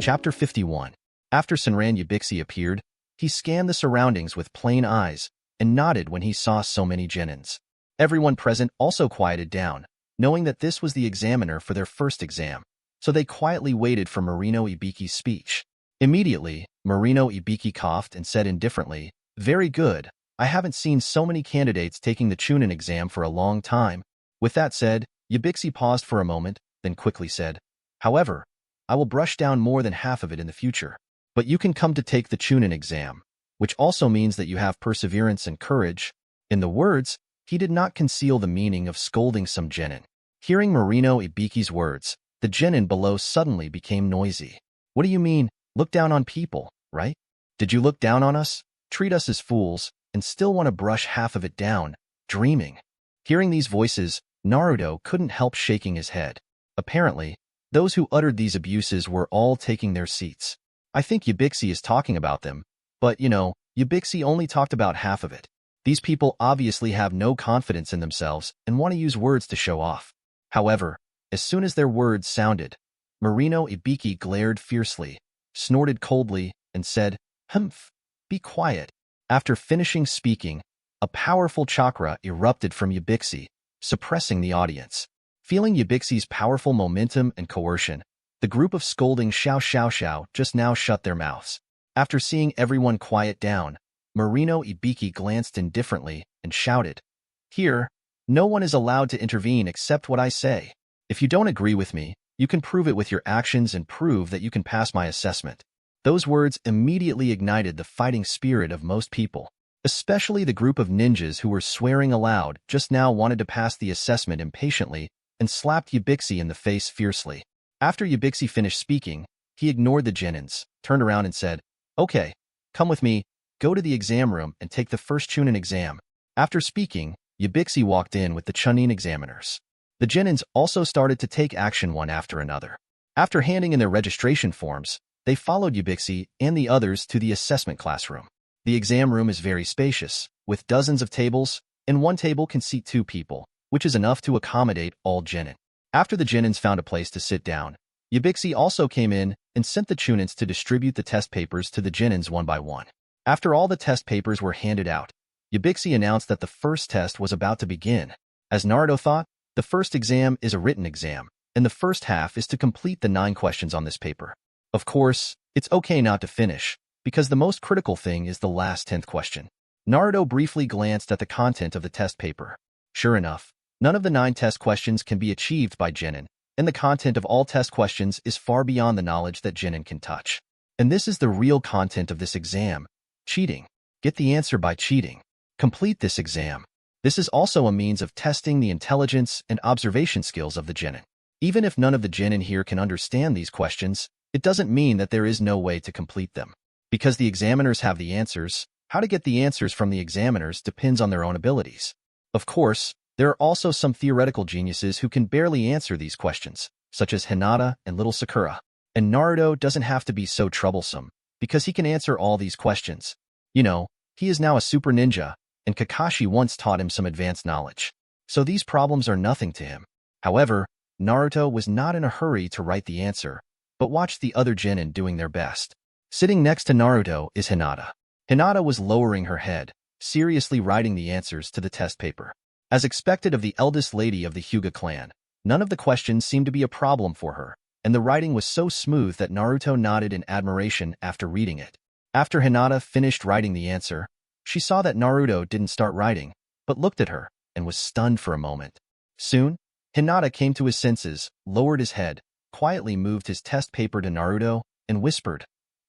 Chapter 51. After Senran Yubixi appeared, he scanned the surroundings with plain eyes and nodded when he saw so many genins. Everyone present also quieted down, knowing that this was the examiner for their first exam, so they quietly waited for Marino Ibiki's speech. Immediately, Marino Ibiki coughed and said indifferently, "Very good. I haven't seen so many candidates taking the Chunin exam for a long time." With that said, Yubixi paused for a moment, then quickly said, "However, I will brush down more than half of it in the future. But you can come to take the Chunin exam, which also means that you have perseverance and courage." In the words, he did not conceal the meaning of scolding some genin. Hearing Marino Ibiki's words, the genin below suddenly became noisy. "What do you mean, look down on people, right? Did you look down on us, treat us as fools, and still want to brush half of it down, dreaming?" Hearing these voices, Naruto couldn't help shaking his head. Apparently, those who uttered these abuses were all taking their seats. I think Yubixi is talking about them, but Yubixi only talked about half of it. These people obviously have no confidence in themselves and want to use words to show off. However, as soon as their words sounded, Marino Ibiki glared fiercely, snorted coldly, and said, "Humph, be quiet." After finishing speaking, a powerful chakra erupted from Yubixi, suppressing the audience. Feeling Yubixi's powerful momentum and coercion, the group of scolding Xiao just now shut their mouths. After seeing everyone quiet down, Marino Ibiki glanced indifferently and shouted, "Here, no one is allowed to intervene except what I say. If you don't agree with me, you can prove it with your actions and prove that you can pass my assessment." Those words immediately ignited the fighting spirit of most people. Especially the group of ninjas who were swearing aloud just now wanted to pass the assessment impatiently and slapped Yubixi in the face fiercely. After Yubixi finished speaking, he ignored the genins, turned around and said, "Okay, come with me, go to the exam room and take the first Chunin exam." After speaking, Yubixi walked in with the Chunin examiners. The genins also started to take action one after another. After handing in their registration forms, they followed Yubixi and the others to the assessment classroom. The exam room is very spacious, with dozens of tables, and one table can seat 2 people, which is enough to accommodate all genin. After the genins found a place to sit down, Yubixi also came in and sent the Chunins to distribute the test papers to the genins one by one. After all the test papers were handed out, Yubixi announced that the first test was about to begin. As Naruto thought, the first exam is a written exam, and the first half is to complete the 9 questions on this paper. Of course, it's okay not to finish, because the most critical thing is the last 10th question. Naruto briefly glanced at the content of the test paper. Sure enough, none of the 9 test questions can be achieved by genin, and the content of all test questions is far beyond the knowledge that genin can touch. And this is the real content of this exam: cheating. Get the answer by cheating. Complete this exam. This is also a means of testing the intelligence and observation skills of the genin. Even if none of the genin here can understand these questions, it doesn't mean that there is no way to complete them. Because the examiners have the answers, how to get the answers from the examiners depends on their own abilities. Of course, there are also some theoretical geniuses who can barely answer these questions, such as Hinata and little Sakura. And Naruto doesn't have to be so troublesome, because he can answer all these questions. He is now a super ninja, and Kakashi once taught him some advanced knowledge. So these problems are nothing to him. However, Naruto was not in a hurry to write the answer, but watched the other genin doing their best. Sitting next to Naruto is Hinata. Hinata was lowering her head, seriously writing the answers to the test paper. As expected of the eldest lady of the Hyuga clan, none of the questions seemed to be a problem for her, and the writing was so smooth that Naruto nodded in admiration after reading it. After Hinata finished writing the answer, she saw that Naruto didn't start writing, but looked at her and was stunned for a moment. Soon, Hinata came to his senses, lowered his head, quietly moved his test paper to Naruto, and whispered,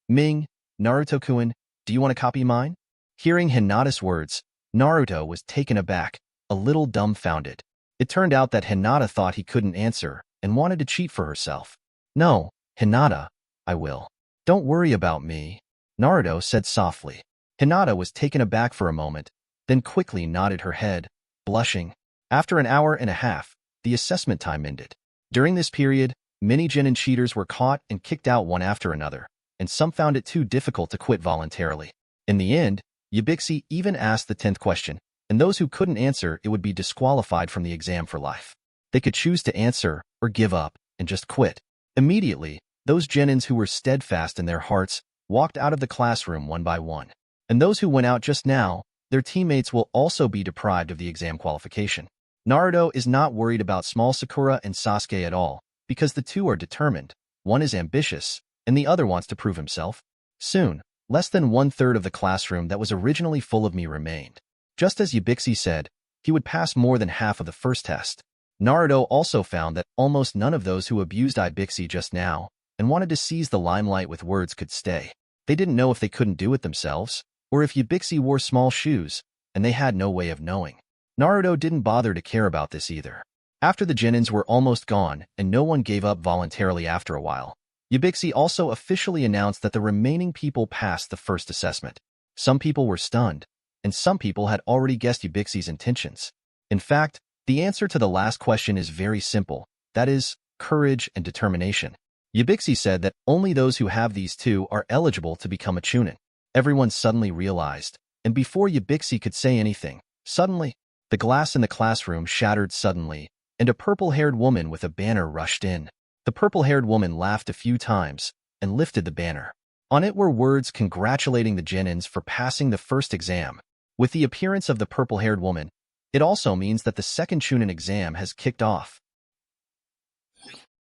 "Ming, Naruto-kun, do you want to copy mine?" Hearing Hinata's words, Naruto was taken aback, a little dumbfounded. It turned out that Hinata thought he couldn't answer and wanted to cheat for herself. "No, Hinata, I will. Don't worry about me," Naruto said softly. Hinata was taken aback for a moment, then quickly nodded her head, blushing. After an hour and a half, the assessment time ended. During this period, many genin cheaters were caught and kicked out one after another, and some found it too difficult to quit voluntarily. In the end, Yubixi even asked the 10th question, and those who couldn't answer it would be disqualified from the exam for life. They could choose to answer or give up and just quit. Immediately, Those genins who were steadfast in their hearts walked out of the classroom one by one. And those who went out just now, their teammates will also be deprived of the exam qualification. Naruto is not worried about small Sakura and Sasuke at all, because the two are determined. One is ambitious, and the other wants to prove himself. Soon, less than 1/3 of the classroom that was originally full of me remained. Just as Ubixi said, he would pass more than half of the first test. Naruto also found that almost none of those who abused Ubixi just now and wanted to seize the limelight with words could stay. They didn't know if they couldn't do it themselves, or if Ubixi wore small shoes, and they had no way of knowing. Naruto didn't bother to care about this either. After the genins were almost gone and no one gave up voluntarily after a while, Ubixi also officially announced that the remaining people passed the first assessment. Some people were stunned, and some people had already guessed Ubixi's intentions. In fact, the answer to the last question is very simple, that is, courage and determination. Ubixi said that only those who have these two are eligible to become a chunin. Everyone suddenly realized, and before Ubixi could say anything, suddenly, the glass in the classroom shattered suddenly, and a purple-haired woman with a banner rushed in. The purple-haired woman laughed a few times and lifted the banner. On it were words congratulating the genins for passing the first exam. With the appearance of the purple-haired woman, it also means that the second chunin exam has kicked off.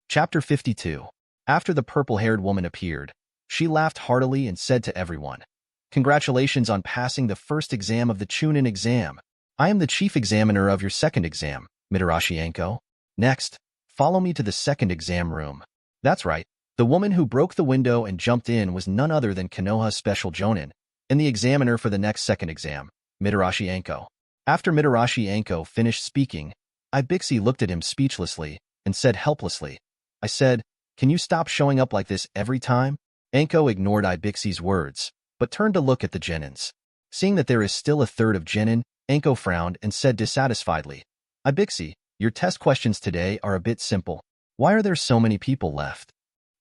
Chapter 52. After the purple-haired woman appeared, she laughed heartily and said to everyone, "Congratulations on passing the first exam of the chunin exam. I am the chief examiner of your second exam, Mitarashi Anko. Next, follow me to the second exam room." That's right, the woman who broke the window and jumped in was none other than Konoha's special jonin, and the examiner for the next second exam, Mitarashi Anko. After Mitarashi Anko finished speaking, Ubixi looked at him speechlessly and said helplessly, "I said, can you stop showing up like this every time?" Anko ignored Ubixi's words, but turned to look at the genins. Seeing that there is still a third of genin, Anko frowned and said dissatisfiedly, "Ubixi, your test questions today are a bit simple. Why are there so many people left?"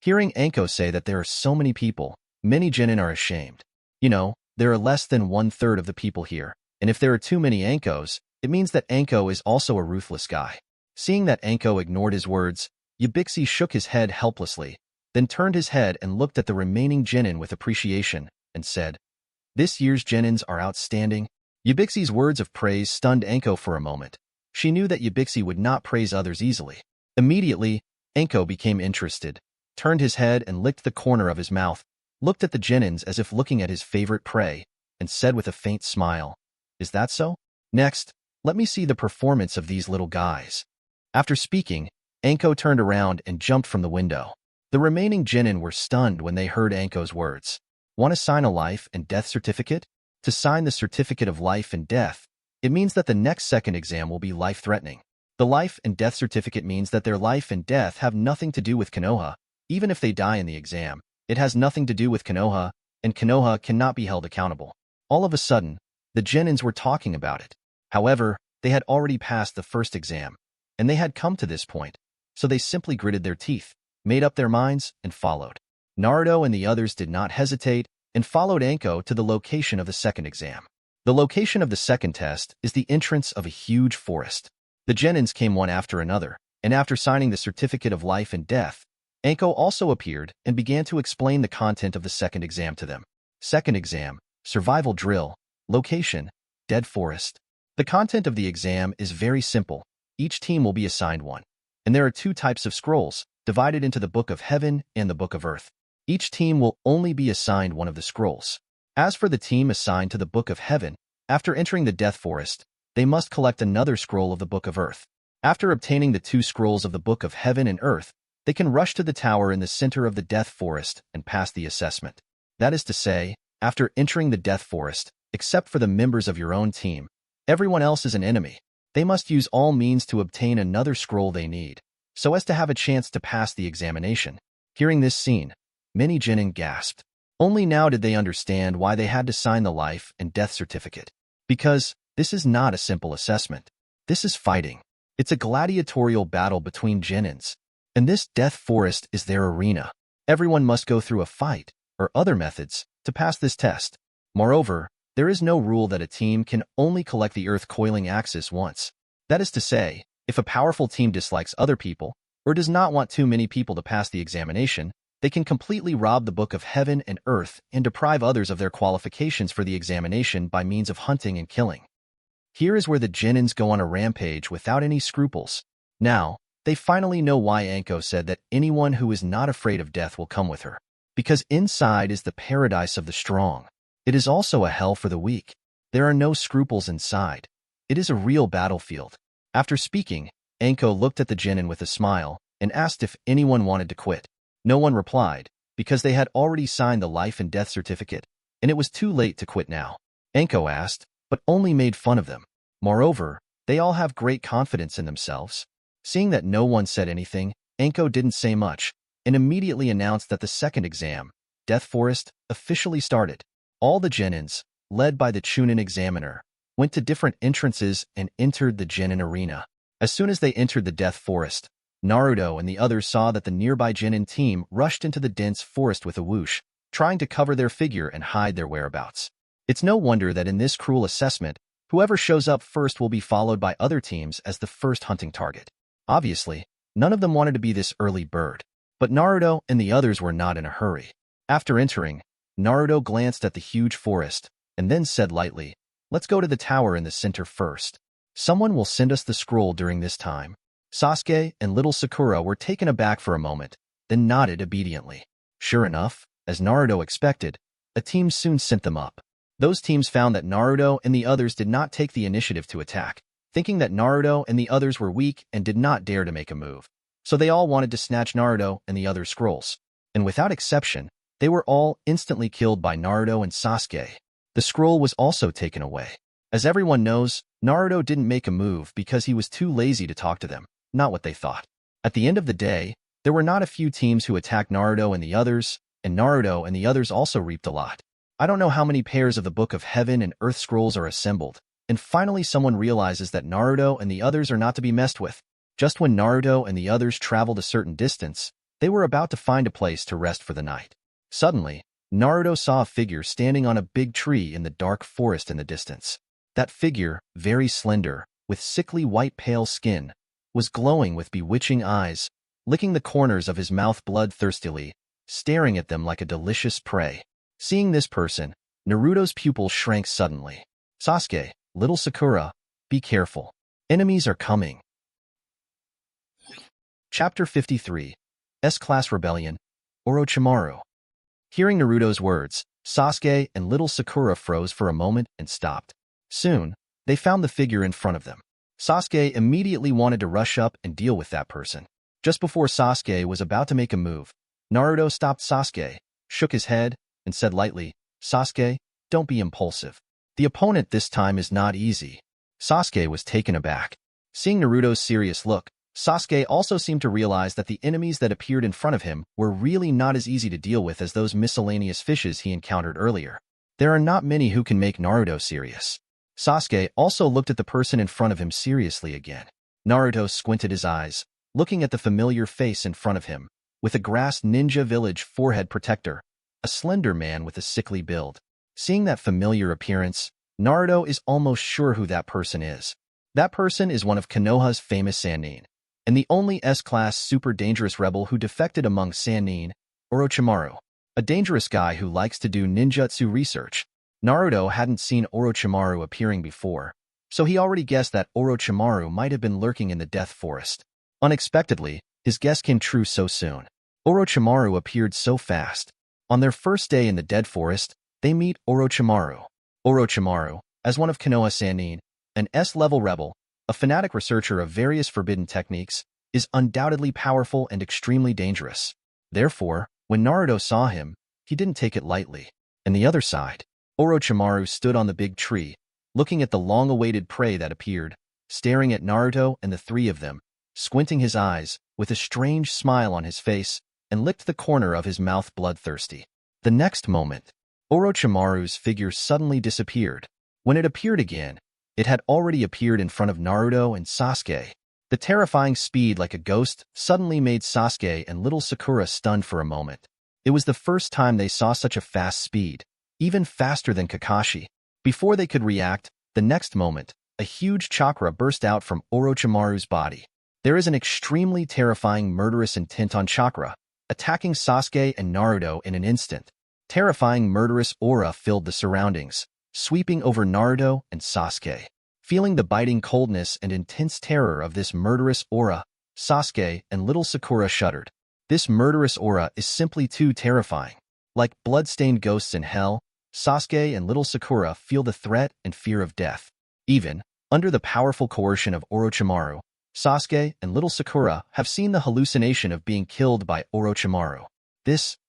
Hearing Anko say that there are so many people, many genin are ashamed. You know, there are less than 1/3 of the people here, and if there are too many Ankos, it means that Anko is also a ruthless guy. Seeing that Anko ignored his words, Ubixi shook his head helplessly, then turned his head and looked at the remaining genin with appreciation, and said, "This year's genins are outstanding." Ubixi's words of praise stunned Anko for a moment. She knew that Ubixi would not praise others easily. Immediately, Anko became interested, turned his head and licked the corner of his mouth, looked at the genins as if looking at his favorite prey, and said with a faint smile, "Is that so? Next, let me see the performance of these little guys." After speaking, Anko turned around and jumped from the window. The remaining genin were stunned when they heard Anko's words. Want to sign a life and death certificate? To sign the certificate of life and death, it means that the next second exam will be life-threatening. The life and death certificate means that their life and death have nothing to do with Konoha. Even if they die in the exam, it has nothing to do with Konoha, and Konoha cannot be held accountable. All of a sudden, the genins were talking about it. However, they had already passed the first exam, and they had come to this point, so they simply gritted their teeth, made up their minds, and followed. Naruto and the others did not hesitate and followed Anko to the location of the second exam. The location of the second test is the entrance of a huge forest. The genins came one after another, and after signing the certificate of life and death, Anko also appeared and began to explain the content of the second exam to them. Second exam, survival drill, location, dead forest. The content of the exam is very simple. Each team will be assigned one. And there are two types of scrolls, divided into the Book of Heaven and the Book of Earth. Each team will only be assigned one of the scrolls. As for the team assigned to the Book of Heaven, after entering the Death Forest, they must collect another scroll of the Book of Earth. After obtaining the two scrolls of the Book of Heaven and Earth, they can rush to the tower in the center of the Death Forest and pass the assessment. That is to say, after entering the Death Forest, except for the members of your own team, everyone else is an enemy. They must use all means to obtain another scroll they need, so as to have a chance to pass the examination. Hearing this scene, many genin gasped. Only now did they understand why they had to sign the life and death certificate. Because this is not a simple assessment. This is fighting. It's a gladiatorial battle between genins. And this Death Forest is their arena. Everyone must go through a fight, or other methods, to pass this test. Moreover, there is no rule that a team can only collect the Earth coiling axis once. That is to say, if a powerful team dislikes other people, or does not want too many people to pass the examination, They can completely rob the Book of Heaven and Earth and deprive others of their qualifications for the examination by means of hunting and killing. Here is where the Genins go on a rampage without any scruples. Now, they finally know why Anko said that anyone who is not afraid of death will come with her. Because inside is the paradise of the strong. It is also a hell for the weak. There are no scruples inside. It is a real battlefield. After speaking, Anko looked at the Genin with a smile and asked if anyone wanted to quit. No one replied, because they had already signed the life and death certificate, and it was too late to quit now. Anko asked, but only made fun of them. Moreover, they all have great confidence in themselves. Seeing that no one said anything, Anko didn't say much, and immediately announced that the second exam, Death Forest, officially started. All the Genins, led by the Chunin examiner, went to different entrances and entered the Genin arena. As soon as they entered the Death Forest, Naruto and the others saw that the nearby Genin team rushed into the dense forest with a whoosh, trying to cover their figure and hide their whereabouts. It's no wonder that in this cruel assessment, whoever shows up first will be followed by other teams as the first hunting target. Obviously, none of them wanted to be this early bird, but Naruto and the others were not in a hurry. After entering, Naruto glanced at the huge forest and then said lightly, "Let's go to the tower in the center first. Someone will send us the scroll during this time." Sasuke and little Sakura were taken aback for a moment, then nodded obediently. Sure enough, as Naruto expected, a team soon sent them up. Those teams found that Naruto and the others did not take the initiative to attack, thinking that Naruto and the others were weak and did not dare to make a move. So they all wanted to snatch Naruto and the other scrolls. And without exception, they were all instantly killed by Naruto and Sasuke. The scroll was also taken away. As everyone knows, Naruto didn't make a move because he was too lazy to talk to them, not what they thought. At the end of the day, there were not a few teams who attacked Naruto and the others, and Naruto and the others also reaped a lot. I don't know how many pairs of the Book of Heaven and Earth scrolls are assembled, and finally someone realizes that Naruto and the others are not to be messed with. Just when Naruto and the others traveled a certain distance, they were about to find a place to rest for the night. Suddenly, Naruto saw a figure standing on a big tree in the dark forest in the distance. That figure, very slender, with sickly white pale skin, was glowing with bewitching eyes, licking the corners of his mouth bloodthirstily, staring at them like a delicious prey. Seeing this person, Naruto's pupil shrank suddenly. "Sasuke, little Sakura, be careful. Enemies are coming." Chapter 53, S-Class Rebellion, Orochimaru. Hearing Naruto's words, Sasuke and little Sakura froze for a moment and stopped. Soon, they found the figure in front of them. Sasuke immediately wanted to rush up and deal with that person. Just before Sasuke was about to make a move, Naruto stopped Sasuke, shook his head, and said lightly, "Sasuke, don't be impulsive. The opponent this time is not easy." Sasuke was taken aback. Seeing Naruto's serious look, Sasuke also seemed to realize that the enemies that appeared in front of him were really not as easy to deal with as those miscellaneous fishes he encountered earlier. There are not many who can make Naruto serious. Sasuke also looked at the person in front of him seriously again. Naruto squinted his eyes, looking at the familiar face in front of him, with a grass ninja village forehead protector, a slender man with a sickly build. Seeing that familiar appearance, Naruto is almost sure who that person is. That person is one of Konoha's famous Sannin, and the only S-Class super dangerous rebel who defected among Sannin, Orochimaru, a dangerous guy who likes to do ninjutsu research. Naruto hadn't seen Orochimaru appearing before, so he already guessed that Orochimaru might have been lurking in the Death Forest. Unexpectedly, his guess came true so soon. Orochimaru appeared so fast. On their first day in the Dead Forest, they meet Orochimaru. Orochimaru, as one of Konoha Sannin, an S-level rebel, a fanatic researcher of various forbidden techniques, is undoubtedly powerful and extremely dangerous. Therefore, when Naruto saw him, he didn't take it lightly. On the other side, Orochimaru stood on the big tree, looking at the long-awaited prey that appeared, staring at Naruto and the three of them, squinting his eyes, with a strange smile on his face, and licked the corner of his mouth bloodthirsty. The next moment, Orochimaru's figure suddenly disappeared. When it appeared again, it had already appeared in front of Naruto and Sasuke. The terrifying speed like a ghost suddenly made Sasuke and little Sakura stunned for a moment. It was the first time they saw such a fast speed, even faster than Kakashi. Before they could react, the next moment, a huge chakra burst out from Orochimaru's body. There is an extremely terrifying murderous intent on chakra, attacking Sasuke and Naruto in an instant. Terrifying murderous aura filled the surroundings, sweeping over Naruto and Sasuke. Feeling the biting coldness and intense terror of this murderous aura, Sasuke and little Sakura shuddered. This murderous aura is simply too terrifying. Like blood-stained ghosts in hell, Sasuke and little Sakura feel the threat and fear of death. Even under the powerful coercion of Orochimaru, Sasuke and little Sakura have seen the hallucination of being killed by Orochimaru.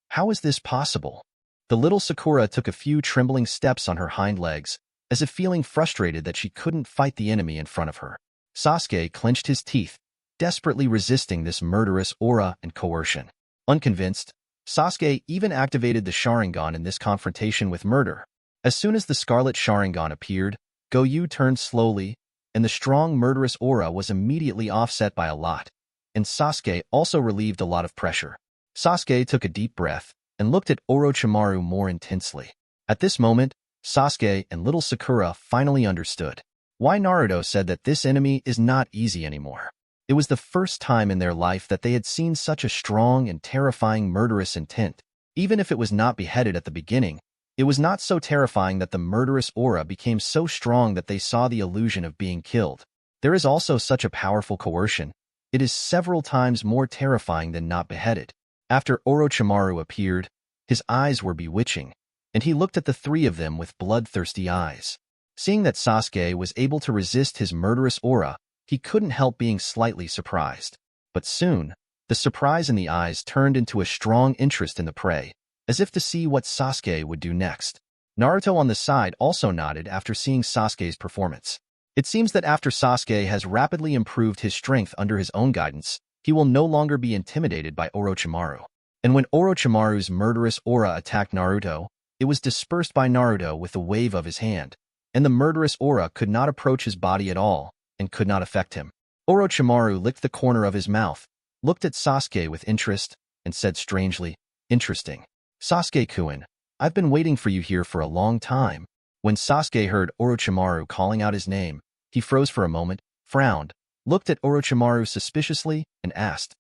How is this possible? The little Sakura took a few trembling steps on her hind legs, as if feeling frustrated that she couldn't fight the enemy in front of her. Sasuke clenched his teeth, desperately resisting this murderous aura and coercion. Unconvinced, Sasuke even activated the Sharingan in this confrontation with murder. As soon as the Scarlet Sharingan appeared, Goyu turned slowly, and the strong murderous aura was immediately offset by a lot, and Sasuke also relieved a lot of pressure. Sasuke took a deep breath and looked at Orochimaru more intensely. At this moment, Sasuke and little Sakura finally understood why Naruto said that this enemy is not easy anymore. It was the first time in their life that they had seen such a strong and terrifying murderous intent. Even if it was not beheaded at the beginning, it was not so terrifying that the murderous aura became so strong that they saw the illusion of being killed. There is also such a powerful coercion. It is several times more terrifying than not beheaded. After Orochimaru appeared, his eyes were bewitching, and he looked at the three of them with bloodthirsty eyes. Seeing that Sasuke was able to resist his murderous aura, he couldn't help being slightly surprised. But soon, the surprise in the eyes turned into a strong interest in the prey, as if to see what Sasuke would do next. Naruto on the side also nodded after seeing Sasuke's performance. It seems that after Sasuke has rapidly improved his strength under his own guidance, he will no longer be intimidated by Orochimaru. And when Orochimaru's murderous aura attacked Naruto, it was dispersed by Naruto with a wave of his hand, and the murderous aura could not approach his body at all, and could not affect him. Orochimaru licked the corner of his mouth, looked at Sasuke with interest, and said strangely, "Interesting. Sasuke-kun, I've been waiting for you here for a long time." When Sasuke heard Orochimaru calling out his name, he froze for a moment, frowned, looked at Orochimaru suspiciously, and asked,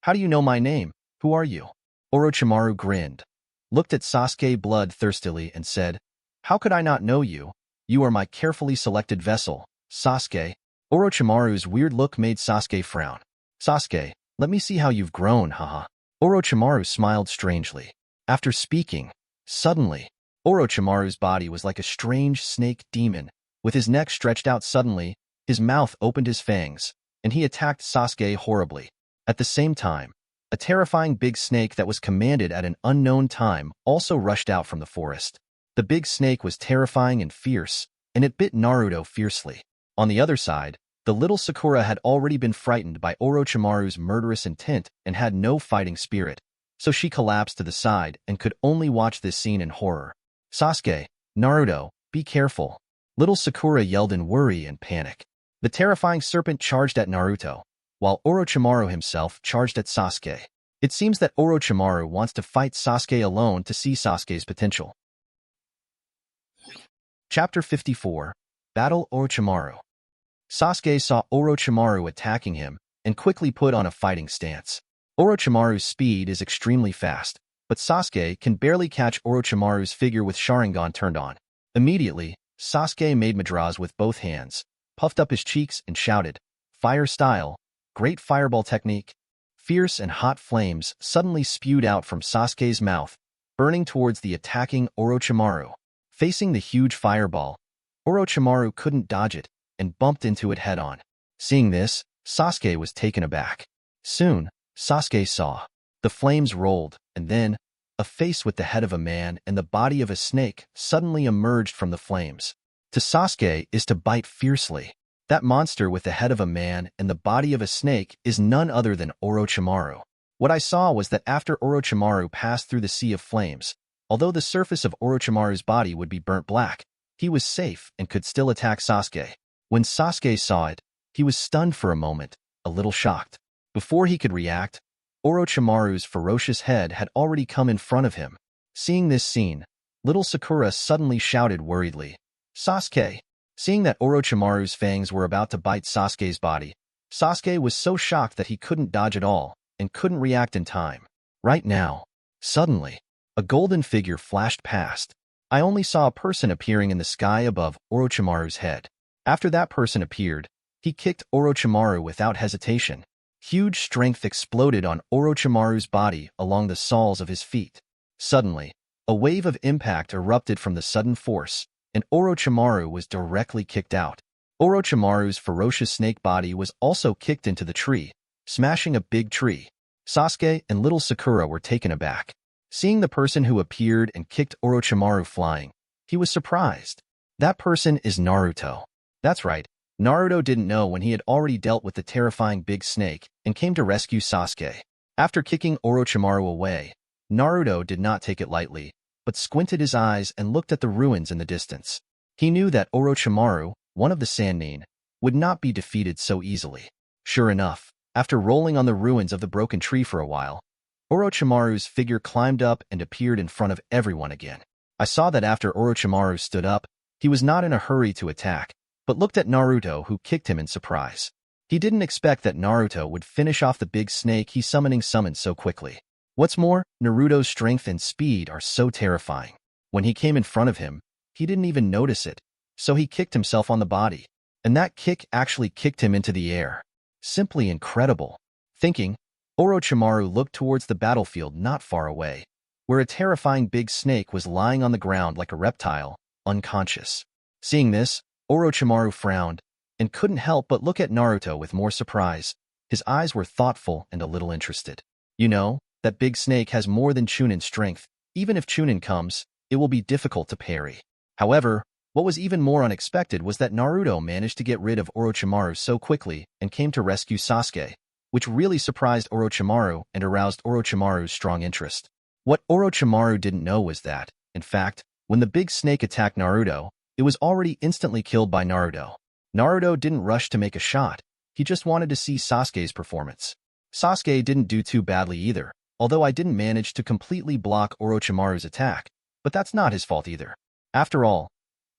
"How do you know my name? Who are you?" Orochimaru grinned, looked at Sasuke bloodthirstily, and said, "How could I not know you? You are my carefully selected vessel, Sasuke." Orochimaru's weird look made Sasuke frown. "Sasuke, let me see how you've grown, haha." Orochimaru smiled strangely. After speaking, suddenly, Orochimaru's body was like a strange snake demon. With his neck stretched out suddenly, his mouth opened his fangs, and he attacked Sasuke horribly. At the same time, a terrifying big snake that was commanded at an unknown time also rushed out from the forest. The big snake was terrifying and fierce, and it bit Naruto fiercely. On the other side, the little Sakura had already been frightened by Orochimaru's murderous intent and had no fighting spirit, so she collapsed to the side and could only watch this scene in horror. "Sasuke, Naruto, be careful." Little Sakura yelled in worry and panic. The terrifying serpent charged at Naruto, while Orochimaru himself charged at Sasuke. It seems that Orochimaru wants to fight Sasuke alone to see Sasuke's potential. Chapter 54. Battle Orochimaru. Sasuke saw Orochimaru attacking him and quickly put on a fighting stance. Orochimaru's speed is extremely fast, but Sasuke can barely catch Orochimaru's figure with Sharingan turned on. Immediately, Sasuke made madras with both hands, puffed up his cheeks and shouted, "Fire style, great fireball technique." Fierce and hot flames suddenly spewed out from Sasuke's mouth, burning towards the attacking Orochimaru. Facing the huge fireball, Orochimaru couldn't dodge it and bumped into it head-on. Seeing this, Sasuke was taken aback. Soon, Sasuke saw. The flames rolled, and then, a face with the head of a man and the body of a snake suddenly emerged from the flames. To Sasuke is to bite fiercely. That monster with the head of a man and the body of a snake is none other than Orochimaru. What I saw was that after Orochimaru passed through the sea of flames, although the surface of Orochimaru's body would be burnt black, he was safe and could still attack Sasuke. When Sasuke saw it, he was stunned for a moment, a little shocked. Before he could react, Orochimaru's ferocious head had already come in front of him. Seeing this scene, little Sakura suddenly shouted worriedly, "Sasuke!" Seeing that Orochimaru's fangs were about to bite Sasuke's body, Sasuke was so shocked that he couldn't dodge at all and couldn't react in time. Right now. Suddenly, a golden figure flashed past. I only saw a person appearing in the sky above Orochimaru's head. After that person appeared, he kicked Orochimaru without hesitation. Huge strength exploded on Orochimaru's body along the soles of his feet. Suddenly, a wave of impact erupted from the sudden force, and Orochimaru was directly kicked out. Orochimaru's ferocious snake body was also kicked into the tree, smashing a big tree. Sasuke and little Sakura were taken aback. Seeing the person who appeared and kicked Orochimaru flying, he was surprised. That person is Naruto. That's right, Naruto didn't know when he had already dealt with the terrifying big snake and came to rescue Sasuke. After kicking Orochimaru away, Naruto did not take it lightly, but squinted his eyes and looked at the ruins in the distance. He knew that Orochimaru, one of the Sannin, would not be defeated so easily. Sure enough, after rolling on the ruins of the broken tree for a while, Orochimaru's figure climbed up and appeared in front of everyone again. I saw that after Orochimaru stood up, he was not in a hurry to attack, but looked at Naruto, who kicked him in surprise. He didn't expect that Naruto would finish off the big snake he summoned so quickly. What's more, Naruto's strength and speed are so terrifying. When he came in front of him, he didn't even notice it, so he kicked himself on the body. And that kick actually kicked him into the air. Simply incredible. Thinking, Orochimaru looked towards the battlefield not far away, where a terrifying big snake was lying on the ground like a reptile, unconscious. Seeing this, Orochimaru frowned and couldn't help but look at Naruto with more surprise. His eyes were thoughtful and a little interested. You know, that big snake has more than Chunin strength. Even if Chunin comes, it will be difficult to parry. However, what was even more unexpected was that Naruto managed to get rid of Orochimaru so quickly and came to rescue Sasuke, which really surprised Orochimaru and aroused Orochimaru's strong interest. What Orochimaru didn't know was that, in fact, when the big snake attacked Naruto, it was already instantly killed by Naruto. Naruto didn't rush to make a shot, he just wanted to see Sasuke's performance. Sasuke didn't do too badly either, although I didn't manage to completely block Orochimaru's attack, but that's not his fault either. After all,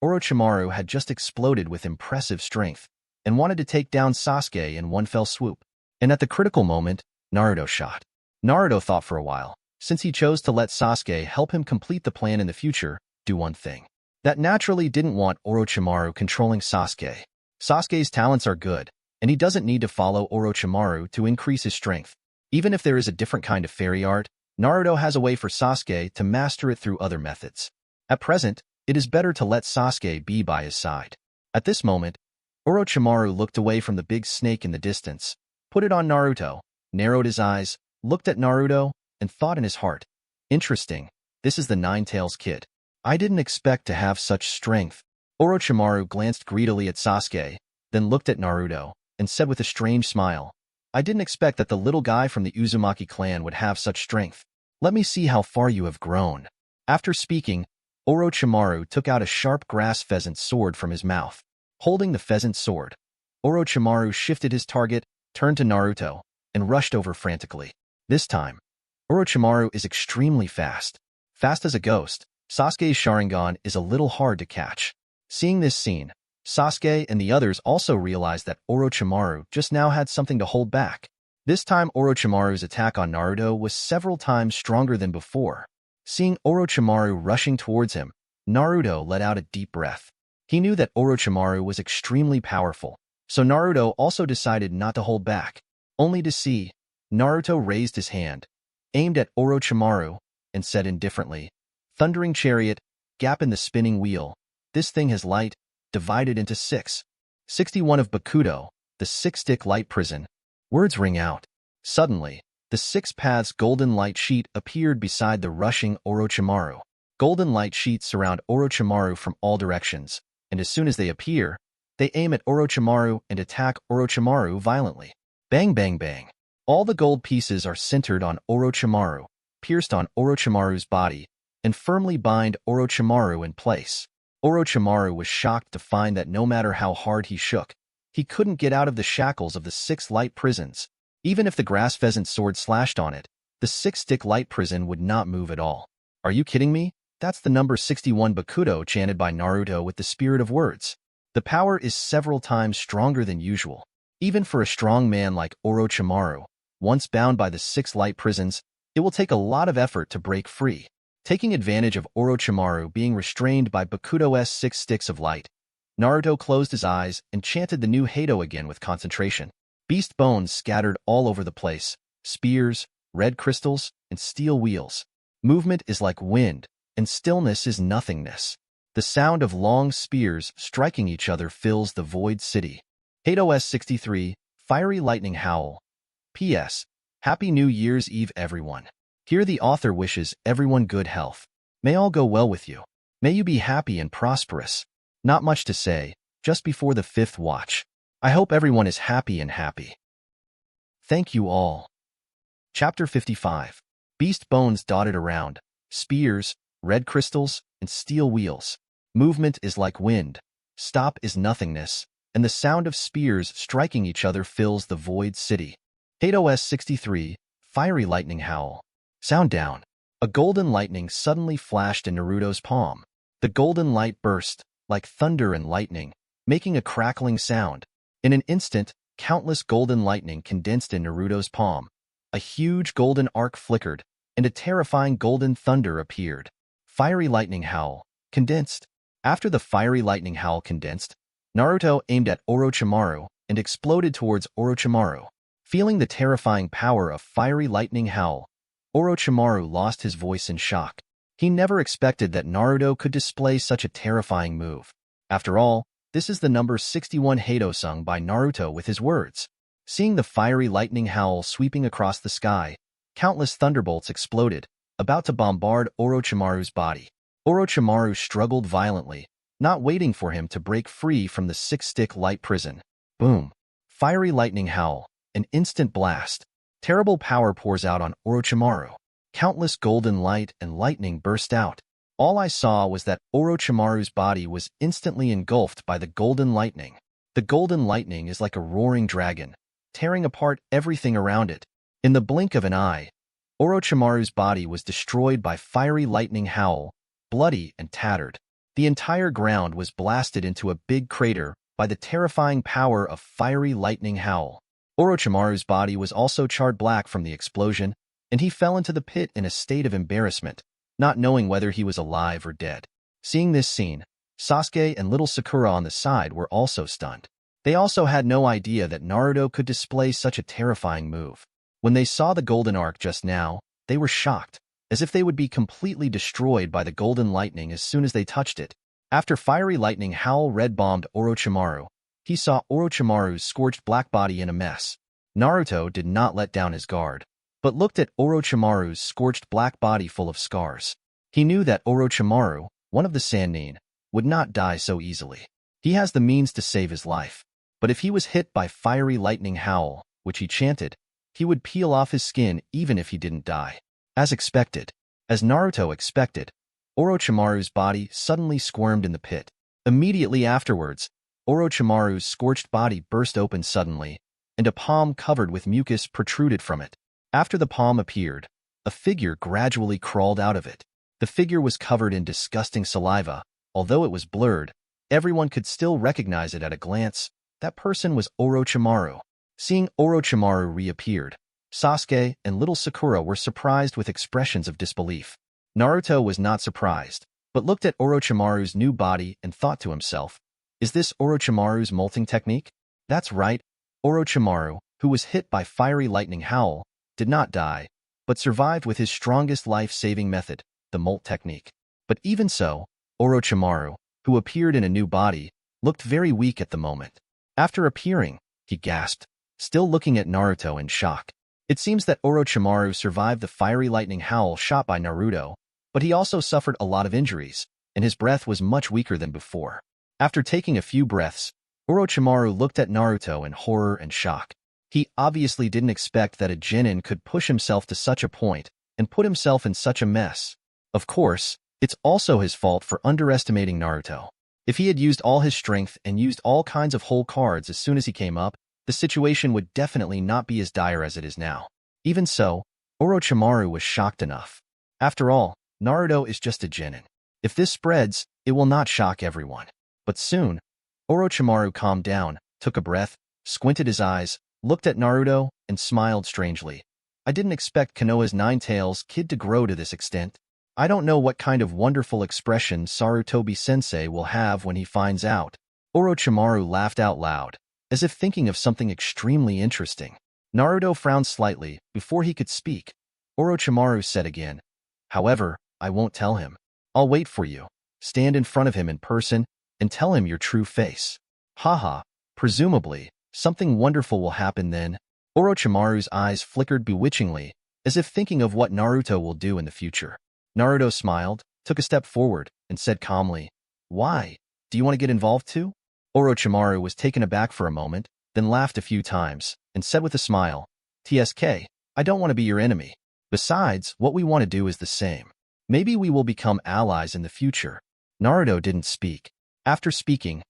Orochimaru had just exploded with impressive strength and wanted to take down Sasuke in one fell swoop. And at the critical moment, Naruto shot. Naruto thought for a while, since he chose to let Sasuke help him complete the plan in the future, do one thing. That naturally didn't want Orochimaru controlling Sasuke. Sasuke's talents are good, and he doesn't need to follow Orochimaru to increase his strength. Even if there is a different kind of fairy art, Naruto has a way for Sasuke to master it through other methods. At present, it is better to let Sasuke be by his side. At this moment, Orochimaru looked away from the big snake in the distance, put it on Naruto, narrowed his eyes, looked at Naruto, and thought in his heart, interesting, this is the Nine-Tails Kid. I didn't expect to have such strength. Orochimaru glanced greedily at Sasuke, then looked at Naruto, and said with a strange smile, I didn't expect that the little guy from the Uzumaki clan would have such strength. Let me see how far you have grown. After speaking, Orochimaru took out a sharp grass pheasant sword from his mouth. Holding the pheasant sword, Orochimaru shifted his target, turned to Naruto, and rushed over frantically. This time, Orochimaru is extremely fast. Fast as a ghost, Sasuke's Sharingan is a little hard to catch. Seeing this scene, Sasuke and the others also realized that Orochimaru just now had something to hold back. This time Orochimaru's attack on Naruto was several times stronger than before. Seeing Orochimaru rushing towards him, Naruto let out a deep breath. He knew that Orochimaru was extremely powerful, so Naruto also decided not to hold back. Only to see, Naruto raised his hand, aimed at Orochimaru, and said indifferently, Thundering Chariot, gap in the spinning wheel. This thing has light, divided into 6. 61 of Bakudo, the 6-stick light prison. Words ring out. Suddenly, the 6 paths golden light sheet appeared beside the rushing Orochimaru. Golden light sheets surround Orochimaru from all directions, and as soon as they appear, they aim at Orochimaru and attack Orochimaru violently. Bang bang bang. All the gold pieces are centered on Orochimaru, pierced on Orochimaru's body, and firmly bind Orochimaru in place. Orochimaru was shocked to find that no matter how hard he shook, he couldn't get out of the shackles of the 6 light prisons. Even if the grass pheasant sword slashed on it, the 6-stick light prison would not move at all. Are you kidding me? That's the number 61 Bakudo chanted by Naruto with the spirit of words. The power is several times stronger than usual. Even for a strong man like Orochimaru, once bound by the 6 light prisons, It will take a lot of effort to break free. Taking advantage of Orochimaru being restrained by Bakuto's 6 sticks of light, Naruto closed his eyes and chanted the new Heido again with concentration. Beast bones scattered all over the place, spears, red crystals, and steel wheels. Movement is like wind, and stillness is nothingness. The sound of long spears striking each other fills the void city. Heido S63, Fiery Lightning Howl. P.S. Happy New Year's Eve, everyone. Here the author wishes everyone good health. May all go well with you. May you be happy and prosperous. Not much to say, just before the 5th watch. I hope everyone is happy and happy. Thank you all. Chapter 55. Beast bones dotted around, spears, red crystals, and steel wheels. Movement is like wind, stop is nothingness, and the sound of spears striking each other fills the void city. Heido S63, Fiery Lightning Howl. Sound down. A golden lightning suddenly flashed in Naruto's palm. The golden light burst, like thunder and lightning, making a crackling sound. In an instant, countless golden lightning condensed in Naruto's palm. A huge golden arc flickered, and a terrifying golden thunder appeared. Fiery Lightning Howl. Condensed. After the Fiery Lightning Howl condensed, Naruto aimed at Orochimaru and exploded towards Orochimaru. Feeling the terrifying power of Fiery Lightning Howl, Orochimaru lost his voice in shock. He never expected that Naruto could display such a terrifying move. After all, this is the number 61 Heido sung by Naruto with his words. Seeing the Fiery Lightning Howl sweeping across the sky, countless thunderbolts exploded, about to bombard Orochimaru's body. Orochimaru struggled violently, not waiting for him to break free from the 6-stick light prison. Boom. Fiery Lightning Howl. An instant blast. Terrible power pours out on Orochimaru. Countless golden light and lightning burst out. All I saw was that Orochimaru's body was instantly engulfed by the golden lightning. The golden lightning is like a roaring dragon, tearing apart everything around it. In the blink of an eye, Orochimaru's body was destroyed by Fiery Lightning Howl, bloody and tattered. The entire ground was blasted into a big crater by the terrifying power of Fiery Lightning Howl. Orochimaru's body was also charred black from the explosion, and he fell into the pit in a state of embarrassment, not knowing whether he was alive or dead. Seeing this scene, Sasuke and little Sakura on the side were also stunned. They also had no idea that Naruto could display such a terrifying move. When they saw the golden arc just now, they were shocked, as if they would be completely destroyed by the golden lightning as soon as they touched it. After Fiery Lightning Howl red-bombed Orochimaru, he saw Orochimaru's scorched black body in a mess. Naruto did not let down his guard, but looked at Orochimaru's scorched black body full of scars. He knew that Orochimaru, one of the Sannin, would not die so easily. He has the means to save his life. But if he was hit by Fiery Lightning Howl, which he chanted, he would peel off his skin even if he didn't die. As expected, as Naruto expected, Orochimaru's body suddenly squirmed in the pit. Immediately afterwards, Orochimaru's scorched body burst open suddenly, and a palm covered with mucus protruded from it. After the palm appeared, a figure gradually crawled out of it. The figure was covered in disgusting saliva. Although it was blurred, everyone could still recognize it at a glance. That person was Orochimaru. Seeing Orochimaru reappeared, Sasuke and little Sakura were surprised with expressions of disbelief. Naruto was not surprised, but looked at Orochimaru's new body and thought to himself, is this Orochimaru's molting technique? That's right, Orochimaru, who was hit by Fiery Lightning Howl, did not die, but survived with his strongest life-saving method, the molt technique. But even so, Orochimaru, who appeared in a new body, looked very weak at the moment. After appearing, he gasped, still looking at Naruto in shock. It seems that Orochimaru survived the Fiery Lightning Howl shot by Naruto, but he also suffered a lot of injuries, and his breath was much weaker than before. After taking a few breaths, Orochimaru looked at Naruto in horror and shock. He obviously didn't expect that a genin could push himself to such a point and put himself in such a mess. Of course, it's also his fault for underestimating Naruto. If he had used all his strength and used all kinds of whole cards as soon as he came up, the situation would definitely not be as dire as it is now. Even so, Orochimaru was shocked enough. After all, Naruto is just a genin. If this spreads, it will not shock everyone. But soon, Orochimaru calmed down, took a breath, squinted his eyes, looked at Naruto, and smiled strangely. I didn't expect Konoha's Nine-Tails kid to grow to this extent. I don't know what kind of wonderful expression Sarutobi-sensei will have when he finds out. Orochimaru laughed out loud, as if thinking of something extremely interesting. Naruto frowned slightly before he could speak. Orochimaru said again, "However, I won't tell him. I'll wait for you. Stand in front of him in person and tell him your true face." Haha, presumably, something wonderful will happen then. Orochimaru's eyes flickered bewitchingly, as if thinking of what Naruto will do in the future. Naruto smiled, took a step forward, and said calmly, "Why? Do you want to get involved too?" Orochimaru was taken aback for a moment, then laughed a few times, and said with a smile, "TSK, I don't want to be your enemy. Besides, what we want to do is the same. Maybe we will become allies in the future." Naruto didn't speak. After speaking,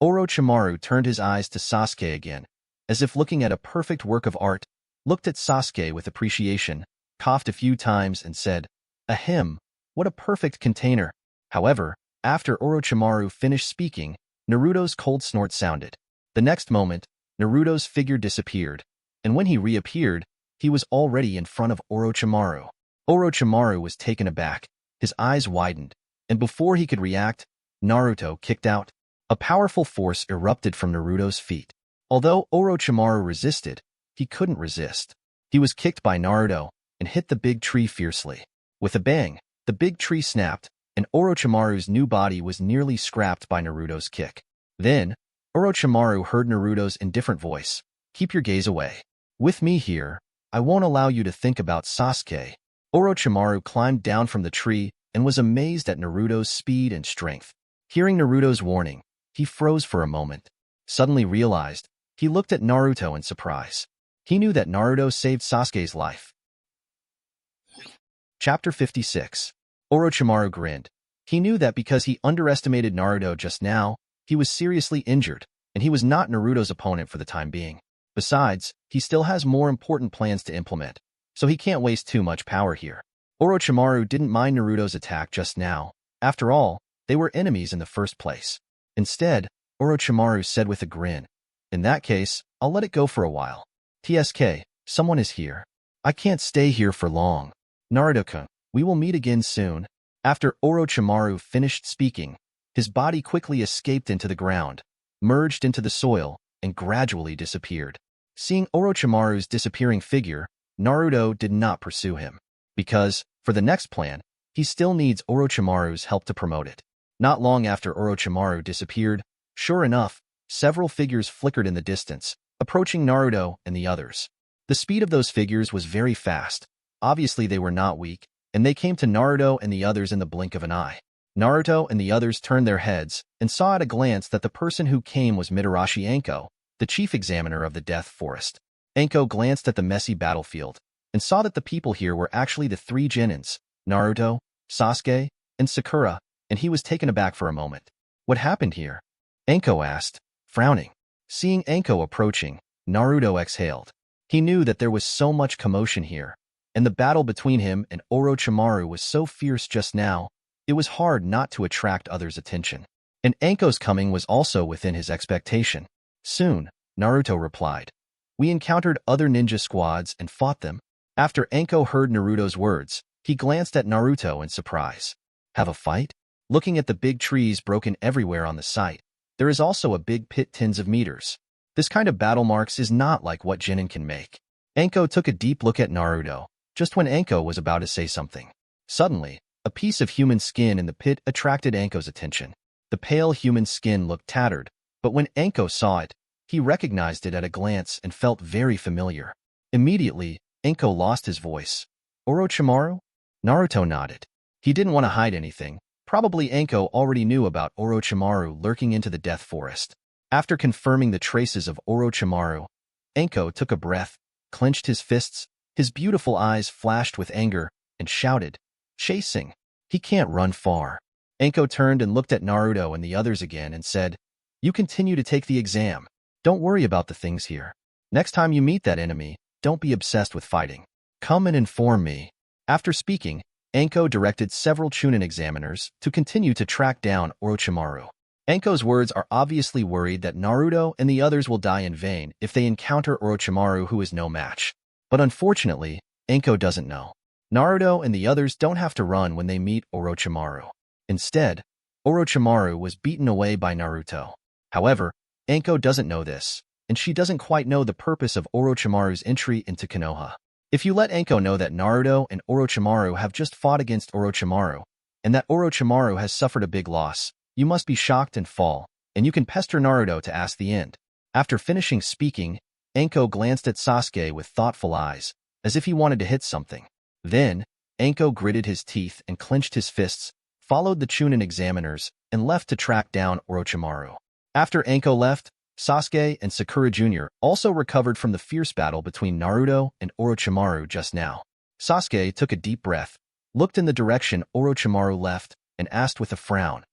Orochimaru turned his eyes to Sasuke again, as if looking at a perfect work of art, looked at Sasuke with appreciation, coughed a few times and said, "Ahem, what a perfect container." However, after Orochimaru finished speaking, Naruto's cold snort sounded. The next moment, Naruto's figure disappeared, and when he reappeared, he was already in front of Orochimaru. Orochimaru was taken aback, his eyes widened, and before he could react, Naruto kicked out. A powerful force erupted from Naruto's feet. Although Orochimaru resisted, he couldn't resist. He was kicked by Naruto and hit the big tree fiercely. With a bang, the big tree snapped, and Orochimaru's new body was nearly scrapped by Naruto's kick. Then, Orochimaru heard Naruto's indifferent voice, "Keep your gaze away. With me here, I won't allow you to think about Sasuke." Orochimaru climbed down from the tree and was amazed at Naruto's speed and strength. Hearing Naruto's warning, he froze for a moment. Suddenly realized, he looked at Naruto in surprise. He knew that Naruto saved Sasuke's life. Chapter 56. Orochimaru grinned. He knew that because he underestimated Naruto just now, he was seriously injured, and he was not Naruto's opponent for the time being. Besides, he still has more important plans to implement, so he can't waste too much power here. Orochimaru didn't mind Naruto's attack just now. After all, they were enemies in the first place. Instead, Orochimaru said with a grin, "In that case, I'll let it go for a while. TSK, someone is here. I can't stay here for long. Naruto-kun, we will meet again soon." After Orochimaru finished speaking, his body quickly escaped into the ground, merged into the soil, and gradually disappeared. Seeing Orochimaru's disappearing figure, Naruto did not pursue him, because, for the next plan, he still needs Orochimaru's help to promote it. Not long after Orochimaru disappeared, sure enough, several figures flickered in the distance, approaching Naruto and the others. The speed of those figures was very fast. Obviously they were not weak, and they came to Naruto and the others in the blink of an eye. Naruto and the others turned their heads and saw at a glance that the person who came was Mitarashi Anko, the chief examiner of the Death Forest. Anko glanced at the messy battlefield and saw that the people here were actually the three Genins, Naruto, Sasuke, and Sakura, and he was taken aback for a moment. "What happened here?" Anko asked, frowning. Seeing Anko approaching, Naruto exhaled. He knew that there was so much commotion here, and the battle between him and Orochimaru was so fierce just now, it was hard not to attract others' attention. And Anko's coming was also within his expectation. "Soon," Naruto replied. "We encountered other ninja squads and fought them." After Anko heard Naruto's words, he glanced at Naruto in surprise. "Have a fight?" Looking at the big trees broken everywhere on the site, there is also a big pit tens of meters. This kind of battle marks is not like what Genin can make. Anko took a deep look at Naruto, just when Anko was about to say something. Suddenly, a piece of human skin in the pit attracted Anko's attention. The pale human skin looked tattered, but when Anko saw it, he recognized it at a glance and felt very familiar. Immediately, Anko lost his voice. "Orochimaru?" Naruto nodded. He didn't want to hide anything. Probably Anko already knew about Orochimaru lurking into the Death Forest. After confirming the traces of Orochimaru, Anko took a breath, clenched his fists, his beautiful eyes flashed with anger, and shouted, "Chasing! He can't run far." Anko turned and looked at Naruto and the others again and said, "You continue to take the exam. Don't worry about the things here. Next time you meet that enemy, don't be obsessed with fighting. Come and inform me." After speaking, Anko directed several Chunin examiners to continue to track down Orochimaru. Anko's words are obviously worried that Naruto and the others will die in vain if they encounter Orochimaru, who is no match. But unfortunately, Anko doesn't know. Naruto and the others don't have to run when they meet Orochimaru. Instead, Orochimaru was beaten away by Naruto. However, Anko doesn't know this, and she doesn't quite know the purpose of Orochimaru's entry into Konoha. If you let Anko know that Naruto and Orochimaru have just fought against Orochimaru, and that Orochimaru has suffered a big loss, you must be shocked and fall, and you can pester Naruto to ask the end. After finishing speaking, Anko glanced at Sasuke with thoughtful eyes, as if he wanted to hit something. Then, Anko gritted his teeth and clenched his fists, followed the Chunin examiners, and left to track down Orochimaru. After Anko left, Sasuke and Sakura Jr. also recovered from the fierce battle between Naruto and Orochimaru just now. Sasuke took a deep breath, looked in the direction Orochimaru left, and asked with a frown,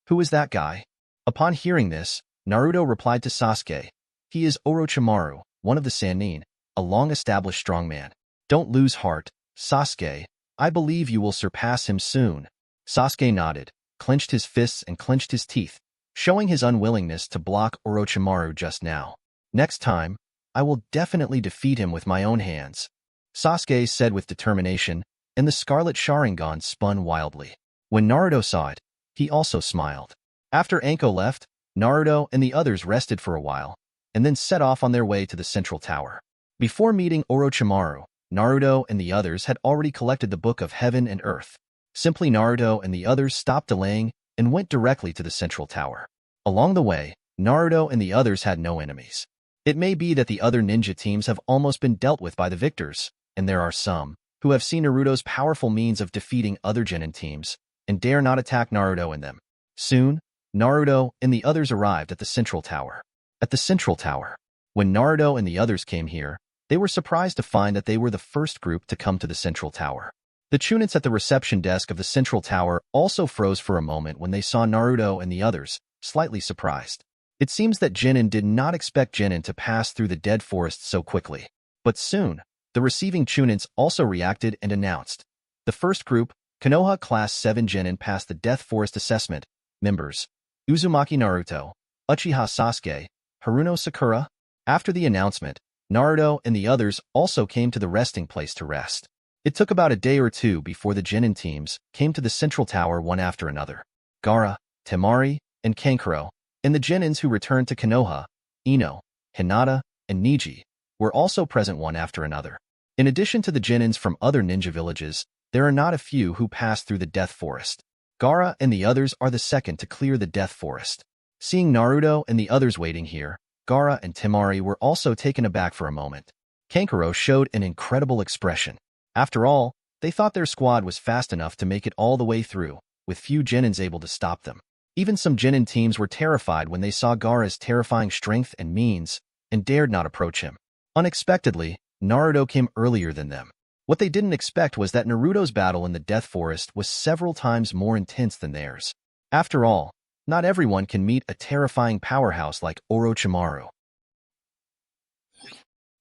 "Who is that guy?" Upon hearing this, Naruto replied to Sasuke, "He is Orochimaru, one of the Sannin, a long-established strongman. Don't lose heart, Sasuke. I believe you will surpass him soon." Sasuke nodded, clenched his fists and clenched his teeth, showing his unwillingness to block Orochimaru just now. "Next time, I will definitely defeat him with my own hands," Sasuke said with determination, and the scarlet Sharingan spun wildly. When Naruto saw it, he also smiled. After Anko left, Naruto and the others rested for a while, and then set off on their way to the central tower. Before meeting Orochimaru, Naruto and the others had already collected the Book of Heaven and Earth. Simply Naruto and the others stopped delaying and went directly to the central tower. Along the way, Naruto and the others had no enemies. It may be that the other ninja teams have almost been dealt with by the victors, and there are some who have seen Naruto's powerful means of defeating other genin teams and dare not attack Naruto and them. Soon, Naruto and the others arrived at the central tower. At the central tower, when Naruto and the others came here, they were surprised to find that they were the first group to come to the central tower. The Chunins at the reception desk of the central tower also froze for a moment when they saw Naruto and the others, slightly surprised. It seems that Genin did not expect Genin to pass through the dead forest so quickly. But soon, the receiving Chunins also reacted and announced, "The first group, Konoha Class 7 Genin passed the Death Forest Assessment. Members, Uzumaki Naruto, Uchiha Sasuke, Haruno Sakura." After the announcement, Naruto and the others also came to the resting place to rest. It took about a day or two before the Genin teams came to the central tower one after another. Gaara, Temari, and Kankuro, and the Genins who returned to Konoha, Ino, Hinata, and Niji, were also present one after another. In addition to the Genins from other ninja villages, there are not a few who passed through the Death Forest. Gaara and the others are the second to clear the Death Forest. Seeing Naruto and the others waiting here, Gaara and Temari were also taken aback for a moment. Kankuro showed an incredible expression. After all, they thought their squad was fast enough to make it all the way through, with few Genins able to stop them. Even some Genin teams were terrified when they saw Gaara's terrifying strength and means, and dared not approach him. Unexpectedly, Naruto came earlier than them. What they didn't expect was that Naruto's battle in the Death Forest was several times more intense than theirs. After all, not everyone can meet a terrifying powerhouse like Orochimaru.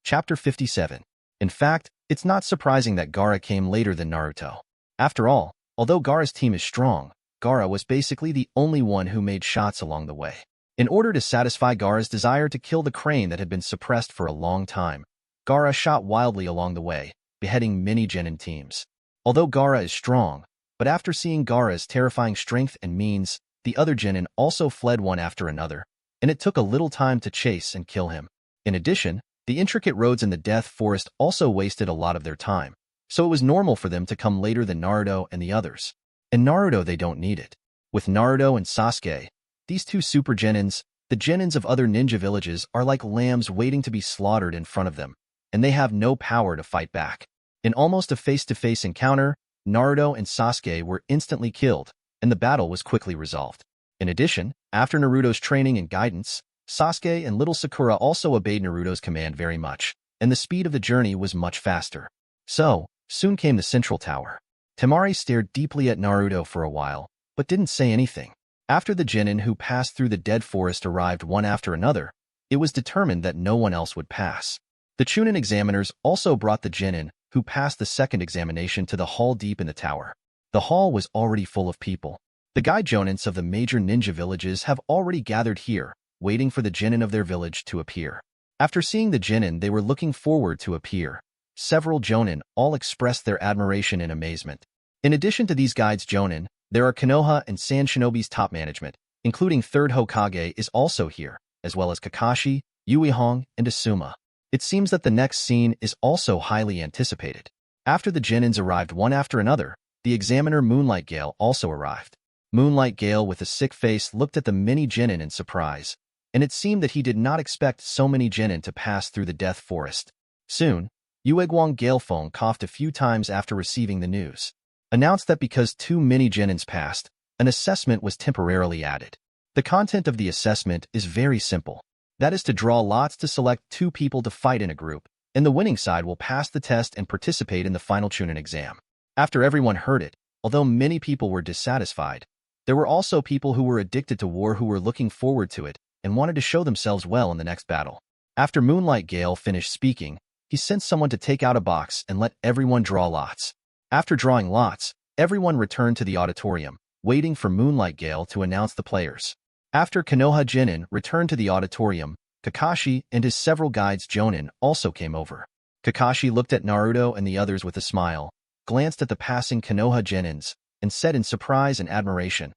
Chapter 57. In fact, it's not surprising that Gaara came later than Naruto. After all, although Gaara's team is strong, Gaara was basically the only one who made shots along the way. In order to satisfy Gaara's desire to kill the crane that had been suppressed for a long time, Gaara shot wildly along the way, beheading many Genin teams. Although Gaara is strong, but after seeing Gaara's terrifying strength and means, the other Genin also fled one after another, and it took a little time to chase and kill him. In addition, the intricate roads in the Death Forest also wasted a lot of their time, so it was normal for them to come later than Naruto and the others. And Naruto, they don't need it. With Naruto and Sasuke, these two super Genins, the Genins of other ninja villages are like lambs waiting to be slaughtered in front of them, and they have no power to fight back. In almost a face-to-face encounter, Naruto and Sasuke were instantly killed, and the battle was quickly resolved. In addition, after Naruto's training and guidance, Sasuke and little Sakura also obeyed Naruto's command very much, and the speed of the journey was much faster. So, soon came the central tower. Temari stared deeply at Naruto for a while, but didn't say anything. After the Genin who passed through the Dead Forest arrived one after another, it was determined that no one else would pass. The Chunin examiners also brought the Genin who passed the second examination to the hall deep in the tower. The hall was already full of people. The Gaijōnins of the major ninja villages have already gathered here, waiting for the Genin of their village to appear. After seeing the Genin they were looking forward to appear, several jonin all expressed their admiration and amazement. In addition to these guides jonin, there are Konoha and Sand Shinobi's top management, including third Hokage is also here, as well as Kakashi, Yuihong, and Asuma. It seems that the next scene is also highly anticipated. After the Genins arrived one after another, the examiner Moonlight Gale also arrived. Moonlight Gale with a sick face looked at the many Genin in surprise, and it seemed that he did not expect so many Genin to pass through the Death Forest. Soon, Yueguang Galefeng coughed a few times after receiving the news. Announced that because too many Genins passed, an assessment was temporarily added. The content of the assessment is very simple. That is to draw lots to select 2 people to fight in a group, and the winning side will pass the test and participate in the final Chunin exam. After everyone heard it, although many people were dissatisfied, there were also people who were addicted to war who were looking forward to it and wanted to show themselves well in the next battle. After Moonlight Gale finished speaking, he sent someone to take out a box and let everyone draw lots. After drawing lots, everyone returned to the auditorium, waiting for Moonlight Gale to announce the players. After Konoha Genin returned to the auditorium, Kakashi and his several guides Jonin also came over. Kakashi looked at Naruto and the others with a smile, glanced at the passing Konoha Genins, and said in surprise and admiration,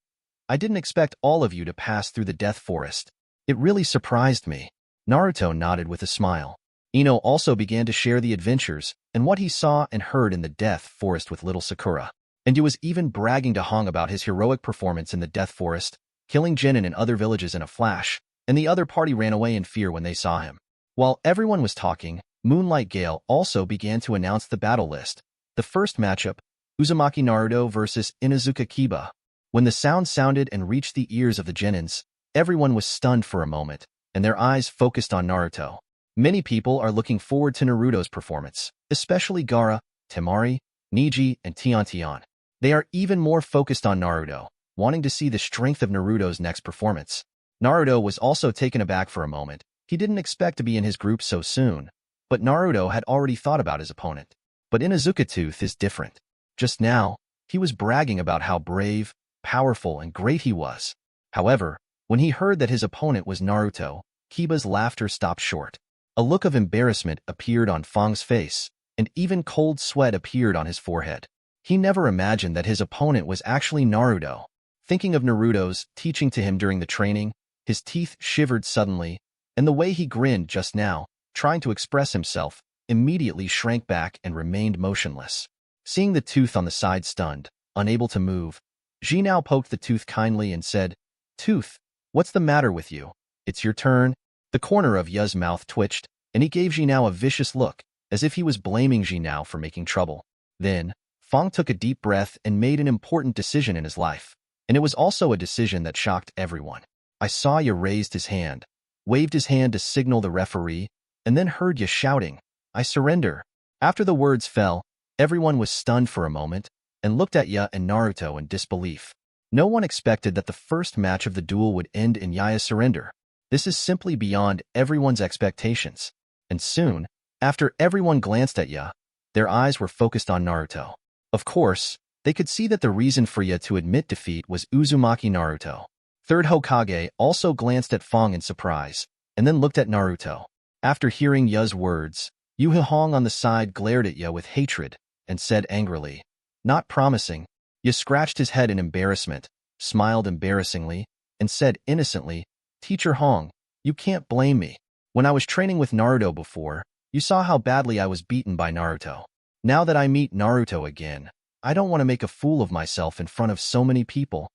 "I didn't expect all of you to pass through the Death Forest. It really surprised me." Naruto nodded with a smile. Ino also began to share the adventures and what he saw and heard in the Death Forest with little Sakura. And he was even bragging to Hong about his heroic performance in the Death Forest, killing Genin in other villages in a flash, and the other party ran away in fear when they saw him. While everyone was talking, Moonlight Gale also began to announce the battle list. The first matchup, Uzumaki Naruto versus Inuzuka Kiba. When the sound sounded and reached the ears of the Genins, everyone was stunned for a moment, and their eyes focused on Naruto. Many people are looking forward to Naruto's performance, especially Gaara, Temari, Niji, and Tian. They are even more focused on Naruto, wanting to see the strength of Naruto's next performance. Naruto was also taken aback for a moment. He didn't expect to be in his group so soon, but Naruto had already thought about his opponent. But Inuzuka Tooth is different. Just now, he was bragging about how brave, powerful, and great he was. However, when he heard that his opponent was Naruto, Kiba's laughter stopped short. A look of embarrassment appeared on Fang's face, and even cold sweat appeared on his forehead. He never imagined that his opponent was actually Naruto. Thinking of Naruto's teaching to him during the training, his teeth shivered suddenly, and the way he grinned just now, trying to express himself, immediately shrank back and remained motionless. Seeing the tooth on the side stunned, unable to move, Jinao poked the tooth kindly and said, "Tooth, what's the matter with you? It's your turn." The corner of Ya's mouth twitched, and he gave Jinao a vicious look, as if he was blaming Jinao for making trouble. Then, Fang took a deep breath and made an important decision in his life, and it was also a decision that shocked everyone. I saw Ya raised his hand, waved his hand to signal the referee, and then heard Ya shouting, "I surrender." After the words fell, everyone was stunned for a moment and looked at Ya and Naruto in disbelief. No one expected that the first match of the duel would end in Ya's surrender. This is simply beyond everyone's expectations. And soon, after everyone glanced at Ya, their eyes were focused on Naruto. Of course, they could see that the reason for Ya to admit defeat was Uzumaki Naruto. Third Hokage also glanced at Fang in surprise, and then looked at Naruto. After hearing Ya's words, Yuihong on the side glared at Ya with hatred and said angrily, "Not promising." Ya scratched his head in embarrassment, smiled embarrassingly, and said innocently, "Teacher Hong, you can't blame me. When I was training with Naruto before, you saw how badly I was beaten by Naruto. Now that I meet Naruto again, I don't want to make a fool of myself in front of so many people."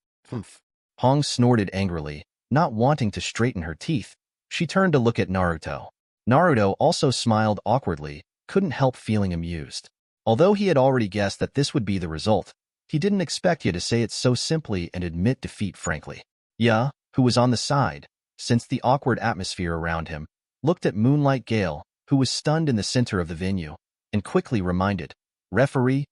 Hong snorted angrily, not wanting to straighten her teeth. She turned to look at Naruto. Naruto also smiled awkwardly, couldn't help feeling amused. Although he had already guessed that this would be the result, he didn't expect Ya to say it so simply and admit defeat frankly. Ya, who was on the side, sensed the awkward atmosphere around him, looked at Moonlight Gale, who was stunned in the center of the venue, and quickly reminded, referee,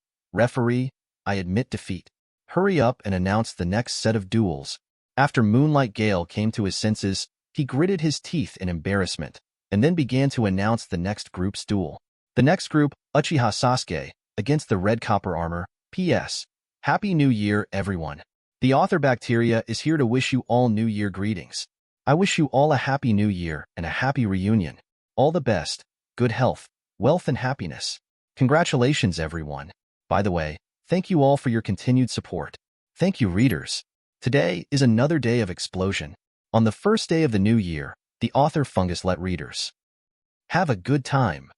I admit defeat. Hurry up and announce the next set of duels." After Moonlight Gale came to his senses, he gritted his teeth in embarrassment, and then began to announce the next group's duel. The next group, Uchiha Sasuke, against the Red Copper Armor. P.S. Happy New Year, everyone. The author Bacteria is here to wish you all New Year greetings. I wish you all a happy New Year and a happy reunion. All the best, good health, wealth, and happiness. Congratulations, everyone. By the way, thank you all for your continued support. Thank you, readers. Today is another day of explosion. On the first day of the new year, the author Fungus let readers have a good time.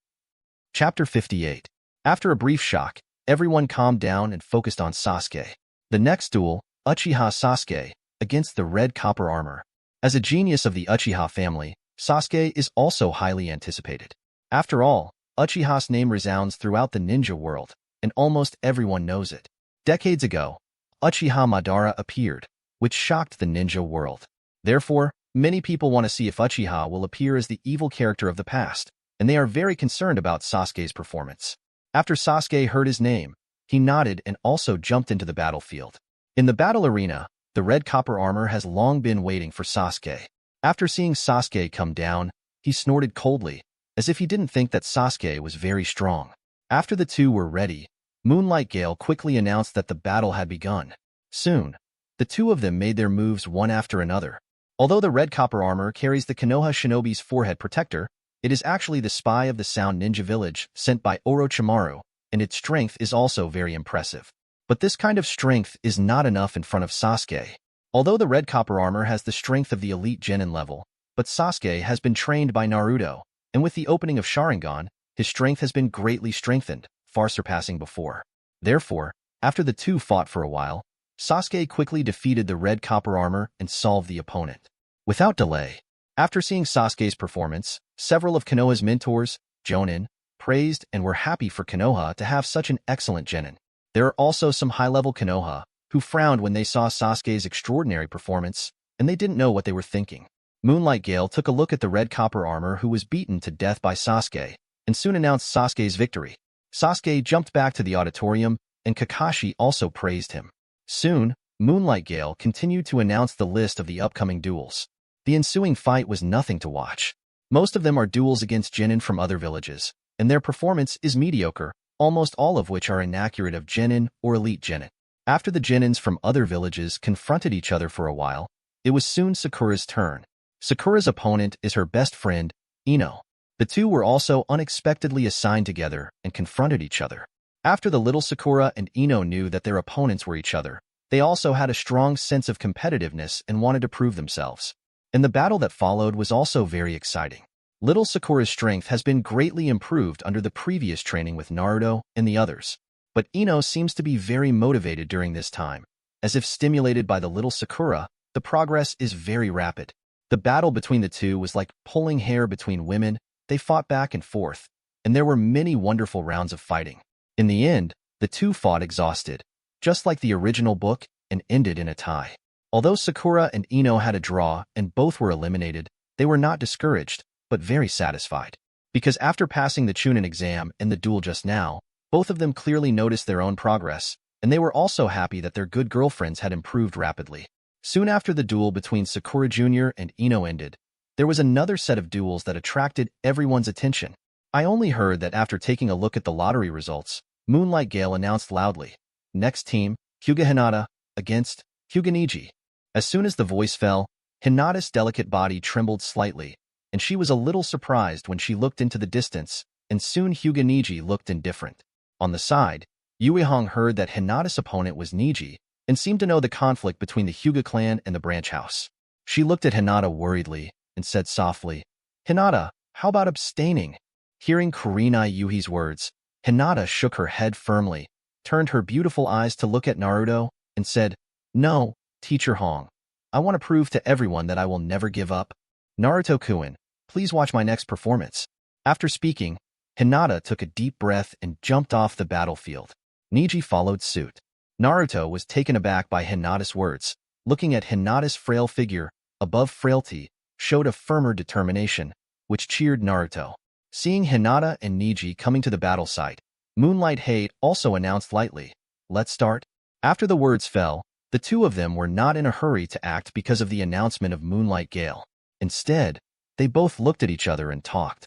Chapter 58. After a brief shock, everyone calmed down and focused on Sasuke. The next duel, Uchiha Sasuke, against the red copper armor. As a genius of the Uchiha family, Sasuke is also highly anticipated. After all, Uchiha's name resounds throughout the ninja world, and almost everyone knows it. Decades ago, Uchiha Madara appeared, which shocked the ninja world. Therefore, many people want to see if Uchiha will appear as the evil character of the past, and they are very concerned about Sasuke's performance. After Sasuke heard his name, he nodded and also jumped into the battlefield. In the battle arena, the red copper armor has long been waiting for Sasuke. After seeing Sasuke come down, he snorted coldly, as if he didn't think that Sasuke was very strong. After the two were ready, Moonlight Gale quickly announced that the battle had begun. Soon, the two of them made their moves one after another. Although the red copper armor carries the Konoha shinobi's forehead protector, it is actually the spy of the Sound Ninja Village sent by Orochimaru, and its strength is also very impressive. But this kind of strength is not enough in front of Sasuke. Although the red copper armor has the strength of the elite genin level, but Sasuke has been trained by Naruto, and with the opening of Sharingan, his strength has been greatly strengthened, far surpassing before. Therefore, after the two fought for a while, Sasuke quickly defeated the red copper armor and solved the opponent. Without delay, after seeing Sasuke's performance, several of Konoha's mentors, Jonin, praised and were happy for Konoha to have such an excellent genin. There are also some high-level Konoha who frowned when they saw Sasuke's extraordinary performance, and they didn't know what they were thinking. Moonlight Gale took a look at the red copper armor who was beaten to death by Sasuke, and soon announced Sasuke's victory. Sasuke jumped back to the auditorium, and Kakashi also praised him. Soon, Moonlight Gale continued to announce the list of the upcoming duels. The ensuing fight was nothing to watch. Most of them are duels against genin from other villages, and their performance is mediocre, almost all of which are inaccurate of genin or elite genin. After the genins from other villages confronted each other for a while, it was soon Sakura's turn. Sakura's opponent is her best friend, Ino. The two were also unexpectedly assigned together and confronted each other. After the little Sakura and Ino knew that their opponents were each other, they also had a strong sense of competitiveness and wanted to prove themselves. And the battle that followed was also very exciting. Little Sakura's strength has been greatly improved under the previous training with Naruto and the others. But Ino seems to be very motivated during this time. As if stimulated by the little Sakura, the progress is very rapid. The battle between the two was like pulling hair between women. They fought back and forth, and there were many wonderful rounds of fighting. In the end, the two fought exhausted, just like the original book, and ended in a tie. Although Sakura and Ino had a draw and both were eliminated, they were not discouraged, but very satisfied. Because after passing the Chunin exam and the duel just now, both of them clearly noticed their own progress, and they were also happy that their good girlfriends had improved rapidly. Soon after the duel between Sakura Jr. and Ino ended, there was another set of duels that attracted everyone's attention. I only heard that after taking a look at the lottery results, Moonlight Gale announced loudly, "Next team, Hyuga Hinata, against Hyuga Niji." As soon as the voice fell, Hinata's delicate body trembled slightly, and she was a little surprised when she looked into the distance, and soon Hyuga Niji looked indifferent. On the side, Yuehong heard that Hinata's opponent was Niji, and seemed to know the conflict between the Hyuga clan and the branch house. She looked at Hinata worriedly, and said softly, "Hinata, how about abstaining?" Hearing Kurenai Yuhi's words, Hinata shook her head firmly, turned her beautiful eyes to look at Naruto, and said, "No, Teacher Hong. I want to prove to everyone that I will never give up. Naruto-kun, please watch my next performance." After speaking, Hinata took a deep breath and jumped off the battlefield. Niji followed suit. Naruto was taken aback by Hinata's words. Looking at Hinata's frail figure, above frailty, showed a firmer determination, which cheered Naruto. Seeing Hinata and Niji coming to the battle site, Moonlight Hate also announced lightly, "Let's start." After the words fell, the two of them were not in a hurry to act because of the announcement of Moonlight Gale. Instead, they both looked at each other and talked.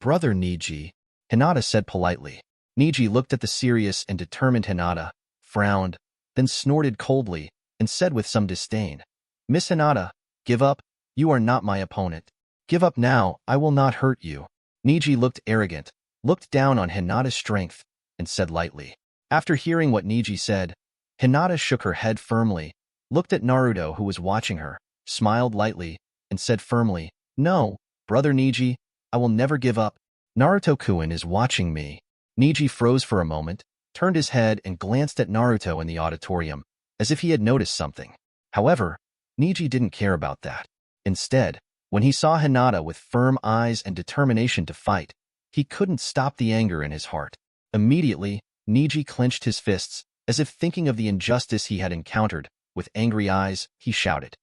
"Brother Niji," Hinata said politely. Niji looked at the serious and determined Hinata, frowned, then snorted coldly, and said with some disdain, "Miss Hinata, give up. You are not my opponent. Give up now, I will not hurt you." Niji looked arrogant, looked down on Hinata's strength, and said lightly. After hearing what Niji said, Hinata shook her head firmly, looked at Naruto who was watching her, smiled lightly, and said firmly, "No, brother Niji, I will never give up. Naruto-kun is watching me." Niji froze for a moment, turned his head and glanced at Naruto in the auditorium, as if he had noticed something. However, Niji didn't care about that. Instead, when he saw Hinata with firm eyes and determination to fight, he couldn't stop the anger in his heart. Immediately, Niji clenched his fists, as if thinking of the injustice he had encountered. With angry eyes, he shouted,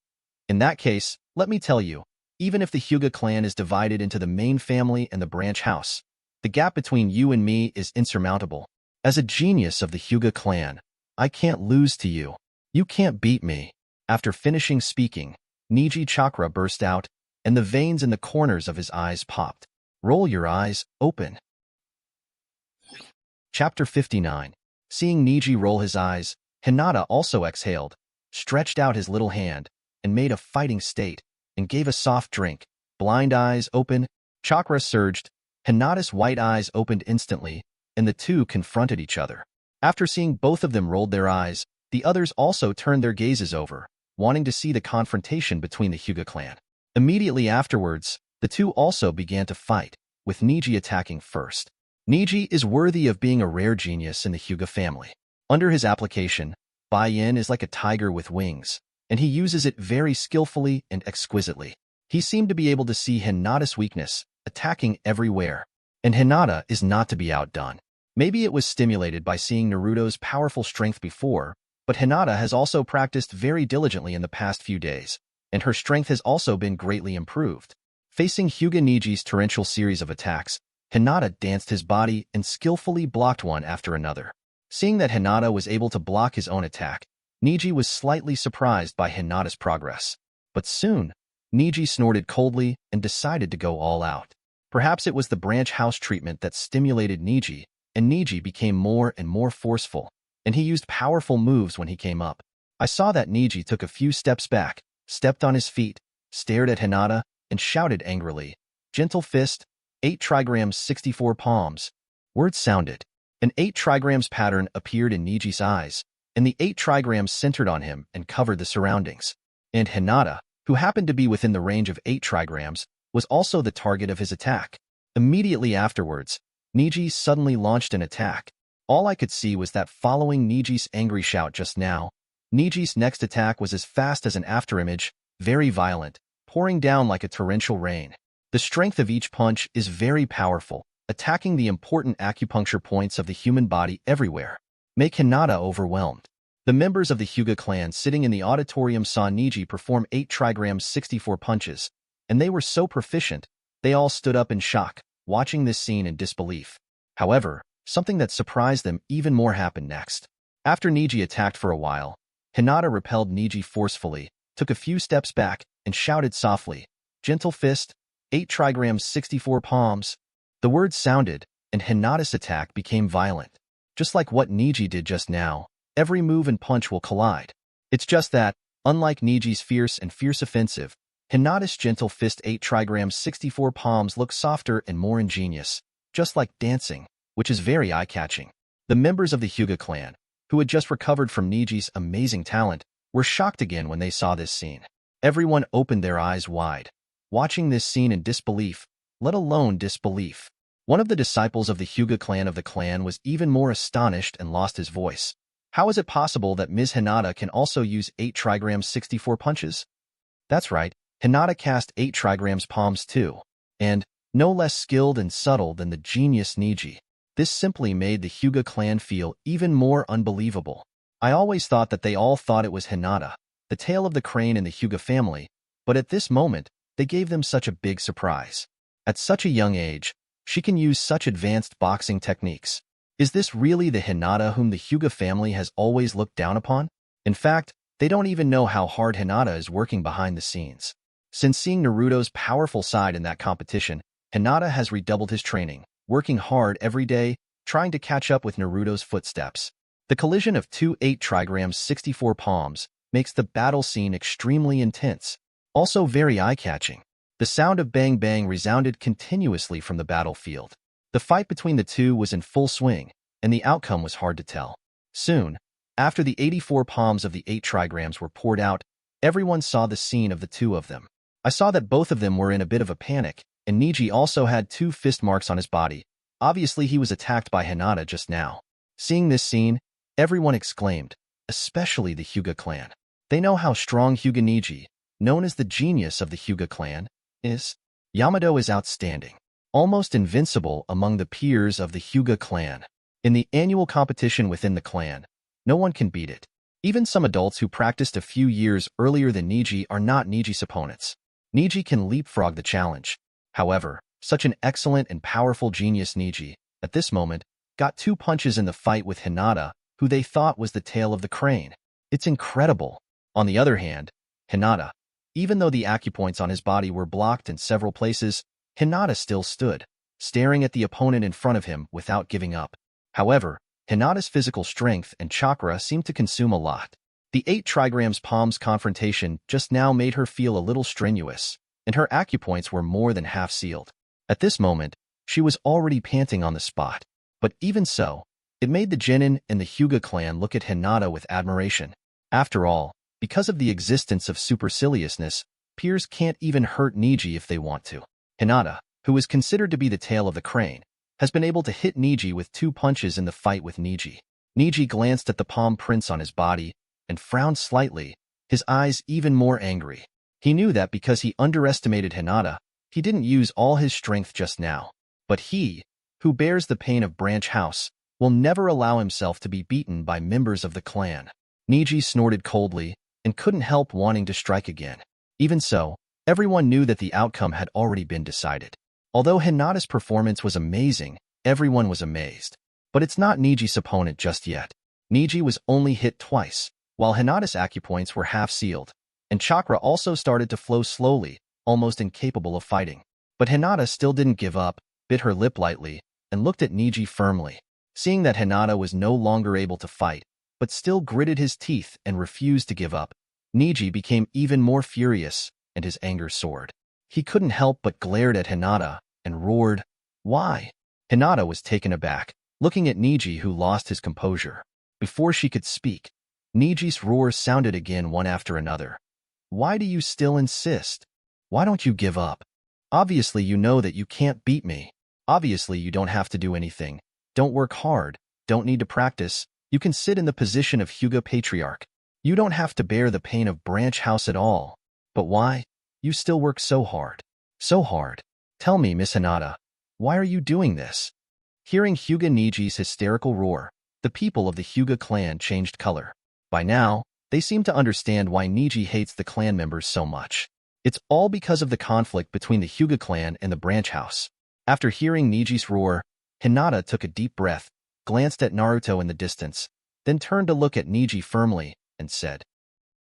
"In that case, let me tell you, even if the Hyuga clan is divided into the main family and the branch house, the gap between you and me is insurmountable. As a genius of the Hyuga clan, I can't lose to you. You can't beat me." After finishing speaking, Niji chakra burst out, and the veins in the corners of his eyes popped. Roll your eyes open. Chapter 59. Seeing Niji roll his eyes, Hinata also exhaled, stretched out his little hand, and made a fighting state, and gave a soft drink. Blind eyes open, chakra surged, Hinata's white eyes opened instantly, and the two confronted each other. After seeing both of them rolled their eyes, the others also turned their gazes over, wanting to see the confrontation between the Hyuga clan. Immediately afterwards, the two also began to fight, with Niji attacking first. Niji is worthy of being a rare genius in the Hyuga family. Under his application, Byakuya is like a tiger with wings, and he uses it very skillfully and exquisitely. He seemed to be able to see Hinata's weakness, attacking everywhere, and Hinata is not to be outdone. Maybe it was stimulated by seeing Naruto's powerful strength before, but Hinata has also practiced very diligently in the past few days, and her strength has also been greatly improved. Facing Hyuga Niji's torrential series of attacks, Hinata danced his body and skillfully blocked one after another. Seeing that Hinata was able to block his own attack, Niji was slightly surprised by Hinata's progress. But soon, Niji snorted coldly and decided to go all out. Perhaps it was the branch house treatment that stimulated Niji, and Niji became more and more forceful, and he used powerful moves when he came up. I saw that Niji took a few steps back, stepped on his feet, stared at Hinata, and shouted angrily, "Gentle fist, 8 trigrams 64 palms." Words sounded. An 8 trigrams pattern appeared in Niji's eyes, and the 8 trigrams centered on him and covered the surroundings. And Hinata, who happened to be within the range of 8 trigrams, was also the target of his attack. Immediately afterwards, Niji suddenly launched an attack. All I could see was that following Niji's angry shout just now, Niji's next attack was as fast as an afterimage, very violent, pouring down like a torrential rain. The strength of each punch is very powerful, attacking the important acupuncture points of the human body everywhere. Make Hinata overwhelmed. The members of the Hyuga clan sitting in the auditorium saw Niji perform 8 trigrams 64 punches, and they were so proficient, they all stood up in shock, watching this scene in disbelief. However, something that surprised them even more happened next. After Niji attacked for a while, Hinata repelled Niji forcefully, took a few steps back, and shouted softly, "Gentle fist, 8 trigrams 64 palms." The words sounded, and Hinata's attack became violent. Just like what Niji did just now, every move and punch will collide. It's just that, unlike Niji's fierce offensive, Hinata's gentle fist 8 trigrams 64 palms looks softer and more ingenious, just like dancing, which is very eye-catching. The members of the Hyuga clan, who had just recovered from Niji's amazing talent, were shocked again when they saw this scene. Everyone opened their eyes wide, watching this scene in disbelief, let alone disbelief. One of the disciples of the Hyuga clan of the clan was even more astonished and lost his voice. How is it possible that Ms. Hinata can also use 8 trigrams 64 punches? That's right, Hinata cast 8 trigrams palms too, and no less skilled and subtle than the genius Niji. This simply made the Hyuga clan feel even more unbelievable. I always thought that they all thought it was Hinata, the tail of the crane in the Hyuga family, but at this moment, they gave them such a big surprise. At such a young age, she can use such advanced boxing techniques. Is this really the Hinata whom the Hyuga family has always looked down upon? In fact, they don't even know how hard Hinata is working behind the scenes. Since seeing Naruto's powerful side in that competition, Hinata has redoubled his training, working hard every day, trying to catch up with Naruto's footsteps. The collision of 2 8 trigrams 64 palms makes the battle scene extremely intense, also very eye-catching. The sound of bang bang resounded continuously from the battlefield. The fight between the two was in full swing, and the outcome was hard to tell. Soon, after the 84 palms of the 8 trigrams were poured out, everyone saw the scene of the two of them. I saw that both of them were in a bit of a panic, and Niji also had 2 fist marks on his body. Obviously, he was attacked by Hinata just now. Seeing this scene, everyone exclaimed, especially the Hyuga clan. They know how strong Hyuga Niji, known as the genius of the Hyuga clan, is. Yamato is outstanding, almost invincible among the peers of the Hyuga clan. In the annual competition within the clan, no one can beat it. Even some adults who practiced a few years earlier than Niji are not Niji's opponents. Niji can leapfrog the challenge. However, such an excellent and powerful genius Niji, at this moment, got 2 punches in the fight with Hinata, who they thought was the tail of the crane. It's incredible. On the other hand, Hinata, even though the acupoints on his body were blocked in several places, Hinata still stood, staring at the opponent in front of him without giving up. However, Hinata's physical strength and chakra seemed to consume a lot. The 8 trigrams palms confrontation just now made her feel a little strenuous, and her acupoints were more than half sealed. At this moment, she was already panting on the spot. But even so, it made the Genin and the Hyuga clan look at Hinata with admiration. After all, because of the existence of superciliousness, peers can't even hurt Niji if they want to. Hinata, who is considered to be the tail of the crane, has been able to hit Niji with 2 punches in the fight with Niji. Niji glanced at the palm prints on his body and frowned slightly, his eyes even more angry. He knew that because he underestimated Hinata, he didn't use all his strength just now. But he, who bears the pain of Branch House, will never allow himself to be beaten by members of the clan. Niji snorted coldly and couldn't help wanting to strike again. Even so, everyone knew that the outcome had already been decided. Although Hinata's performance was amazing, everyone was amazed. But it's not Niji's opponent just yet. Niji was only hit twice, while Hinata's acupoints were half sealed, and chakra also started to flow slowly, almost incapable of fighting. But Hinata still didn't give up, bit her lip lightly, and looked at Niji firmly. Seeing that Hinata was no longer able to fight, but still gritted his teeth and refused to give up, Niji became even more furious, and his anger soared. He couldn't help but glared at Hinata and roared, "Why?" Hinata was taken aback, looking at Niji, who lost his composure. Before she could speak, Niji's roar sounded again, one after another. "Why do you still insist? Why don't you give up? Obviously you know that you can't beat me. Obviously you don't have to do anything. Don't work hard. Don't need to practice. You can sit in the position of Hyuga Patriarch. You don't have to bear the pain of Branch House at all. But why? You still work so hard. So hard. Tell me, Miss Hinata, why are you doing this?" Hearing Hyuga Niji's hysterical roar, the people of the Hyuga clan changed color. By now, they seemed to understand why Niji hates the clan members so much. It's all because of the conflict between the Hyuga clan and the Branch House. After hearing Niji's roar, Hinata took a deep breath, glanced at Naruto in the distance, then turned to look at Niji firmly, and said,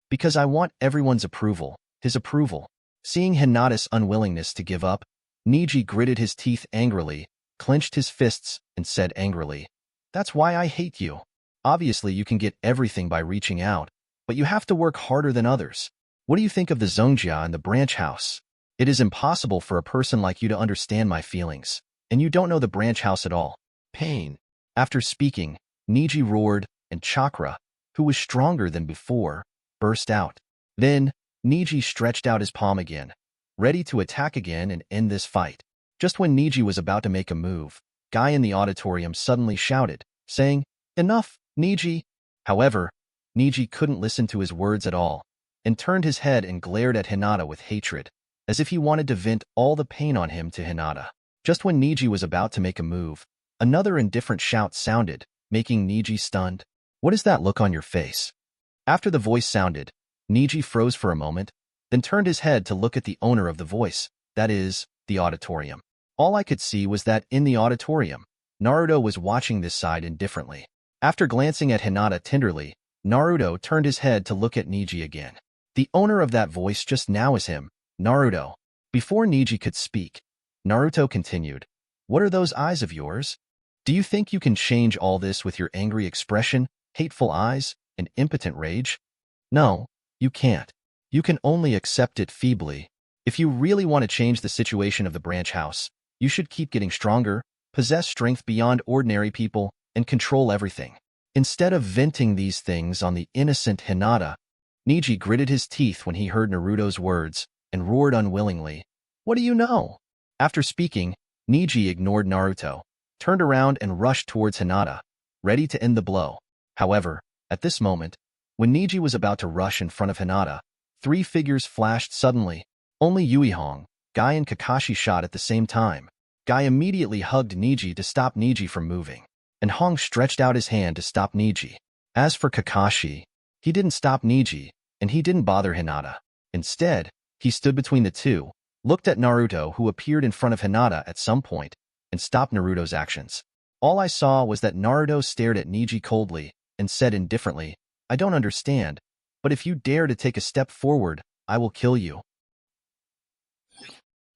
"Because I want everyone's approval, his approval." Seeing Hinata's unwillingness to give up, Niji gritted his teeth angrily, clenched his fists, and said angrily, "That's why I hate you. Obviously you can get everything by reaching out, but you have to work harder than others. What do you think of the Zongjia and the Branch House? It is impossible for a person like you to understand my feelings, and you don't know the Branch House at all." Pain. After speaking, Niji roared, and Chakra, who was stronger than before, burst out. Then, Niji stretched out his palm again, ready to attack again and end this fight. Just when Niji was about to make a move, Guy in the auditorium suddenly shouted, saying, "Enough, Niji!" However, Niji couldn't listen to his words at all, and turned his head and glared at Hinata with hatred, as if he wanted to vent all the pain on him to Hinata. Just when Niji was about to make a move, another indifferent shout sounded, making Niji stunned. "What is that look on your face?" After the voice sounded, Niji froze for a moment, then turned his head to look at the owner of the voice, that is, the auditorium. All I could see was that in the auditorium, Naruto was watching this side indifferently. After glancing at Hinata tenderly, Naruto turned his head to look at Niji again. The owner of that voice just now is him, Naruto. Before Niji could speak, Naruto continued, "What are those eyes of yours? Do you think you can change all this with your angry expression, hateful eyes, and impotent rage? No, you can't. You can only accept it feebly. If you really want to change the situation of the Branch House, you should keep getting stronger, possess strength beyond ordinary people, and control everything. Instead of venting these things on the innocent Hinata, Neji gritted his teeth when he heard Naruto's words and roared unwillingly, "What do you know?" After speaking, Neji ignored Naruto, turned around and rushed towards Hinata, ready to end the blow. However, at this moment, when Neji was about to rush in front of Hinata, three figures flashed suddenly. Only Yuihong, Guy and Kakashi shot at the same time. Guy immediately hugged Neji to stop Neji from moving, and Hong stretched out his hand to stop Neji. As for Kakashi, he didn't stop Neji, and he didn't bother Hinata. Instead, he stood between the two, looked at Naruto, who appeared in front of Hinata at some point, and stopped Naruto's actions. All I saw was that Naruto stared at Neji coldly and said indifferently, "I don't understand, but if you dare to take a step forward, I will kill you."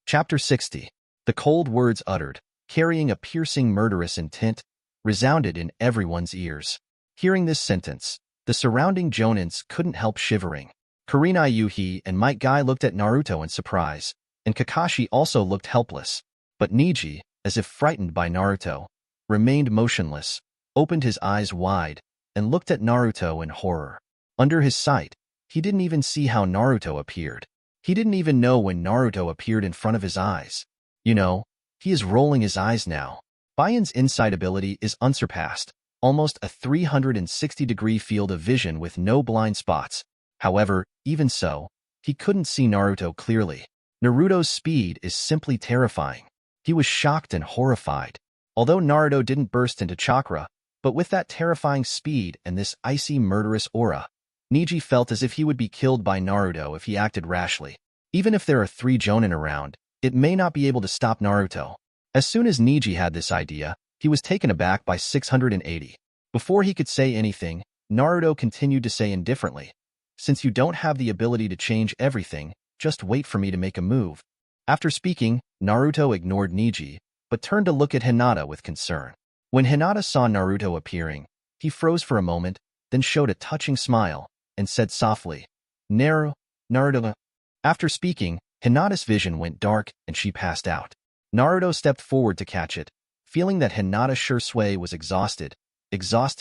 Chapter 60. The cold words uttered, carrying a piercing murderous intent, resounded in everyone's ears. Hearing this sentence, the surrounding jonins couldn't help shivering. Kurenai Yuhi and Might Guy looked at Naruto in surprise, and Kakashi also looked helpless. But Neji, as if frightened by Naruto, remained motionless, opened his eyes wide, and looked at Naruto in horror. Under his sight, he didn't even see how Naruto appeared. He didn't even know when Naruto appeared in front of his eyes. You know, he is rolling his eyes now. Bayan's insight ability is unsurpassed, almost a 360-degree field of vision with no blind spots. However, even so, he couldn't see Naruto clearly. Naruto's speed is simply terrifying. He was shocked and horrified. Although Naruto didn't burst into chakra, but with that terrifying speed and this icy murderous aura, Neji felt as if he would be killed by Naruto if he acted rashly. Even if there are 3 jonin around, it may not be able to stop Naruto. As soon as Neji had this idea, he was taken aback by 680. Before he could say anything, Naruto continued to say indifferently, "Since you don't have the ability to change everything, just wait for me to make a move." After speaking, Naruto ignored Neji, but turned to look at Hinata with concern. When Hinata saw Naruto appearing, he froze for a moment, then showed a touching smile, and said softly, Naruto. After speaking, Hinata's vision went dark and she passed out. Naruto stepped forward to catch it, feeling that Hinata's Shursui was exhausted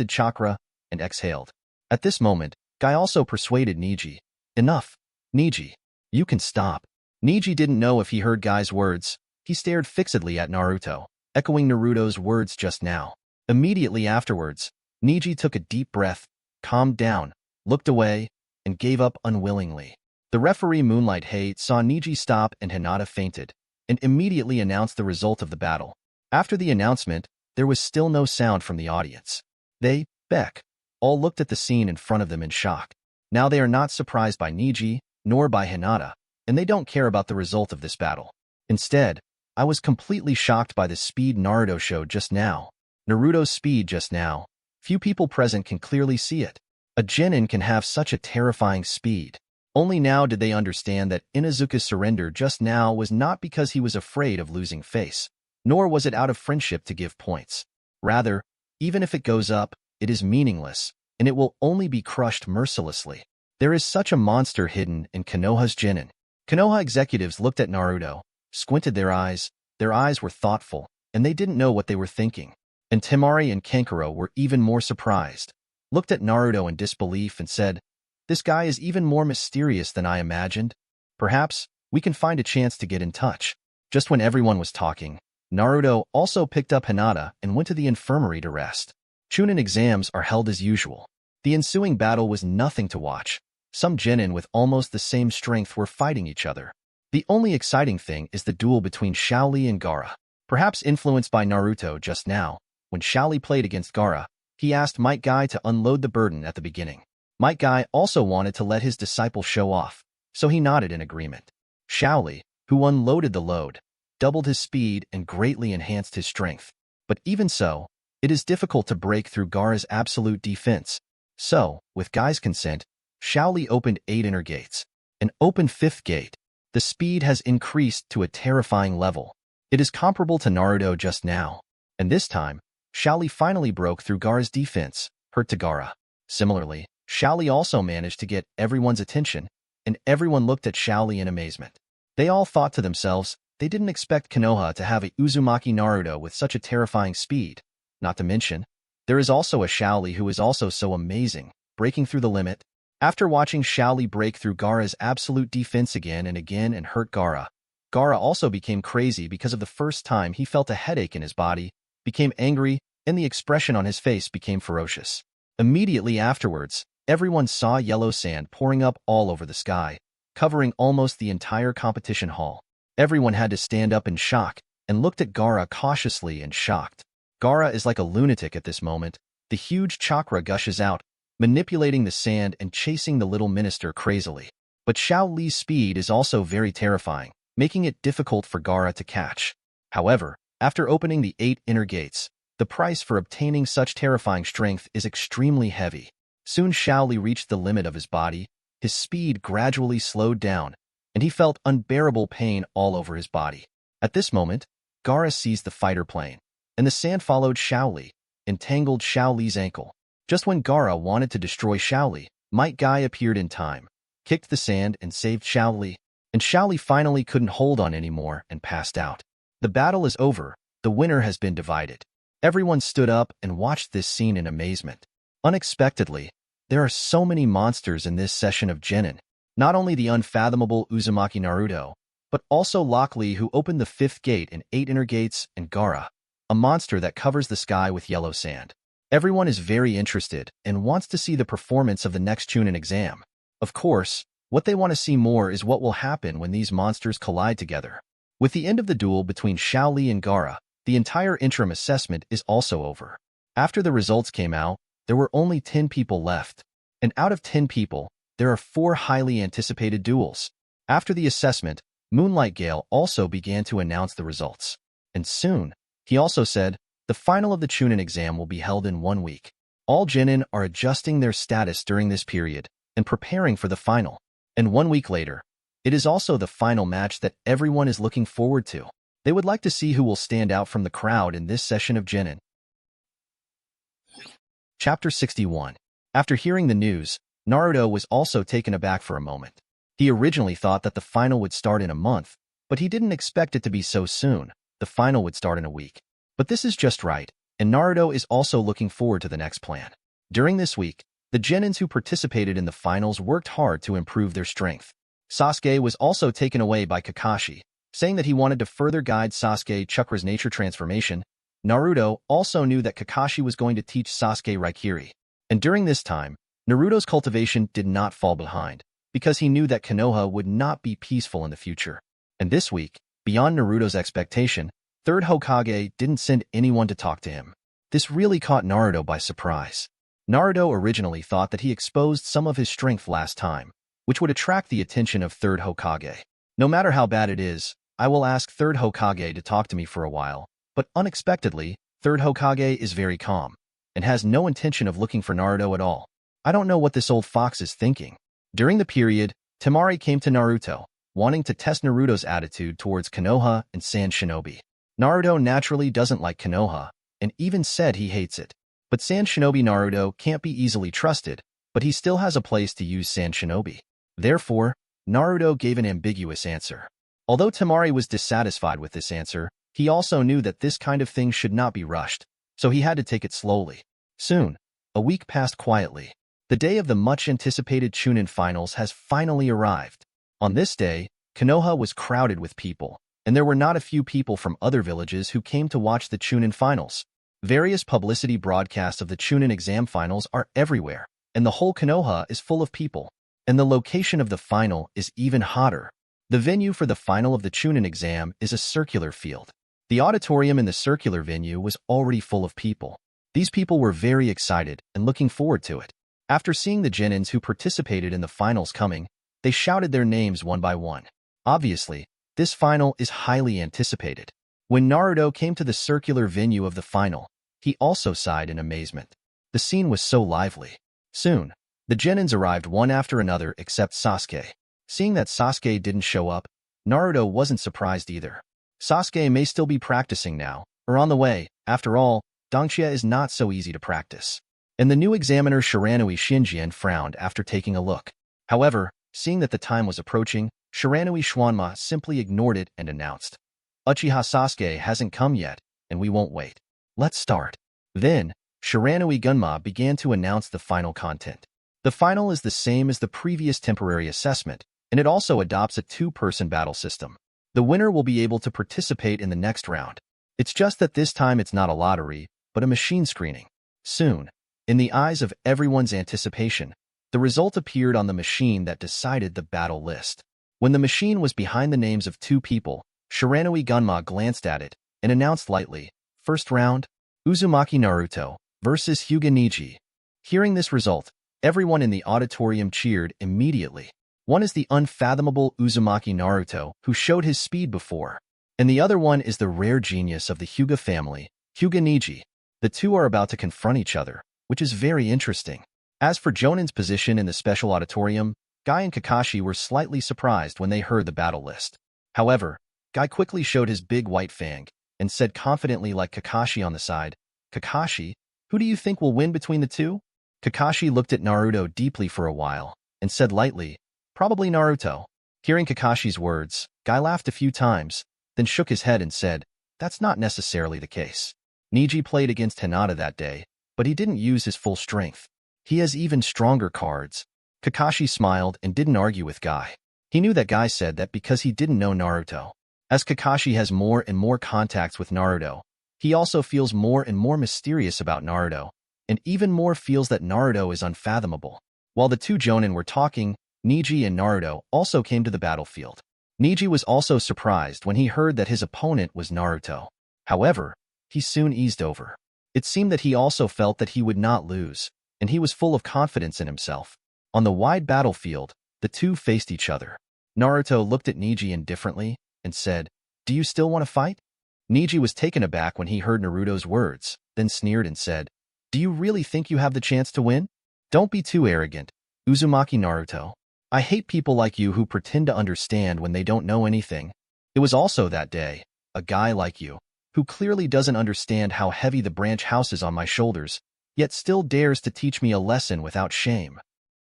chakra, and exhaled. At this moment, Guy also persuaded Neji. "Enough, Neji. You can stop." Neji didn't know if he heard Guy's words. He stared fixedly at Naruto, echoing Naruto's words just now. Immediately afterwards, Neji took a deep breath, calmed down, looked away, and gave up unwillingly. The referee Moonlight Hate saw Neji stop and Hinata fainted, and immediately announced the result of the battle. After the announcement, there was still no sound from the audience. They, Beck, all looked at the scene in front of them in shock. Now they are not surprised by Neji, nor by Hinata, and they don't care about the result of this battle. Instead, I was completely shocked by the speed Naruto showed just now. Naruto's speed just now. Few people present can clearly see it. A genin can have such a terrifying speed. Only now did they understand that Inazuka's surrender just now was not because he was afraid of losing face, nor was it out of friendship to give points. Rather, even if it goes up, it is meaningless, and it will only be crushed mercilessly. There is such a monster hidden in Konoha's genin. Konoha executives looked at Naruto, squinted their eyes were thoughtful, and they didn't know what they were thinking. And Temari and Kankuro were even more surprised, looked at Naruto in disbelief and said, "This guy is even more mysterious than I imagined. Perhaps we can find a chance to get in touch." Just when everyone was talking, Naruto also picked up Hinata and went to the infirmary to rest. Chunin exams are held as usual. The ensuing battle was nothing to watch. Some genin with almost the same strength were fighting each other. The only exciting thing is the duel between Shaoli and Gaara. Perhaps influenced by Naruto just now, when Shaoli played against Gaara, he asked Might Guy to unload the burden at the beginning. Might Guy also wanted to let his disciple show off, so he nodded in agreement. Shaoli, who unloaded the load, doubled his speed and greatly enhanced his strength. But even so, it is difficult to break through Gaara's absolute defense. So, with Guy's consent, Shaoli opened 8 inner gates. An open 5th gate. The speed has increased to a terrifying level. It is comparable to Naruto just now. And this time, Shaoli finally broke through Gaara's defense, hurt to Gaara. Similarly, Shaoli also managed to get everyone's attention, and everyone looked at Shaoli in amazement. They all thought to themselves, they didn't expect Konoha to have a Uzumaki Naruto with such a terrifying speed. Not to mention, there is also a Shaoli who is also so amazing, breaking through the limit. After watching Shaoli break through Gaara's absolute defense again and hurt Gaara, Gaara also became crazy because of the first time he felt a headache in his body, became angry, and the expression on his face became ferocious. Immediately afterwards, everyone saw yellow sand pouring up all over the sky, covering almost the entire competition hall. Everyone had to stand up in shock and looked at Gaara cautiously and shocked. Gaara is like a lunatic at this moment. The huge chakra gushes out, manipulating the sand and chasing the little minister crazily. But Xiao Li's speed is also very terrifying, making it difficult for Gaara to catch. However, after opening the 8 inner gates, the price for obtaining such terrifying strength is extremely heavy. Soon Xiao Li reached the limit of his body, his speed gradually slowed down, and he felt unbearable pain all over his body. At this moment, Gaara seized the fighter plane, and the sand followed Xiao Li, entangled Xiao Li's ankle. Just when Gaara wanted to destroy Xiao Li, Might Guy appeared in time, kicked the sand and saved Xiao Li, and Xiao Li finally couldn't hold on anymore and passed out. The battle is over, the winner has been divided. Everyone stood up and watched this scene in amazement. Unexpectedly, there are so many monsters in this session of Genin. Not only the unfathomable Uzumaki Naruto, but also Lock Lee who opened the 5th gate and 8 inner gates, and Gaara, a monster that covers the sky with yellow sand. Everyone is very interested and wants to see the performance of the next Chunin exam. Of course, what they want to see more is what will happen when these monsters collide together. With the end of the duel between Xiao Li and Gaara, the entire interim assessment is also over. After the results came out, there were only 10 people left. And out of 10 people, there are 4 highly anticipated duels. After the assessment, Moonlight Gale also began to announce the results. And soon, he also said, the final of the Chunin exam will be held in 1 week. All Genin are adjusting their status during this period and preparing for the final. And 1 week later, it is also the final match that everyone is looking forward to. They would like to see who will stand out from the crowd in this session of Genin. Chapter 61. After hearing the news, Naruto was also taken aback for a moment. He originally thought that the final would start in a month, but he didn't expect it to be so soon. The final would start in a week. But this is just right, and Naruto is also looking forward to the next plan. During this week, the Genins who participated in the finals worked hard to improve their strength. Sasuke was also taken away by Kakashi, saying that he wanted to further guide Sasuke Chakra's nature transformation. Naruto also knew that Kakashi was going to teach Sasuke Raikiri. And during this time, Naruto's cultivation did not fall behind, because he knew that Konoha would not be peaceful in the future. And this week, beyond Naruto's expectation, Third Hokage didn't send anyone to talk to him. This really caught Naruto by surprise. Naruto originally thought that he exposed some of his strength last time, which would attract the attention of Third Hokage. No matter how bad it is, I will ask Third Hokage to talk to me for a while, but unexpectedly, Third Hokage is very calm, and has no intention of looking for Naruto at all. I don't know what this old fox is thinking. During the period, Temari came to Naruto, wanting to test Naruto's attitude towards Konoha and Sand Shinobi. Naruto naturally doesn't like Konoha, and even said he hates it. But Sand Shinobi Naruto can't be easily trusted, but he still has a place to use Sand Shinobi. Therefore, Naruto gave an ambiguous answer. Although Temari was dissatisfied with this answer, he also knew that this kind of thing should not be rushed, so he had to take it slowly. Soon, a week passed quietly. The day of the much-anticipated Chunin finals has finally arrived. On this day, Konoha was crowded with people, and there were not a few people from other villages who came to watch the Chunin finals. Various publicity broadcasts of the Chunin exam finals are everywhere, and the whole Konoha is full of people. And the location of the final is even hotter. The venue for the final of the Chunin exam is a circular field. The auditorium in the circular venue was already full of people. These people were very excited and looking forward to it. After seeing the Genins who participated in the finals coming, they shouted their names one by one. Obviously, this final is highly anticipated. When Naruto came to the circular venue of the final, he also sighed in amazement. The scene was so lively. Soon, the Genins arrived one after another except Sasuke. Seeing that Sasuke didn't show up, Naruto wasn't surprised either. Sasuke may still be practicing now, or on the way. After all, Dongxia is not so easy to practice. And the new examiner Shiranui Shinjian frowned after taking a look. However, seeing that the time was approaching, Shiranui Xuanma simply ignored it and announced, Uchiha Sasuke hasn't come yet, and we won't wait. Let's start. Then, Shiranui Gunma began to announce the final content. The final is the same as the previous temporary assessment, and it also adopts a two-person battle system. The winner will be able to participate in the next round. It's just that this time it's not a lottery, but a machine screening. Soon, in the eyes of everyone's anticipation, the result appeared on the machine that decided the battle list. When the machine was behind the names of two people, Shiranui Gunma glanced at it and announced lightly, "First round, Uzumaki Naruto versus Hyuga Neji." Hearing this result, everyone in the auditorium cheered immediately. One is the unfathomable Uzumaki Naruto, who showed his speed before, and the other one is the rare genius of the Hyuga family, Hyuga Neji. The two are about to confront each other, which is very interesting. As for Jonin's position in the special auditorium, Guy and Kakashi were slightly surprised when they heard the battle list. However, Guy quickly showed his big white fang and said confidently, like Kakashi on the side, "Kakashi, who do you think will win between the two?" Kakashi looked at Naruto deeply for a while and said lightly, "Probably Naruto." Hearing Kakashi's words, Guy laughed a few times, then shook his head and said, "That's not necessarily the case. Neji played against Hinata that day, but he didn't use his full strength. He has even stronger cards." Kakashi smiled and didn't argue with Guy. He knew that Guy said that because he didn't know Naruto. As Kakashi has more and more contacts with Naruto, he also feels more and more mysterious about Naruto, and even more feels that Naruto is unfathomable. While the two Jonin were talking, Neji and Naruto also came to the battlefield. Neji was also surprised when he heard that his opponent was Naruto. However, he soon eased over. It seemed that he also felt that he would not lose, and he was full of confidence in himself. On the wide battlefield, the two faced each other. Naruto looked at Neji indifferently and said, "Do you still want to fight?" Neji was taken aback when he heard Naruto's words, then sneered and said, "Do you really think you have the chance to win? Don't be too arrogant, Uzumaki Naruto. I hate people like you who pretend to understand when they don't know anything." It was also that day, a guy like you, who clearly doesn't understand how heavy the branch house is on my shoulders, yet still dares to teach me a lesson without shame.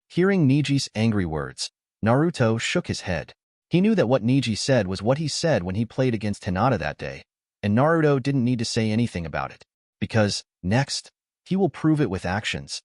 Hearing Neji's angry words, Naruto shook his head. He knew that what Neji said was what he said when he played against Hinata that day, and Naruto didn't need to say anything about it, because, next, he will prove it with actions.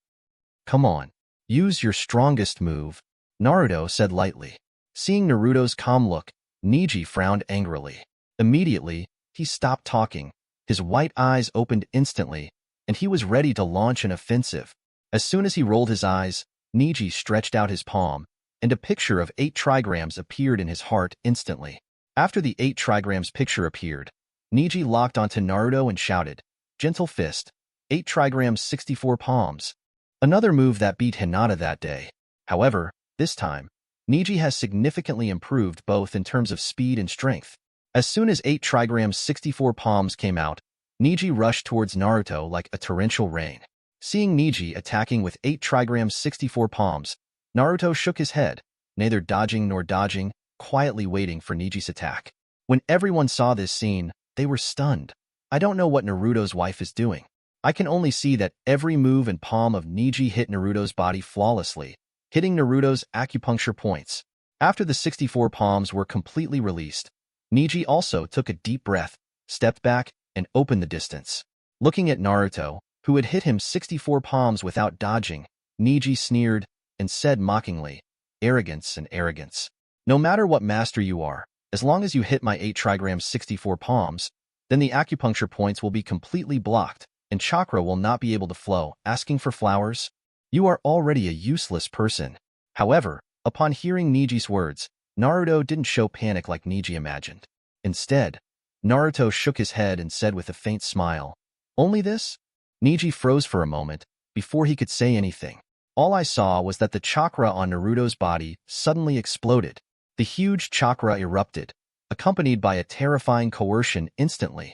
"Come on, use your strongest move," Naruto said lightly. Seeing Naruto's calm look, Neji frowned angrily. Immediately, he stopped talking. His white eyes opened instantly, and he was ready to launch an offensive. As soon as he rolled his eyes, Neji stretched out his palm, and a picture of 8 trigrams appeared in his heart instantly. After the 8 trigrams picture appeared, Neji locked onto Naruto and shouted, "Gentle fist, 8 trigrams 64 palms." Another move that beat Hinata that day. However, this time, Neji has significantly improved both in terms of speed and strength. As soon as 8 trigrams 64 palms came out, Neji rushed towards Naruto like a torrential rain. Seeing Neji attacking with 8 trigrams 64 palms, Naruto shook his head, neither dodging nor dodging, quietly waiting for Neji's attack. When everyone saw this scene, they were stunned. I don't know what Naruto's wife is doing. I can only see that every move and palm of Neji hit Naruto's body flawlessly, hitting Naruto's acupuncture points. After the 64 palms were completely released, Neji also took a deep breath, stepped back, and opened the distance. Looking at Naruto, who had hit him 64 palms without dodging, Neji sneered and said mockingly, "Arrogance and arrogance. No matter what master you are, as long as you hit my 8 trigrams 64 palms, then the acupuncture points will be completely blocked, and chakra will not be able to flow. Asking for flowers? You are already a useless person." However, upon hearing Neji's words, Naruto didn't show panic like Neji imagined. Instead, Naruto shook his head and said with a faint smile, "Only this?" Neji froze for a moment before he could say anything. All I saw was that the chakra on Naruto's body suddenly exploded. The huge chakra erupted, accompanied by a terrifying coercion instantly.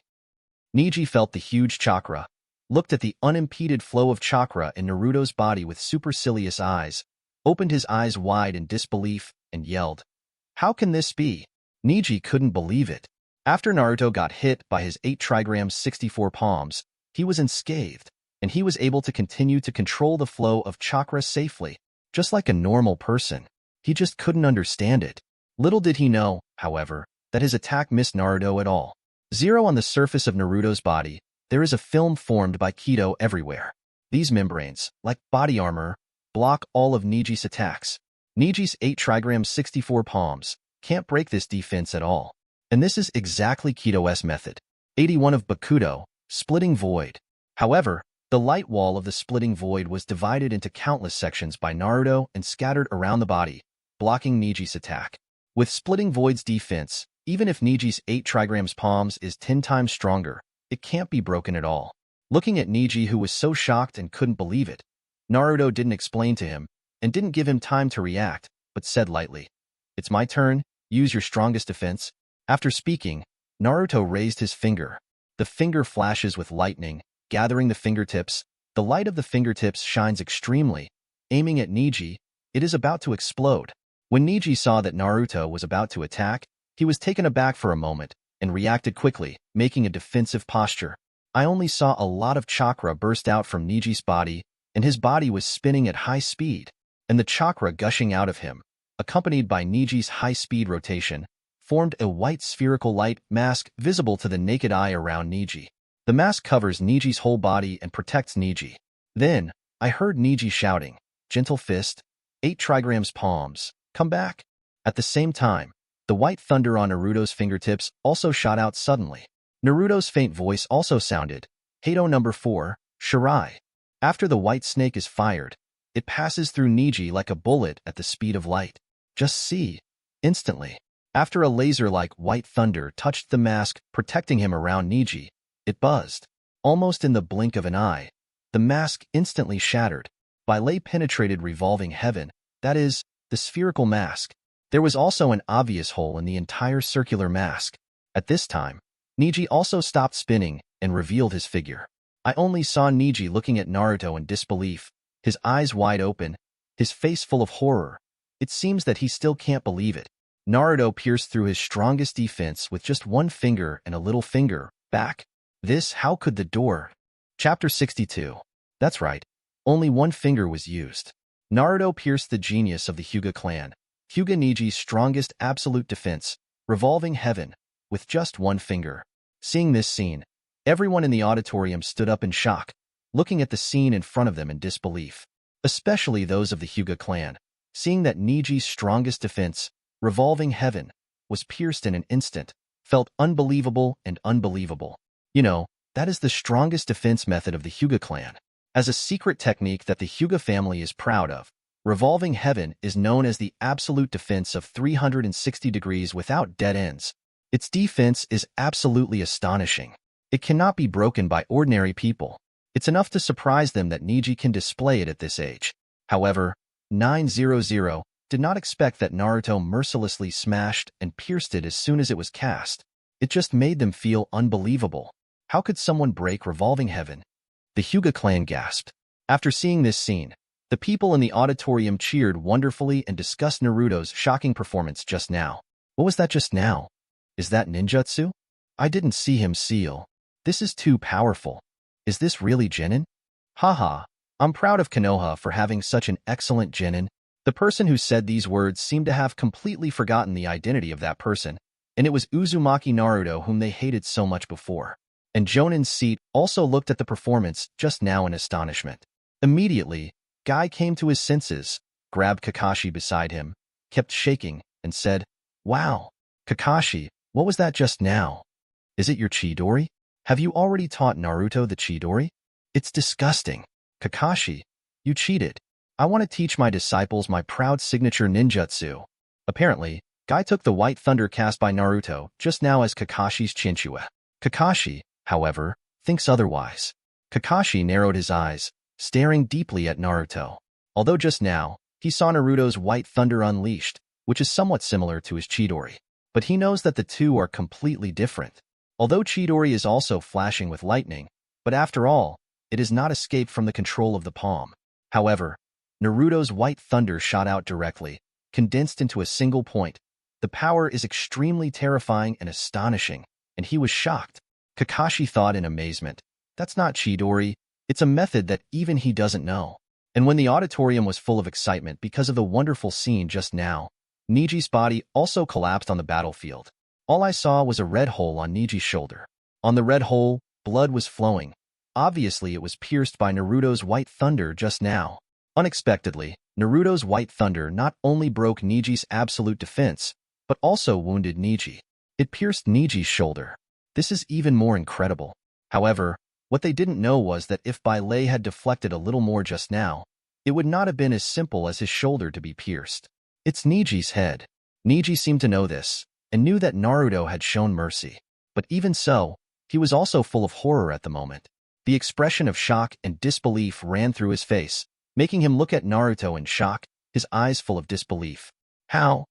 Neji felt the huge chakra, looked at the unimpeded flow of chakra in Naruto's body with supercilious eyes, opened his eyes wide in disbelief, and yelled, "How can this be?" Neji couldn't believe it. After Naruto got hit by his 8 trigrams 64 palms, he was unscathed, and he was able to continue to control the flow of chakra safely, just like a normal person. He just couldn't understand it. Little did he know, however, that his attack missed Naruto at all. Zero on the surface of Naruto's body, there is a film formed by kaido everywhere. These membranes, like body armor, block all of Niji's attacks. Niji's 8 trigrams 64 palms can't break this defense at all. And this is exactly Kaido's method. 81 of Bakudo, splitting void. However, the light wall of the splitting void was divided into countless sections by Naruto and scattered around the body, blocking Niji's attack. With splitting void's defense, even if Niji's 8 trigrams palms is 10 times stronger, it can't be broken at all. Looking at Niji, who was so shocked and couldn't believe it, Naruto didn't explain to him and didn't give him time to react, but said lightly, "It's my turn, use your strongest defense." After speaking, Naruto raised his finger. The finger flashes with lightning, gathering the fingertips. The light of the fingertips shines extremely. Aiming at Niji, it is about to explode. When Niji saw that Naruto was about to attack, he was taken aback for a moment and reacted quickly, making a defensive posture. I only saw a lot of chakra burst out from Niji's body, and his body was spinning at high speed, and the chakra gushing out of him, accompanied by Niji's high-speed rotation, formed a white spherical light mask visible to the naked eye around Niji. The mask covers Niji's whole body and protects Niji. Then, I heard Niji shouting, "Gentle fist, 8 trigrams palms, come back." At the same time, the white thunder on Naruto's fingertips also shot out suddenly. Naruto's faint voice also sounded, "Kaido number 4, Shirai." After the white snake is fired, it passes through Niji like a bullet at the speed of light. Just see. Instantly, after a laser-like white thunder touched the mask protecting him around Niji, it buzzed. Almost in the blink of an eye, the mask instantly shattered. Vellay penetrated revolving heaven, that is, the spherical mask. There was also an obvious hole in the entire circular mask. At this time, Niji also stopped spinning and revealed his figure. I only saw Niji looking at Naruto in disbelief, his eyes wide open, his face full of horror. It seems that he still can't believe it. Naruto pierced through his strongest defense with just one finger and a little finger back. How could the door? Chapter 62. That's right, only one finger was used. Naruto pierced the genius of the Hyuga clan, Hyuga Niji's strongest absolute defense, revolving heaven, with just one finger. Seeing this scene, everyone in the auditorium stood up in shock, looking at the scene in front of them in disbelief. Especially those of the Hyuga clan, seeing that Niji's strongest defense, revolving heaven, was pierced in an instant, felt unbelievable and unbelievable. You know, that is the strongest defense method of the Hyuga clan. As a secret technique that the Hyuga family is proud of, revolving heaven is known as the absolute defense of 360 degrees without dead ends. Its defense is absolutely astonishing. It cannot be broken by ordinary people. It's enough to surprise them that Niji can display it at this age. However, 900 did not expect that Naruto mercilessly smashed and pierced it as soon as it was cast. It just made them feel unbelievable. How could someone break revolving heaven? The Hyuga clan gasped. After seeing this scene, the people in the auditorium cheered wonderfully and discussed Naruto's shocking performance just now. What was that just now? Is that ninjutsu? I didn't see him seal. This is too powerful. Is this really genin? Haha, I'm proud of Konoha for having such an excellent genin. The person who said these words seemed to have completely forgotten the identity of that person, and it was Uzumaki Naruto whom they hated so much before. And Jonin's seat also looked at the performance just now in astonishment. Immediately, Guy came to his senses, grabbed Kakashi beside him, kept shaking, and said, "Wow, Kakashi, what was that just now? Is it your Chidori? Have you already taught Naruto the Chidori? It's disgusting. Kakashi, you cheated. I want to teach my disciples my proud signature ninjutsu." Apparently, Guy took the white thunder cast by Naruto just now as Kakashi's Chinchua. Kakashi, however, thinks otherwise. Kakashi narrowed his eyes, staring deeply at Naruto. Although just now, he saw Naruto's white thunder unleashed, which is somewhat similar to his Chidori. But he knows that the two are completely different. Although Chidori is also flashing with lightning, but after all, it has not escaped from the control of the palm. However, Naruto's white thunder shot out directly, condensed into a single point. The power is extremely terrifying and astonishing, and he was shocked. Kakashi thought in amazement, "That's not Chidori, it's a method that even he doesn't know." And when the auditorium was full of excitement because of the wonderful scene just now, Niji's body also collapsed on the battlefield. All I saw was a red hole on Niji's shoulder. On the red hole, blood was flowing. Obviously, it was pierced by Naruto's white thunder just now. Unexpectedly, Naruto's white thunder not only broke Niji's absolute defense, but also wounded Niji. It pierced Niji's shoulder. This is even more incredible. However, what they didn't know was that if vellay had deflected a little more just now, it would not have been as simple as his shoulder to be pierced. It's Niji's head. Niji seemed to know this, and knew that Naruto had shown mercy. But even so, he was also full of horror at the moment. The expression of shock and disbelief ran through his face, making him look at Naruto in shock, his eyes full of disbelief. How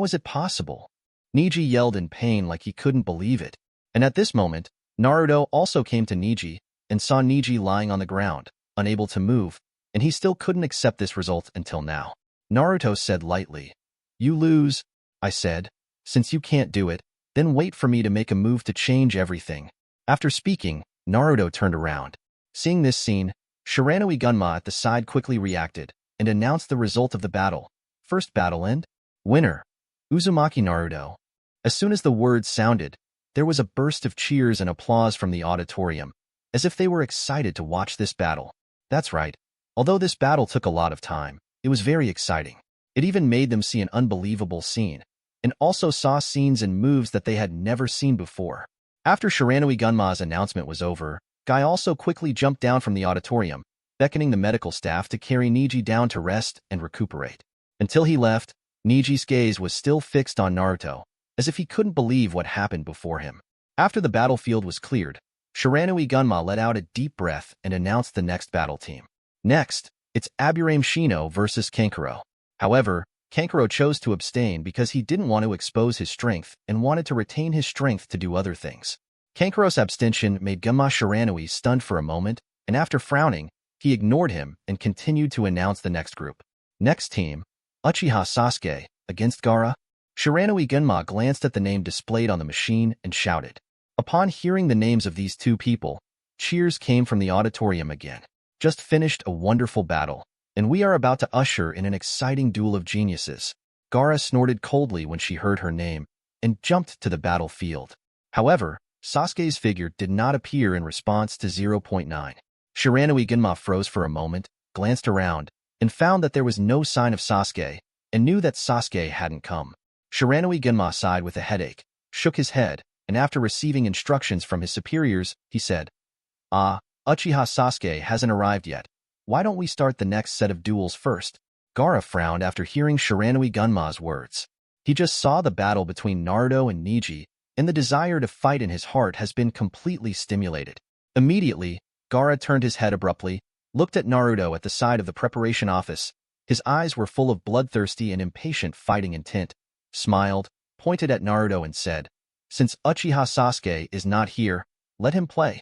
is it possible? Niji yelled in pain like he couldn't believe it. And at this moment, Naruto also came to Niji and saw Niji lying on the ground, unable to move, and he still couldn't accept this result until now. Naruto said lightly, "You lose," I said. "Since you can't do it, then wait for me to make a move to change everything." After speaking, Naruto turned around. Seeing this scene, Shiranui Gunma at the side quickly reacted and announced the result of the battle. First battle end. Winner, Uzumaki Naruto. As soon as the words sounded, there was a burst of cheers and applause from the auditorium, as if they were excited to watch this battle. That's right. Although this battle took a lot of time, it was very exciting. It even made them see an unbelievable scene, and also saw scenes and moves that they had never seen before. After Shiranui Gunma's announcement was over, Guy also quickly jumped down from the auditorium, beckoning the medical staff to carry Niji down to rest and recuperate. Until he left, Niji's gaze was still fixed on Naruto, as if he couldn't believe what happened before him. After the battlefield was cleared, Shiranui Gunma let out a deep breath and announced the next battle team. Next, it's Aburame Shino versus Kankuro. However, Kankuro chose to abstain because he didn't want to expose his strength and wanted to retain his strength to do other things. Kankuro's abstention made Gunma Shiranui stunned for a moment, and after frowning, he ignored him and continued to announce the next group. Next team, Uchiha Sasuke against Gaara. Shiranui Gunma glanced at the name displayed on the machine and shouted. Upon hearing the names of these two people, cheers came from the auditorium again. Just finished a wonderful battle, and we are about to usher in an exciting duel of geniuses. Gaara snorted coldly when she heard her name and jumped to the battlefield. However, Sasuke's figure did not appear in response to 0.9. Shiranui Gunma froze for a moment, glanced around, and found that there was no sign of Sasuke, and knew that Sasuke hadn't come. Shiranui Gunma sighed with a headache, shook his head, and after receiving instructions from his superiors, he said, Uchiha Sasuke hasn't arrived yet. Why don't we start the next set of duels first? Gaara frowned after hearing Shiranui Gunma's words. He just saw the battle between Naruto and Niji, and the desire to fight in his heart has been completely stimulated. Immediately, Gaara turned his head abruptly, looked at Naruto at the side of the preparation office. His eyes were full of bloodthirsty and impatient fighting intent, smiled, pointed at Naruto and said, "Since Uchiha Sasuke is not here, let him play."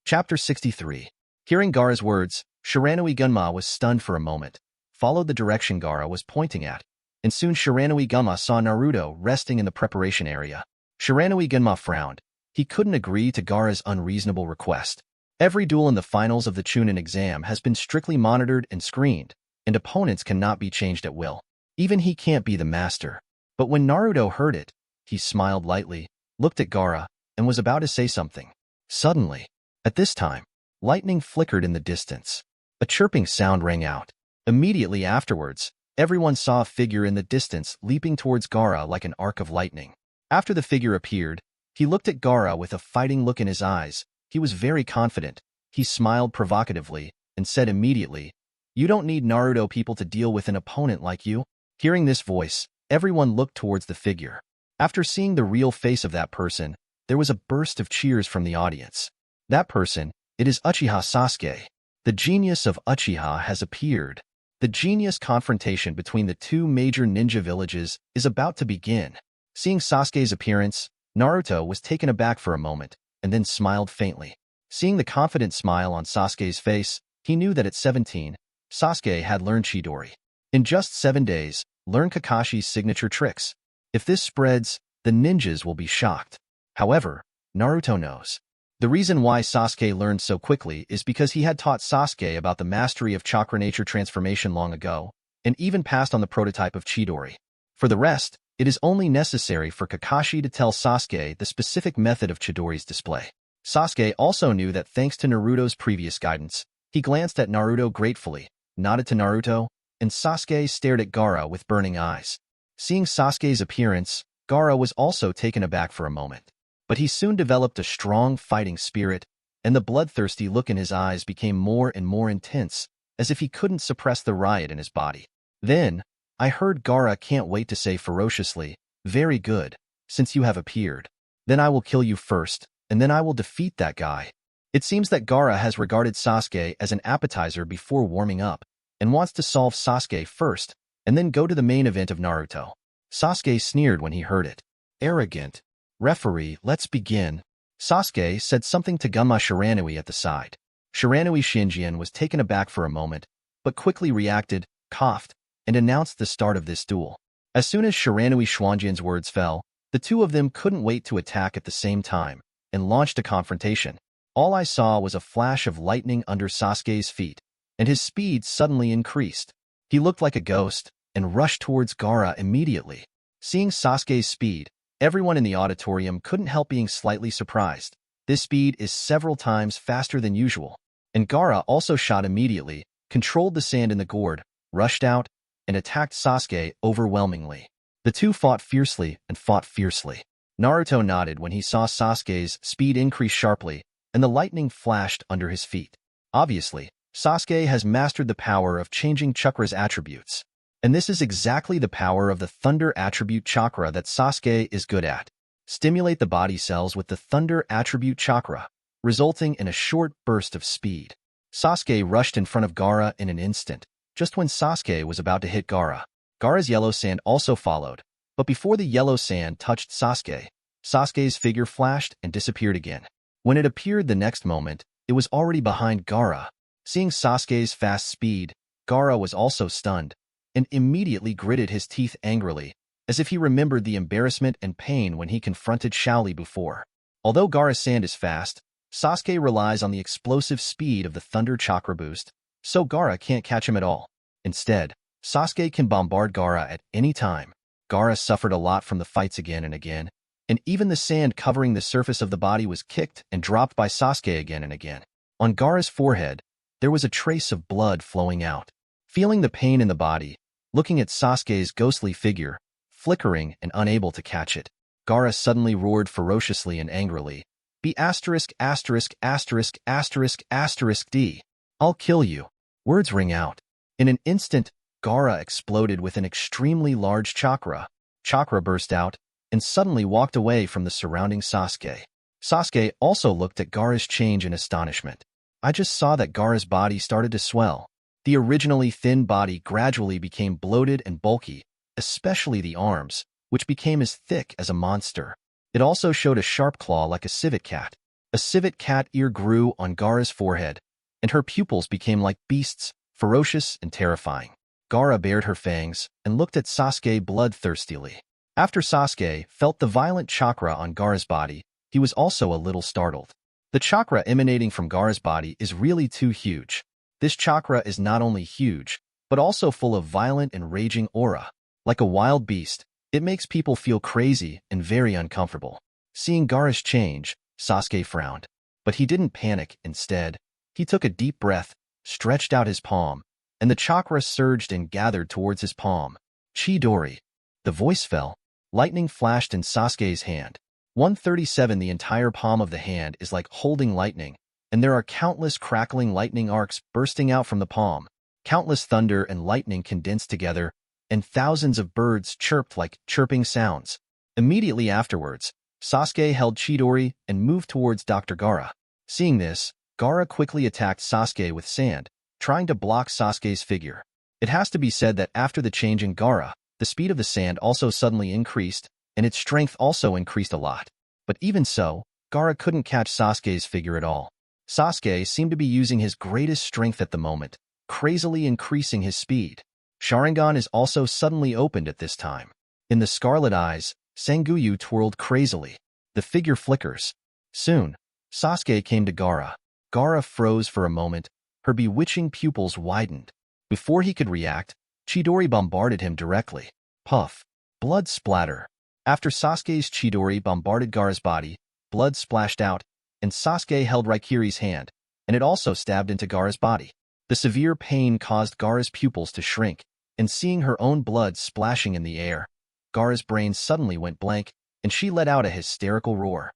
Chapter 63. Hearing Gaara's words, Shiranui Gunma was stunned for a moment, followed the direction Gaara was pointing at, and soon Shiranui Gunma saw Naruto resting in the preparation area. Shiranui Gunma frowned. He couldn't agree to Gaara's unreasonable request. Every duel in the finals of the Chunin exam has been strictly monitored and screened, and opponents cannot be changed at will. Even he can't be the master. But when Naruto heard it, he smiled lightly, looked at Gaara, and was about to say something. Suddenly, at this time, lightning flickered in the distance. A chirping sound rang out. Immediately afterwards, everyone saw a figure in the distance leaping towards Gaara like an arc of lightning. After the figure appeared, he looked at Gaara with a fighting look in his eyes. He was very confident. He smiled provocatively and said immediately, "You don't need Naruto people to deal with an opponent like you." Hearing this voice, everyone looked towards the figure. After seeing the real face of that person, there was a burst of cheers from the audience. That person, it is Uchiha Sasuke. The genius of Uchiha has appeared. The genius confrontation between the two major ninja villages is about to begin. Seeing Sasuke's appearance, Naruto was taken aback for a moment, and then smiled faintly. Seeing the confident smile on Sasuke's face, he knew that at 17, Sasuke had learned Chidori. In just 7 days, learn Kakashi's signature tricks. If this spreads, the ninjas will be shocked. However, Naruto knows. The reason why Sasuke learned so quickly is because he had taught Sasuke about the mastery of chakra nature transformation long ago, and even passed on the prototype of Chidori. For the rest, It is only necessary for Kakashi to tell Sasuke the specific method of Chidori's display. Sasuke also knew that thanks to Naruto's previous guidance, he glanced at Naruto gratefully, nodded to Naruto, and Sasuke stared at Gaara with burning eyes. Seeing Sasuke's appearance, Gaara was also taken aback for a moment. But he soon developed a strong fighting spirit, and the bloodthirsty look in his eyes became more and more intense, as if he couldn't suppress the riot in his body. Then, I heard Gaara can't wait to say ferociously, "Very good, since you have appeared. Then I will kill you first, and then I will defeat that guy." It seems that Gaara has regarded Sasuke as an appetizer before warming up, and wants to solve Sasuke first, and then go to the main event of Naruto. Sasuke sneered when he heard it. Arrogant. "Referee, let's begin." Sasuke said something to Gunma Shiranui at the side. Shiranui Shinjian was taken aback for a moment, but quickly reacted, coughed, and announced the start of this duel. As soon as Shiranui Shuanjian's words fell, the two of them couldn't wait to attack at the same time, and launched a confrontation. All I saw was a flash of lightning under Sasuke's feet, and his speed suddenly increased. He looked like a ghost, and rushed towards Gaara immediately. Seeing Sasuke's speed, everyone in the auditorium couldn't help being slightly surprised. This speed is several times faster than usual. And Gaara also shot immediately, controlled the sand in the gourd, rushed out, and attacked Sasuke overwhelmingly. The two fought fiercely and fought fiercely. Naruto nodded when he saw Sasuke's speed increase sharply, and the lightning flashed under his feet. Obviously, Sasuke has mastered the power of changing chakra's attributes. And this is exactly the power of the thunder attribute chakra that Sasuke is good at. Stimulate the body cells with the thunder attribute chakra, resulting in a short burst of speed. Sasuke rushed in front of Gaara in an instant, just when Sasuke was about to hit Gaara. Gaara's yellow sand also followed, but before the yellow sand touched Sasuke, Sasuke's figure flashed and disappeared again. When it appeared the next moment, it was already behind Gaara. Seeing Sasuke's fast speed, Gaara was also stunned, and immediately gritted his teeth angrily, as if he remembered the embarrassment and pain when he confronted Shaoli before. Although Gaara's sand is fast, Sasuke relies on the explosive speed of the Thunder Chakra boost, so Gaara can't catch him at all. Instead, Sasuke can bombard Gaara at any time. Gaara suffered a lot from the fights again and again, and even the sand covering the surface of the body was kicked and dropped by Sasuke again and again. On Gaara's forehead, there was a trace of blood flowing out. Feeling the pain in the body, looking at Sasuke's ghostly figure, flickering and unable to catch it, Gaara suddenly roared ferociously and angrily, "Be asterisk asterisk asterisk asterisk asterisk D. I'll kill you." Words ring out. In an instant, Gaara exploded with an extremely large chakra. Chakra burst out, and suddenly walked away from the surrounding Sasuke. Sasuke also looked at Gaara's change in astonishment. I just saw that Gaara's body started to swell. The originally thin body gradually became bloated and bulky, especially the arms, which became as thick as a monster. It also showed a sharp claw like a civet cat. A civet cat ear grew on Gaara's forehead, and her pupils became like beasts, ferocious and terrifying. Gaara bared her fangs and looked at Sasuke bloodthirstily. After Sasuke felt the violent chakra on Gaara's body, he was also a little startled. The chakra emanating from Gaara's body is really too huge. This chakra is not only huge, but also full of violent and raging aura. Like a wild beast, it makes people feel crazy and very uncomfortable. Seeing Gaara's change, Sasuke frowned. But he didn't panic. Instead, he took a deep breath, stretched out his palm, and the chakra surged and gathered towards his palm. Chidori. The voice fell. Lightning flashed in Sasuke's hand. 137. The entire palm of the hand is like holding lightning, and there are countless crackling lightning arcs bursting out from the palm. Countless thunder and lightning condensed together, and thousands of birds chirped like chirping sounds. Immediately afterwards, Sasuke held Chidori and moved towards Dr. Gaara. Seeing this, Gaara quickly attacked Sasuke with sand, trying to block Sasuke's figure. It has to be said that after the change in Gaara, the speed of the sand also suddenly increased, and its strength also increased a lot. But even so, Gaara couldn't catch Sasuke's figure at all. Sasuke seemed to be using his greatest strength at the moment, crazily increasing his speed. Sharingan is also suddenly opened at this time. In the scarlet eyes, Sengoku twirled crazily. The figure flickers. Soon, Sasuke came to Gaara. Gaara froze for a moment, her bewitching pupils widened. Before he could react, Chidori bombarded him directly. Puff. Blood splatter. After Sasuke's Chidori bombarded Gaara's body, blood splashed out, and Sasuke held Raikiri's hand, and it also stabbed into Gaara's body. The severe pain caused Gaara's pupils to shrink, and seeing her own blood splashing in the air, Gaara's brain suddenly went blank, and she let out a hysterical roar.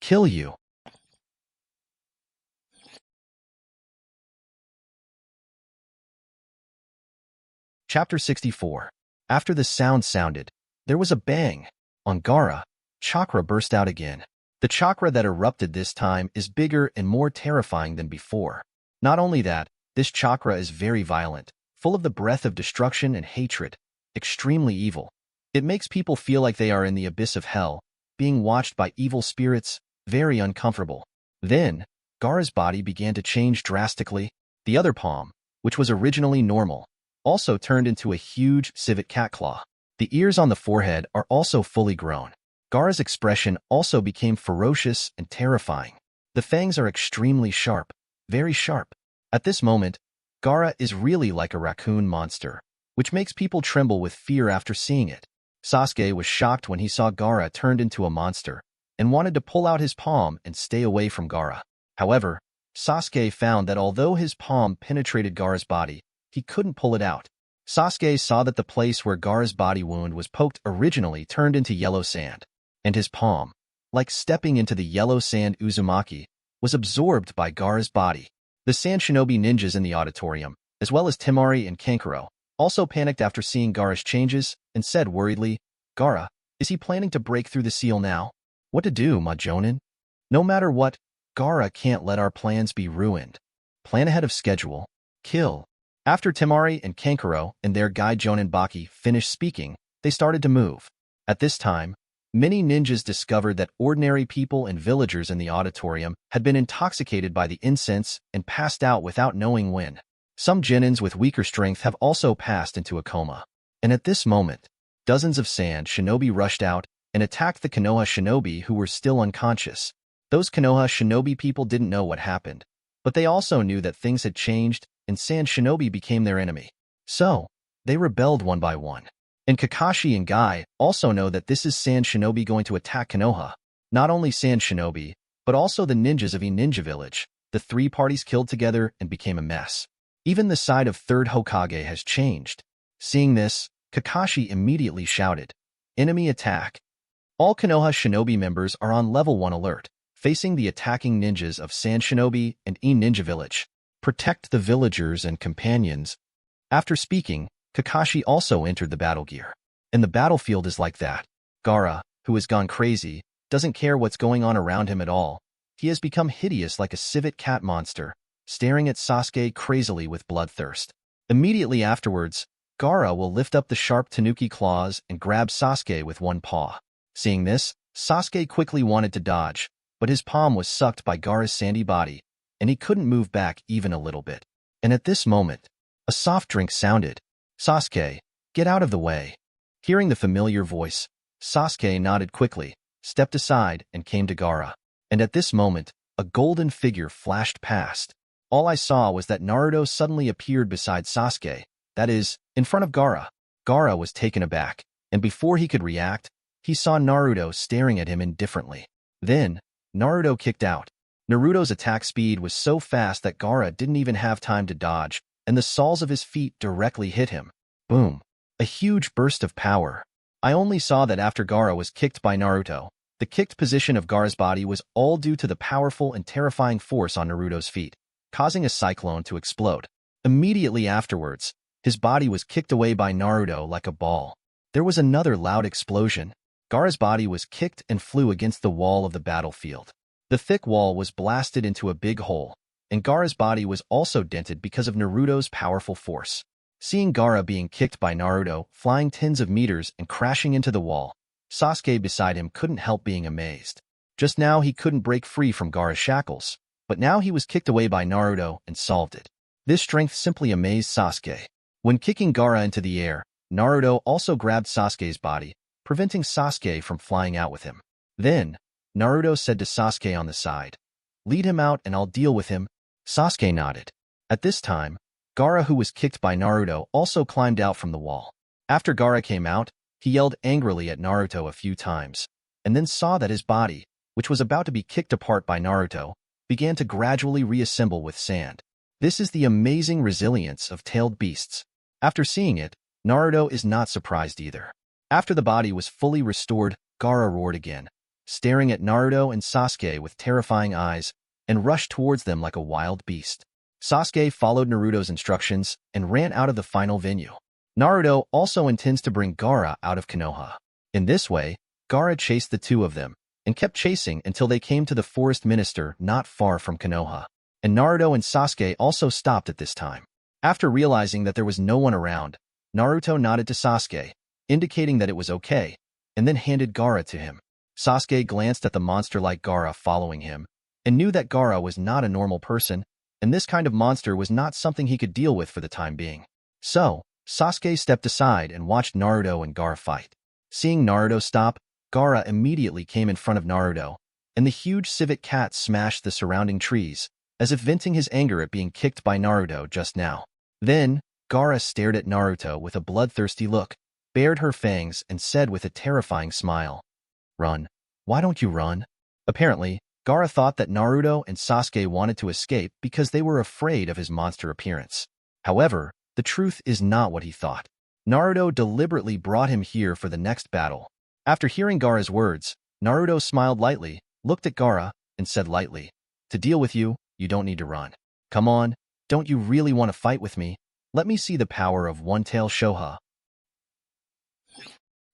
Kill you. Chapter 64. After the sound sounded, there was a bang. On Gaara, chakra burst out again. The chakra that erupted this time is bigger and more terrifying than before. Not only that, this chakra is very violent, full of the breath of destruction and hatred, extremely evil. It makes people feel like they are in the abyss of hell, being watched by evil spirits, very uncomfortable. Then, Gaara's body began to change drastically. The other palm, which was originally normal, also turned into a huge civet cat claw. The ears on the forehead are also fully grown. Gaara's expression also became ferocious and terrifying. The fangs are extremely sharp, very sharp. At this moment, Gaara is really like a raccoon monster, which makes people tremble with fear after seeing it. Sasuke was shocked when he saw Gaara turned into a monster, and wanted to pull out his palm and stay away from Gaara. However, Sasuke found that although his palm penetrated Gaara's body, he couldn't pull it out. Sasuke saw that the place where Gaara's body wound was poked originally turned into yellow sand, and his palm, like stepping into the yellow sand Uzumaki, was absorbed by Gaara's body. The sand shinobi ninjas in the auditorium, as well as Temari and Kankuro, also panicked after seeing Gaara's changes and said worriedly, "Gaara, is he planning to break through the seal now? What to do, ma Jonin? No matter what, Gaara can't let our plans be ruined. Plan ahead of schedule. Kill." After Temari and Kankuro and their guide Jonin Baki finished speaking, they started to move. At this time, many ninjas discovered that ordinary people and villagers in the auditorium had been intoxicated by the incense and passed out without knowing when. Some genins with weaker strength have also passed into a coma. And at this moment, dozens of sand shinobi rushed out and attacked the Konoha shinobi who were still unconscious. Those Konoha shinobi people didn't know what happened, but they also knew that things had changed and sand shinobi became their enemy. So, they rebelled one by one. And Kakashi and Guy also know that this is Sand Shinobi going to attack Konoha. Not only Sand Shinobi, but also the ninjas of a ninja village. The three parties killed together and became a mess. Even the side of third Hokage has changed. Seeing this, Kakashi immediately shouted, "Enemy attack!" All Konoha Shinobi members are on level 1 alert, facing the attacking ninjas of Sand Shinobi and Ninja Village. Protect the villagers and companions. After speaking, Kakashi also entered the battle gear. And the battlefield is like that. Gaara, who has gone crazy, doesn't care what's going on around him at all. He has become hideous like a civet cat monster, staring at Sasuke crazily with bloodthirst. Immediately afterwards, Gaara will lift up the sharp tanuki claws and grab Sasuke with one paw. Seeing this, Sasuke quickly wanted to dodge, but his palm was sucked by Gaara's sandy body, and he couldn't move back even a little bit. And at this moment, a soft drink sounded. "Sasuke, get out of the way." Hearing the familiar voice, Sasuke nodded quickly, stepped aside, and came to Gaara. And at this moment, a golden figure flashed past. All I saw was that Naruto suddenly appeared beside Sasuke, that is, in front of Gaara. Gaara was taken aback, and before he could react, he saw Naruto staring at him indifferently. Then, Naruto kicked out. Naruto's attack speed was so fast that Gaara didn't even have time to dodge, and the soles of his feet directly hit him. Boom. A huge burst of power. I only saw that after Gaara was kicked by Naruto. The kicked position of Gaara's body was all due to the powerful and terrifying force on Naruto's feet, causing a cyclone to explode. Immediately afterwards, his body was kicked away by Naruto like a ball. There was another loud explosion. Gaara's body was kicked and flew against the wall of the battlefield. The thick wall was blasted into a big hole, and Gaara's body was also dented because of Naruto's powerful force. Seeing Gaara being kicked by Naruto, flying tens of meters and crashing into the wall, Sasuke beside him couldn't help being amazed. Just now he couldn't break free from Gaara's shackles, but now he was kicked away by Naruto and solved it. This strength simply amazed Sasuke. When kicking Gaara into the air, Naruto also grabbed Sasuke's body, preventing Sasuke from flying out with him. Then, Naruto said to Sasuke on the side, "Lead him out and I'll deal with him." Sasuke nodded. At this time, Gaara, who was kicked by Naruto, also climbed out from the wall. After Gaara came out, He yelled angrily at Naruto a few times, and then saw that his body, which was about to be kicked apart by Naruto, began to gradually reassemble with sand. This is the amazing resilience of tailed beasts. After seeing it, Naruto is not surprised either. After the body was fully restored, Gaara roared again, staring at Naruto and Sasuke with terrifying eyes, and rushed towards them like a wild beast. Sasuke followed Naruto's instructions and ran out of the final venue. Naruto also intends to bring Gaara out of Konoha. In this way, Gaara chased the two of them, and kept chasing until they came to the forest minister not far from Konoha. And Naruto and Sasuke also stopped at this time. After realizing that there was no one around, Naruto nodded to Sasuke, indicating that it was okay, and then handed Gaara to him. Sasuke glanced at the monster-like Gaara following him, and knew that Gaara was not a normal person, and this kind of monster was not something he could deal with for the time being. So, Sasuke stepped aside and watched Naruto and Gaara fight. Seeing Naruto stop, Gaara immediately came in front of Naruto, and the huge civet cat smashed the surrounding trees, as if venting his anger at being kicked by Naruto just now. Then, Gaara stared at Naruto with a bloodthirsty look, bared her fangs, and said with a terrifying smile, "Run. Why don't you run?" Apparently, Gaara thought that Naruto and Sasuke wanted to escape because they were afraid of his monster appearance. However, the truth is not what he thought. Naruto deliberately brought him here for the next battle. After hearing Gaara's words, Naruto smiled lightly, looked at Gaara, and said lightly, "To deal with you, you don't need to run. Come on, don't you really want to fight with me? Let me see the power of one-tail Shoha."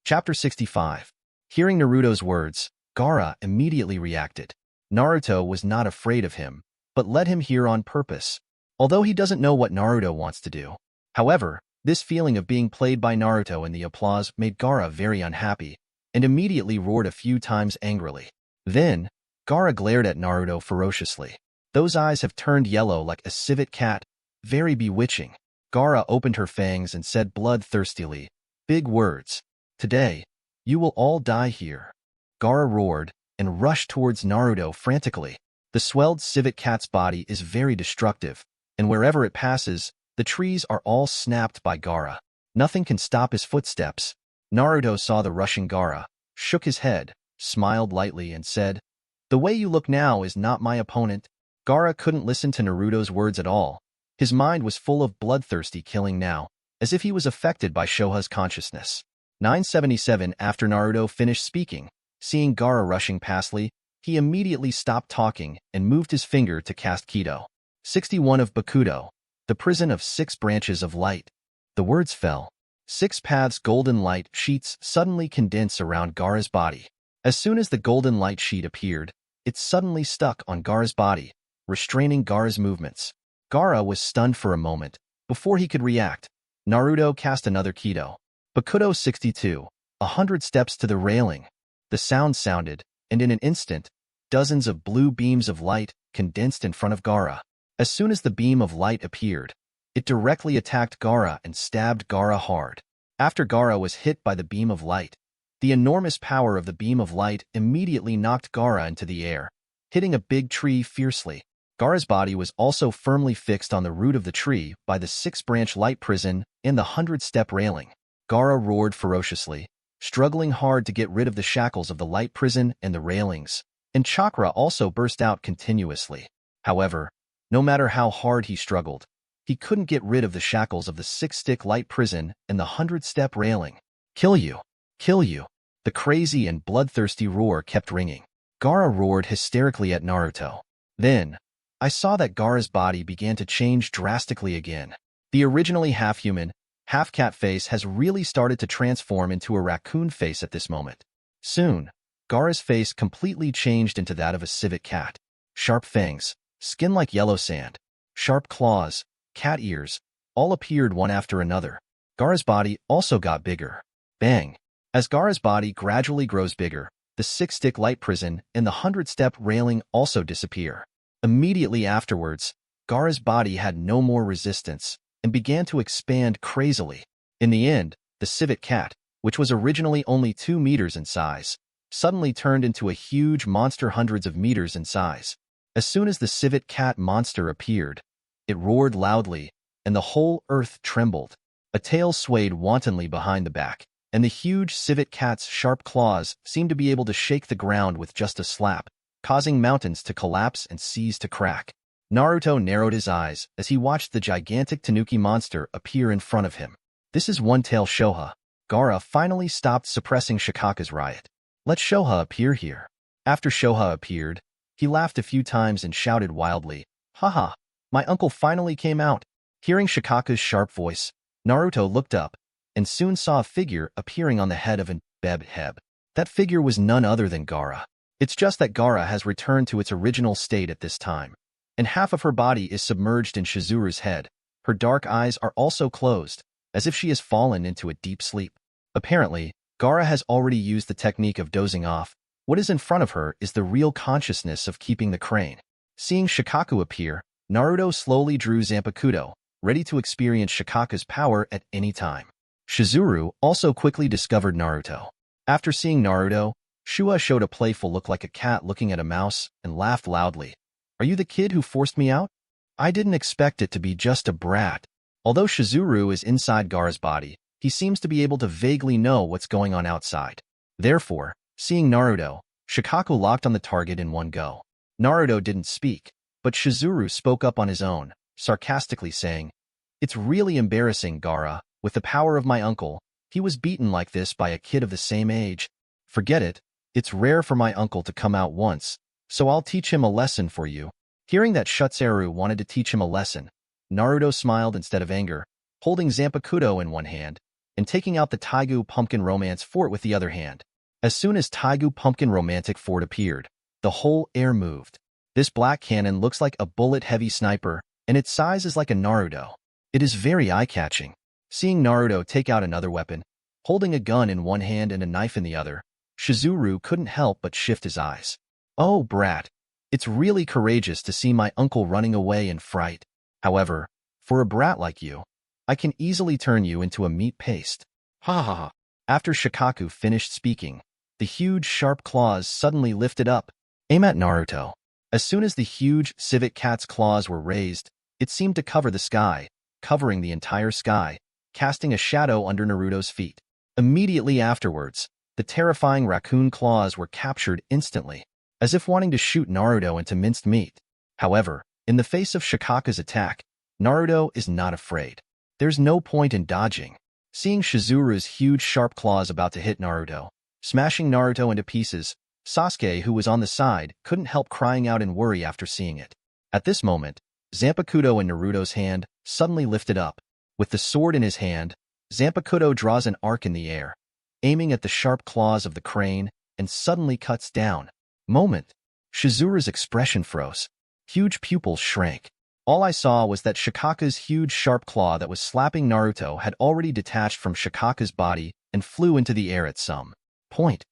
Chapter 65. Hearing Naruto's words, Gaara immediately reacted. Naruto was not afraid of him, but led him here on purpose, although he doesn't know what Naruto wants to do. However, this feeling of being played by Naruto and the applause made Gaara very unhappy, and immediately roared a few times angrily. Then, Gaara glared at Naruto ferociously. Those eyes have turned yellow like a civet cat, very bewitching. Gaara opened her fangs and said bloodthirstily, "Big words. Today, you will all die here." Gaara roared and rushed towards Naruto frantically. The swelled civet cat's body is very destructive, and wherever it passes, the trees are all snapped by Gaara. Nothing can stop his footsteps. Naruto saw the rushing Gaara, shook his head, smiled lightly, and said, "The way you look now is not my opponent." Gaara couldn't listen to Naruto's words at all. His mind was full of bloodthirsty killing now, as if he was affected by Shoha's consciousness. 977. After Naruto finished speaking, seeing Gaara rushing pastly, he immediately stopped talking and moved his finger to cast Kido. 61 of Bakudo, the prison of 6 branches of light. The words fell. 6 paths golden light sheets suddenly condense around Gaara's body. As soon as the golden light sheet appeared, it suddenly stuck on Gaara's body, restraining Gaara's movements. Gaara was stunned for a moment. Before he could react, Naruto cast another Kido. Bakudo 62, 100 steps to the railing. The sound sounded, and in an instant, dozens of blue beams of light condensed in front of Gaara. As soon as the beam of light appeared, it directly attacked Gaara and stabbed Gaara hard. After Gaara was hit by the beam of light, the enormous power of the beam of light immediately knocked Gaara into the air, hitting a big tree fiercely. Gaara's body was also firmly fixed on the root of the tree by the 6-branch light prison and the 100-step railing. Gaara roared ferociously, struggling hard to get rid of the shackles of the light prison and the railings, and chakra also burst out continuously. However, no matter how hard he struggled, he couldn't get rid of the shackles of the 6-stick light prison and the 100-step railing. "Kill you! Kill you!" The crazy and bloodthirsty roar kept ringing. Gaara roared hysterically at Naruto. Then, I saw that Gaara's body began to change drastically again. The originally half-human, half-cat face has really started to transform into a raccoon face at this moment. Soon, Gaara's face completely changed into that of a civet cat. Sharp fangs, skin like yellow sand, sharp claws, cat ears, all appeared one after another. Gaara's body also got bigger. Bang! As Gaara's body gradually grows bigger, the 6-stick light prison and the 100-step railing also disappear. Immediately afterwards, Gaara's body had no more resistance and began to expand crazily. In the end, the civet cat, which was originally only 2 meters in size, suddenly turned into a huge monster hundreds of meters in size. As soon as the civet cat monster appeared, it roared loudly, and the whole earth trembled. A tail swayed wantonly behind the back, and the huge civet cat's sharp claws seemed to be able to shake the ground with just a slap, causing mountains to collapse and seas to crack. Naruto narrowed his eyes as he watched the gigantic tanuki monster appear in front of him. This is One-Tail Shoha. Gaara finally stopped suppressing Shikaka's riot. Let Shoha appear here. After Shoha appeared, he laughed a few times and shouted wildly, "Haha, my uncle finally came out." Hearing Shikaka's sharp voice, Naruto looked up and soon saw a figure appearing on the head of an Heb. That figure was none other than Gaara. It's just that Gaara has returned to its original state at this time, and half of her body is submerged in Shizuru's head. Her dark eyes are also closed, as if she has fallen into a deep sleep. Apparently, Gaara has already used the technique of dozing off. What is in front of her is the real consciousness of keeping the crane. Seeing Shikaku appear, Naruto slowly drew Zanpakuto, ready to experience Shikaka's power at any time. Shizuru also quickly discovered Naruto. After seeing Naruto, Shua showed a playful look like a cat looking at a mouse and laughed loudly. "Are you the kid who forced me out? I didn't expect it to be just a brat." Although Shizuru is inside Gaara's body, he seems to be able to vaguely know what's going on outside. Therefore, seeing Naruto, Shikaku locked on the target in one go. Naruto didn't speak, but Shizuru spoke up on his own, sarcastically saying, "It's really embarrassing, Gaara. With the power of my uncle, he was beaten like this by a kid of the same age. Forget it. It's rare for my uncle to come out once, so I'll teach him a lesson for you." Hearing that Shutzeru wanted to teach him a lesson, Naruto smiled instead of anger, holding Zanpakuto in one hand and taking out the Teigu Pumpkin Romance Fort with the other hand. As soon as Teigu Pumpkin Romantic Fort appeared, the whole air moved. This black cannon looks like a bullet-heavy sniper, and its size is like a Naruto. It is very eye-catching. Seeing Naruto take out another weapon, holding a gun in one hand and a knife in the other, Shizuru couldn't help but shift his eyes. "Oh, brat. It's really courageous to see my uncle running away in fright. However, for a brat like you, I can easily turn you into a meat paste." Ha ha ha. After Shikaku finished speaking, the huge sharp claws suddenly lifted up. Aim at Naruto. As soon as the huge civet cat's claws were raised, it seemed to cover the sky, covering the entire sky, casting a shadow under Naruto's feet. Immediately afterwards, the terrifying raccoon claws were captured instantly, as if wanting to shoot Naruto into minced meat. However, in the face of Shikaku's attack, Naruto is not afraid. There's no point in dodging. Seeing Shizuru's huge sharp claws about to hit Naruto, smashing Naruto into pieces, Sasuke, who was on the side, couldn't help crying out in worry after seeing it. At this moment, Zanpakuto in Naruto's hand suddenly lifted up. With the sword in his hand, Zanpakuto draws an arc in the air, aiming at the sharp claws of the crane, and suddenly cuts down. Moment. Shizuru's expression froze. Huge pupils shrank. All I saw was that Shikaku's huge sharp claw that was slapping Naruto had already detached from Shikaku's body and flew into the air at some point.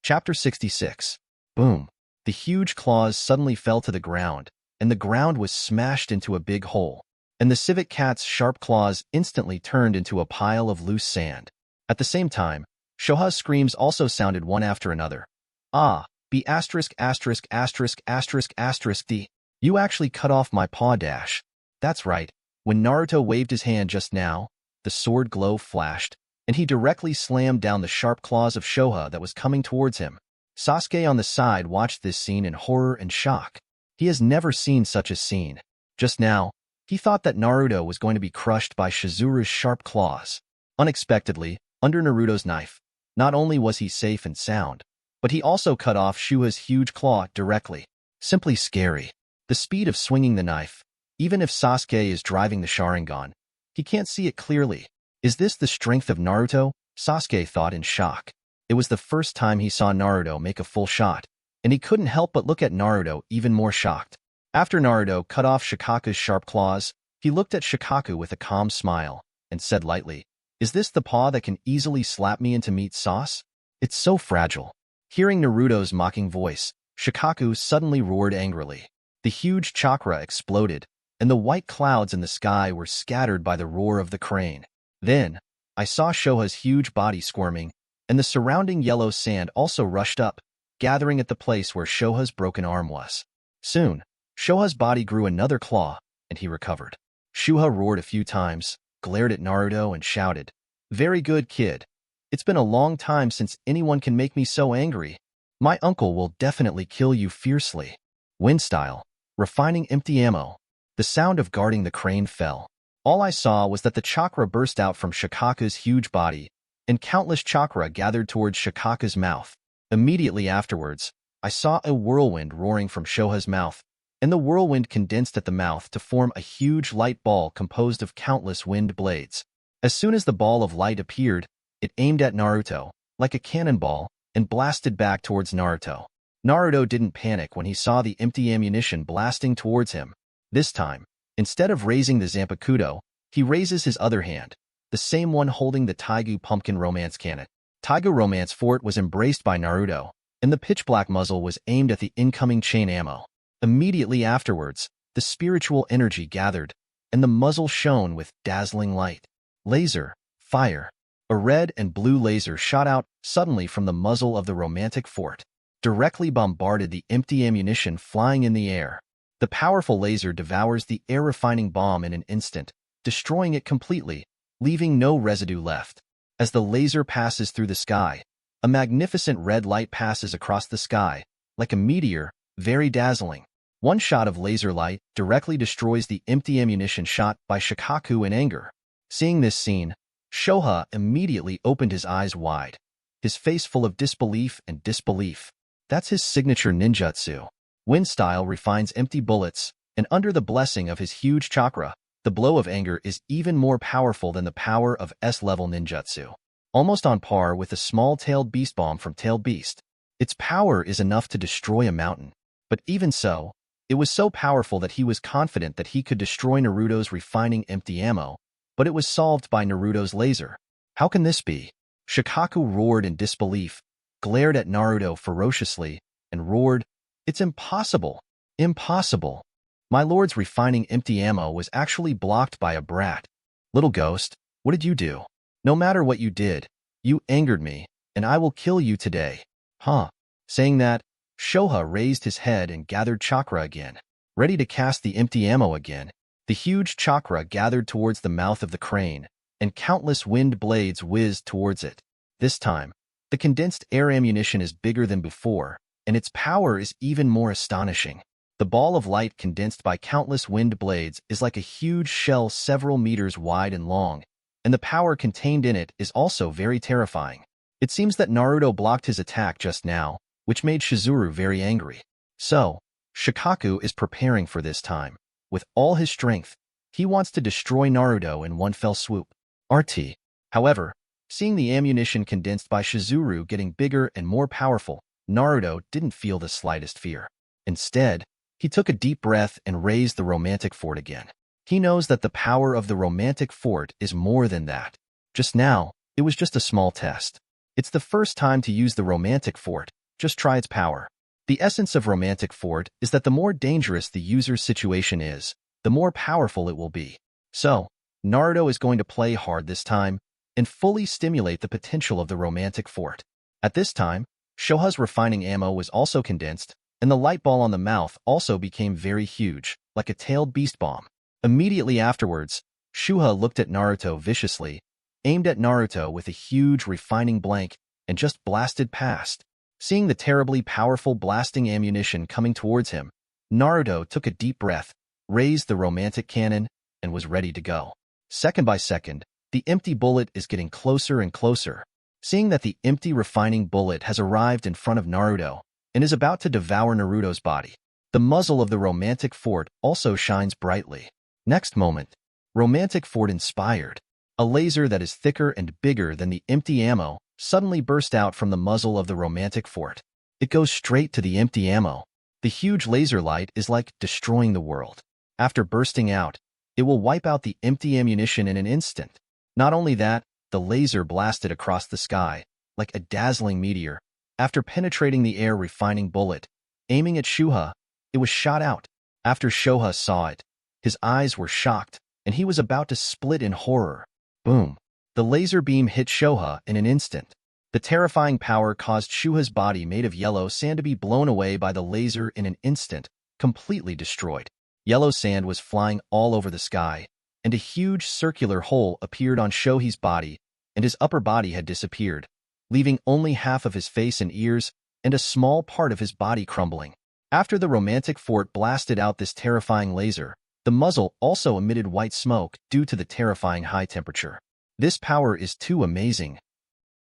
Chapter 66. Boom. The huge claws suddenly fell to the ground, and the ground was smashed into a big hole, and the civet cat's sharp claws instantly turned into a pile of loose sand. At the same time, Shoha's screams also sounded one after another. "Ah, B asterisk asterisk asterisk asterisk asterisk D. You actually cut off my paw dash." That's right. When Naruto waved his hand just now, the sword glow flashed, and he directly slammed down the sharp claws of Shoha that was coming towards him. Sasuke on the side watched this scene in horror and shock. He has never seen such a scene. Just now, he thought that Naruto was going to be crushed by Shizuru's sharp claws. Unexpectedly, under Naruto's knife, not only was he safe and sound, but he also cut off Shuha's huge claw directly. Simply scary. The speed of swinging the knife, even if Sasuke is driving the Sharingan, he can't see it clearly. Is this the strength of Naruto? Sasuke thought in shock. It was the first time he saw Naruto make a full shot, and he couldn't help but look at Naruto even more shocked. After Naruto cut off Shikaku's sharp claws, he looked at Shikaku with a calm smile and said lightly, "Is this the paw that can easily slap me into meat sauce? It's so fragile." Hearing Naruto's mocking voice, Shikaku suddenly roared angrily. The huge chakra exploded, and the white clouds in the sky were scattered by the roar of the crane. Then, I saw Shoha's huge body squirming, and the surrounding yellow sand also rushed up, gathering at the place where Shoha's broken arm was. Soon, Shoha's body grew another claw, and he recovered. Shuha roared a few times, glared at Naruto, and shouted, Very good, kid. It's been a long time since anyone can make me so angry. My uncle will definitely kill you fiercely. Wind style. Refining empty ammo. The sound of guarding the crane fell. All I saw was that the chakra burst out from Shikaku's huge body, and countless chakra gathered towards Shikaku's mouth. Immediately afterwards, I saw a whirlwind roaring from Shoha's mouth, and the whirlwind condensed at the mouth to form a huge light ball composed of countless wind blades. As soon as the ball of light appeared, it aimed at Naruto, like a cannonball, and blasted back towards Naruto. Naruto didn't panic when he saw the empty ammunition blasting towards him. This time, instead of raising the Zanpakuto, he raises his other hand, the same one holding the Teigu pumpkin romance cannon. Teigu romance fort was embraced by Naruto, and the pitch-black muzzle was aimed at the incoming chain ammo. Immediately afterwards, the spiritual energy gathered, and the muzzle shone with dazzling light. Laser, fire. A red and blue laser shot out suddenly from the muzzle of the romantic fort, directly bombarded the empty ammunition flying in the air. The powerful laser devours the air-refining bomb in an instant, destroying it completely, leaving no residue left. As the laser passes through the sky, a magnificent red light passes across the sky, like a meteor, very dazzling. One shot of laser light directly destroys the empty ammunition shot by Shikaku in anger. Seeing this scene, Shoha immediately opened his eyes wide, his face full of disbelief and disbelief. That's his signature ninjutsu. Wind style refines empty bullets, and under the blessing of his huge chakra, the blow of anger is even more powerful than the power of S-level ninjutsu. Almost on par with the small-tailed beast bomb from Tailed Beast. Its power is enough to destroy a mountain. But even so, it was so powerful that he was confident that he could destroy Naruto's refining empty ammo, but it was solved by Naruto's laser. How can this be? Shikaku roared in disbelief, glared at Naruto ferociously, and roared, "It's impossible! Impossible! My lord's refining empty ammo was actually blocked by a brat. Little ghost, what did you do? No matter what you did, you angered me, and I will kill you today." Huh. Saying that, Shoha raised his head and gathered chakra again. Ready to cast the empty ammo again, the huge chakra gathered towards the mouth of the crane, and countless wind blades whizzed towards it. This time, the condensed air ammunition is bigger than before, and its power is even more astonishing. The ball of light condensed by countless wind blades is like a huge shell several meters wide and long, and the power contained in it is also very terrifying. It seems that Naruto blocked his attack just now, which made Shizuru very angry. So, Shikaku is preparing for this time. With all his strength, he wants to destroy Naruto in one fell swoop. RT. However, seeing the ammunition condensed by Shizuru getting bigger and more powerful, Naruto didn't feel the slightest fear. Instead, he took a deep breath and raised the romantic fort again. He knows that the power of the romantic fort is more than that. Just now, it was just a small test. It's the first time to use the romantic fort. Just try its power. The essence of romantic fort is that the more dangerous the user's situation is, the more powerful it will be. So, Naruto is going to play hard this time and fully stimulate the potential of the romantic fort. At this time, Shoha's refining ammo was also condensed, and the light ball on the mouth also became very huge, like a tailed beast bomb. Immediately afterwards, Shuha looked at Naruto viciously, aimed at Naruto with a huge refining blank, and just blasted past. Seeing the terribly powerful blasting ammunition coming towards him, Naruto took a deep breath, raised the romantic cannon, and was ready to go. Second by second, the empty bullet is getting closer and closer. Seeing that the empty refining bullet has arrived in front of Naruto and is about to devour Naruto's body, the muzzle of the romantic fort also shines brightly. Next moment, romantic fort inspired. A laser that is thicker and bigger than the empty ammo suddenly burst out from the muzzle of the romantic fort. It goes straight to the empty ammo. The huge laser light is like destroying the world. After bursting out, it will wipe out the empty ammunition in an instant. Not only that, the laser blasted across the sky, like a dazzling meteor. After penetrating the air refining bullet, aiming at Shuha, it was shot out. After Shoha saw it, his eyes were shocked, and he was about to split in horror. Boom. The laser beam hit Shoha in an instant. The terrifying power caused Shuha's body made of yellow sand to be blown away by the laser in an instant, completely destroyed. Yellow sand was flying all over the sky, and a huge circular hole appeared on Shohi's body, and his upper body had disappeared, leaving only half of his face and ears and a small part of his body crumbling. After the romantic fort blasted out this terrifying laser, the muzzle also emitted white smoke due to the terrifying high temperature. This power is too amazing.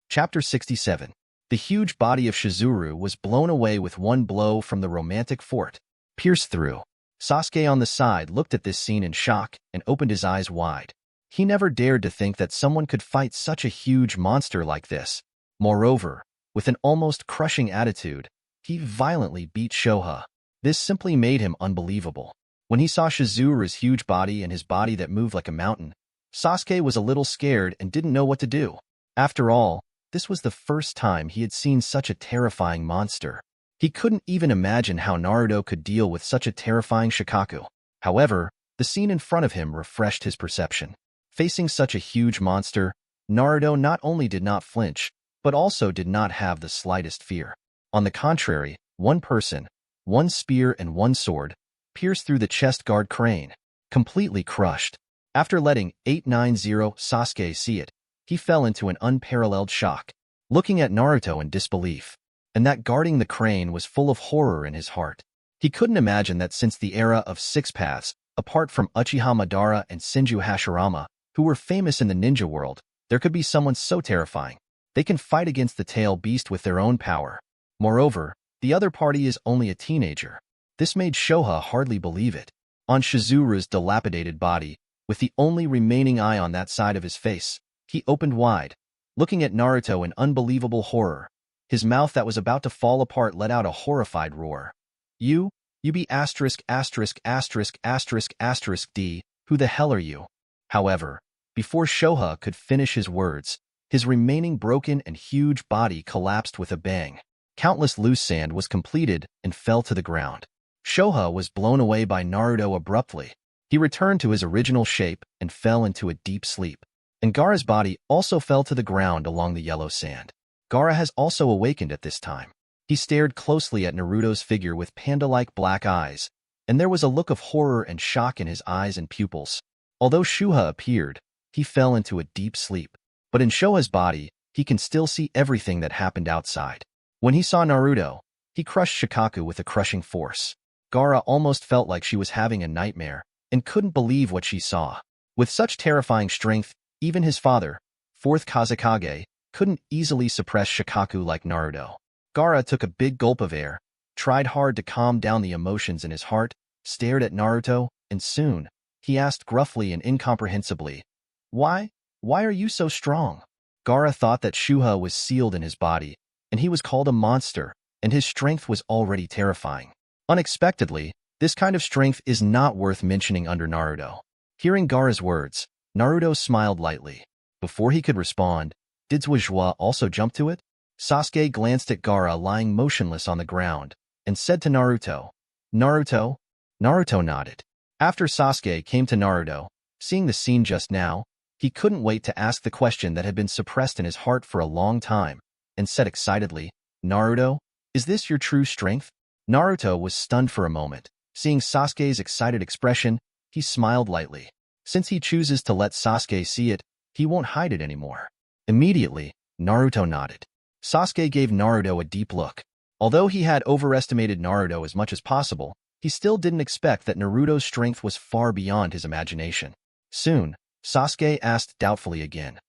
Chapter 67. The huge body of Shizuru was blown away with one blow from the romantic fort, pierced through. Sasuke on the side looked at this scene in shock and opened his eyes wide. He never dared to think that someone could fight such a huge monster like this. Moreover, with an almost crushing attitude, he violently beat Shoha. This simply made him unbelievable. When he saw Shizuru's huge body and his body that moved like a mountain, Sasuke was a little scared and didn't know what to do. After all, this was the first time he had seen such a terrifying monster. He couldn't even imagine how Naruto could deal with such a terrifying Shikaku. However, the scene in front of him refreshed his perception. Facing such a huge monster, Naruto not only did not flinch, but also did not have the slightest fear. On the contrary, one person, one spear and one sword, pierced through the chest guard crane, completely crushed. After letting 890 Sasuke see it, he fell into an unparalleled shock, looking at Naruto in disbelief. And that guarding the crane was full of horror in his heart. He couldn't imagine that since the era of Six Paths, apart from Uchiha Madara and Shinju Hashirama, who were famous in the ninja world, there could be someone so terrifying. They can fight against the tail beast with their own power. Moreover, the other party is only a teenager. This made Shoha hardly believe it. On Shizuru's dilapidated body, with the only remaining eye on that side of his face, he opened wide, looking at Naruto in unbelievable horror. His mouth that was about to fall apart let out a horrified roar. You be asterisk asterisk asterisk asterisk asterisk D, who the hell are you? However, before Shoha could finish his words, his remaining broken and huge body collapsed with a bang. Countless loose sand was completed and fell to the ground. Shoha was blown away by Naruto abruptly. He returned to his original shape and fell into a deep sleep. And Gaara's body also fell to the ground along the yellow sand. Gaara has also awakened at this time. He stared closely at Naruto's figure with panda-like black eyes, and there was a look of horror and shock in his eyes and pupils. Although Shuha appeared, he fell into a deep sleep. But in Shoha's body, he can still see everything that happened outside. When he saw Naruto, he crushed Shikaku with a crushing force. Gaara almost felt like she was having a nightmare and couldn't believe what she saw. With such terrifying strength, even his father, 4th Kazekage, couldn't easily suppress Shikaku like Naruto. Gaara took a big gulp of air, tried hard to calm down the emotions in his heart, stared at Naruto, and soon, he asked gruffly and incomprehensibly, Why are you so strong? Gaara thought that Shuha was sealed in his body, and he was called a monster, and his strength was already terrifying. Unexpectedly, this kind of strength is not worth mentioning under Naruto. Hearing Gaara's words, Naruto smiled lightly. Before he could respond, did Zhuo also jump to it? Sasuke glanced at Gaara lying motionless on the ground, and said to Naruto, Naruto? Naruto nodded. After Sasuke came to Naruto, seeing the scene just now, he couldn't wait to ask the question that had been suppressed in his heart for a long time, and said excitedly, Naruto, is this your true strength? Naruto was stunned for a moment. Seeing Sasuke's excited expression, he smiled lightly. Since he chooses to let Sasuke see it, he won't hide it anymore. Immediately, Naruto nodded. Sasuke gave Naruto a deep look. Although he had overestimated Naruto as much as possible, he still didn't expect that Naruto's strength was far beyond his imagination. Soon, Sasuke asked doubtfully again,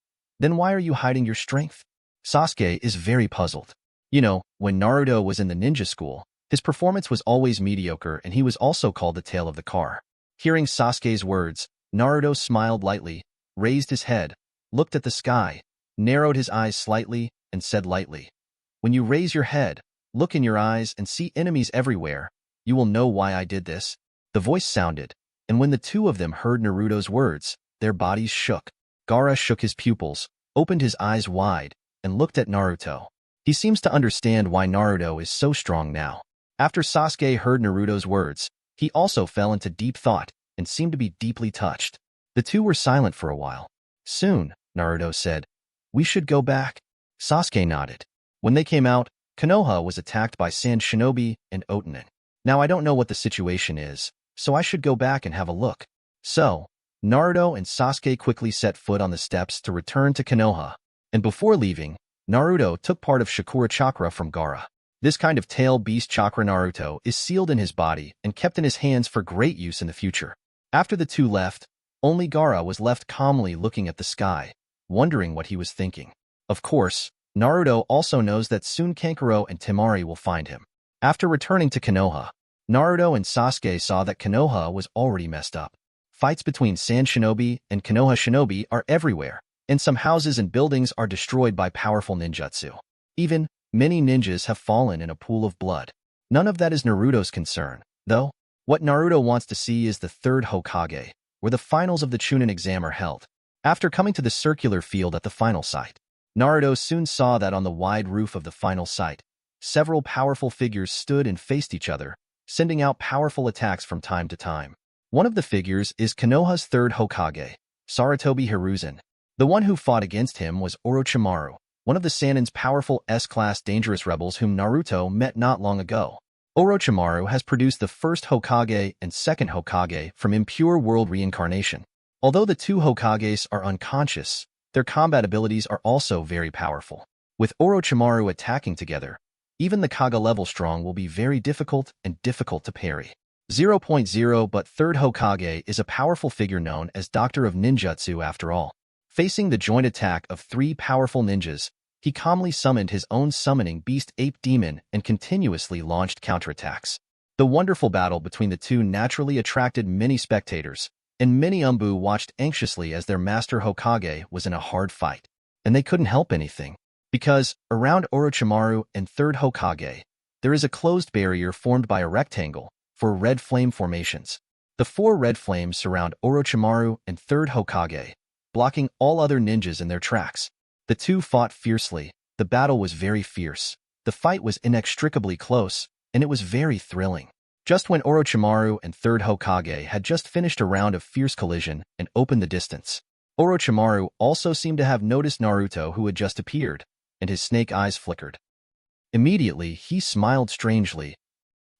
Then why are you hiding your strength? Sasuke is very puzzled. You know, when Naruto was in the ninja school, his performance was always mediocre and he was also called the tail of the car. Hearing Sasuke's words, Naruto smiled lightly, raised his head, looked at the sky, narrowed his eyes slightly, and said lightly, When you raise your head, look in your eyes and see enemies everywhere, you will know why I did this. The voice sounded, and when the two of them heard Naruto's words, their bodies shook. Gaara shook his pupils, opened his eyes wide, and looked at Naruto. He seems to understand why Naruto is so strong now. After Sasuke heard Naruto's words, he also fell into deep thought and seemed to be deeply touched. The two were silent for a while. Soon, Naruto said, We should go back. Sasuke nodded. When they came out, Konoha was attacked by Sand Shinobi and Otonin. Now I don't know what the situation is, so I should go back and have a look. So, Naruto and Sasuke quickly set foot on the steps to return to Konoha. And before leaving, Naruto took part of Shakura chakra from Gaara. This kind of tail beast chakra Naruto is sealed in his body and kept in his hands for great use in the future. After the two left, only Gaara was left calmly looking at the sky, wondering what he was thinking. Of course, Naruto also knows that soon Kankuro and Temari will find him. After returning to Konoha, Naruto and Sasuke saw that Konoha was already messed up. Fights between Sand Shinobi and Konoha Shinobi are everywhere, and some houses and buildings are destroyed by powerful ninjutsu. Even, many ninjas have fallen in a pool of blood. None of that is Naruto's concern, though. What Naruto wants to see is the third Hokage, where the finals of the Chunin exam are held. After coming to the circular field at the final site, Naruto soon saw that on the wide roof of the final site, several powerful figures stood and faced each other, sending out powerful attacks from time to time. One of the figures is Konoha's third Hokage, Sarutobi Hiruzen. The one who fought against him was Orochimaru, one of the Sanin's powerful S-class dangerous rebels whom Naruto met not long ago. Orochimaru has produced the first Hokage and second Hokage from impure world reincarnation. Although the two Hokages are unconscious, their combat abilities are also very powerful. With Orochimaru attacking together, even the Kage level strong will be very difficult to parry. 0.0 But third Hokage is a powerful figure known as Doctor of Ninjutsu after all. Facing the joint attack of three powerful ninjas, he calmly summoned his own summoning beast ape demon and continuously launched counterattacks. The wonderful battle between the two naturally attracted many spectators, and many Umbu watched anxiously as their master Hokage was in a hard fight. And they couldn't help anything, because, around Orochimaru and third Hokage, there is a closed barrier formed by a rectangle for red flame formations. The four red flames surround Orochimaru and third Hokage, blocking all other ninjas in their tracks. The two fought fiercely. The battle was very fierce. The fight was inextricably close, and it was very thrilling. Just when Orochimaru and third Hokage had just finished a round of fierce collision and opened the distance, Orochimaru also seemed to have noticed Naruto, who had just appeared, and his snake eyes flickered. Immediately, he smiled strangely.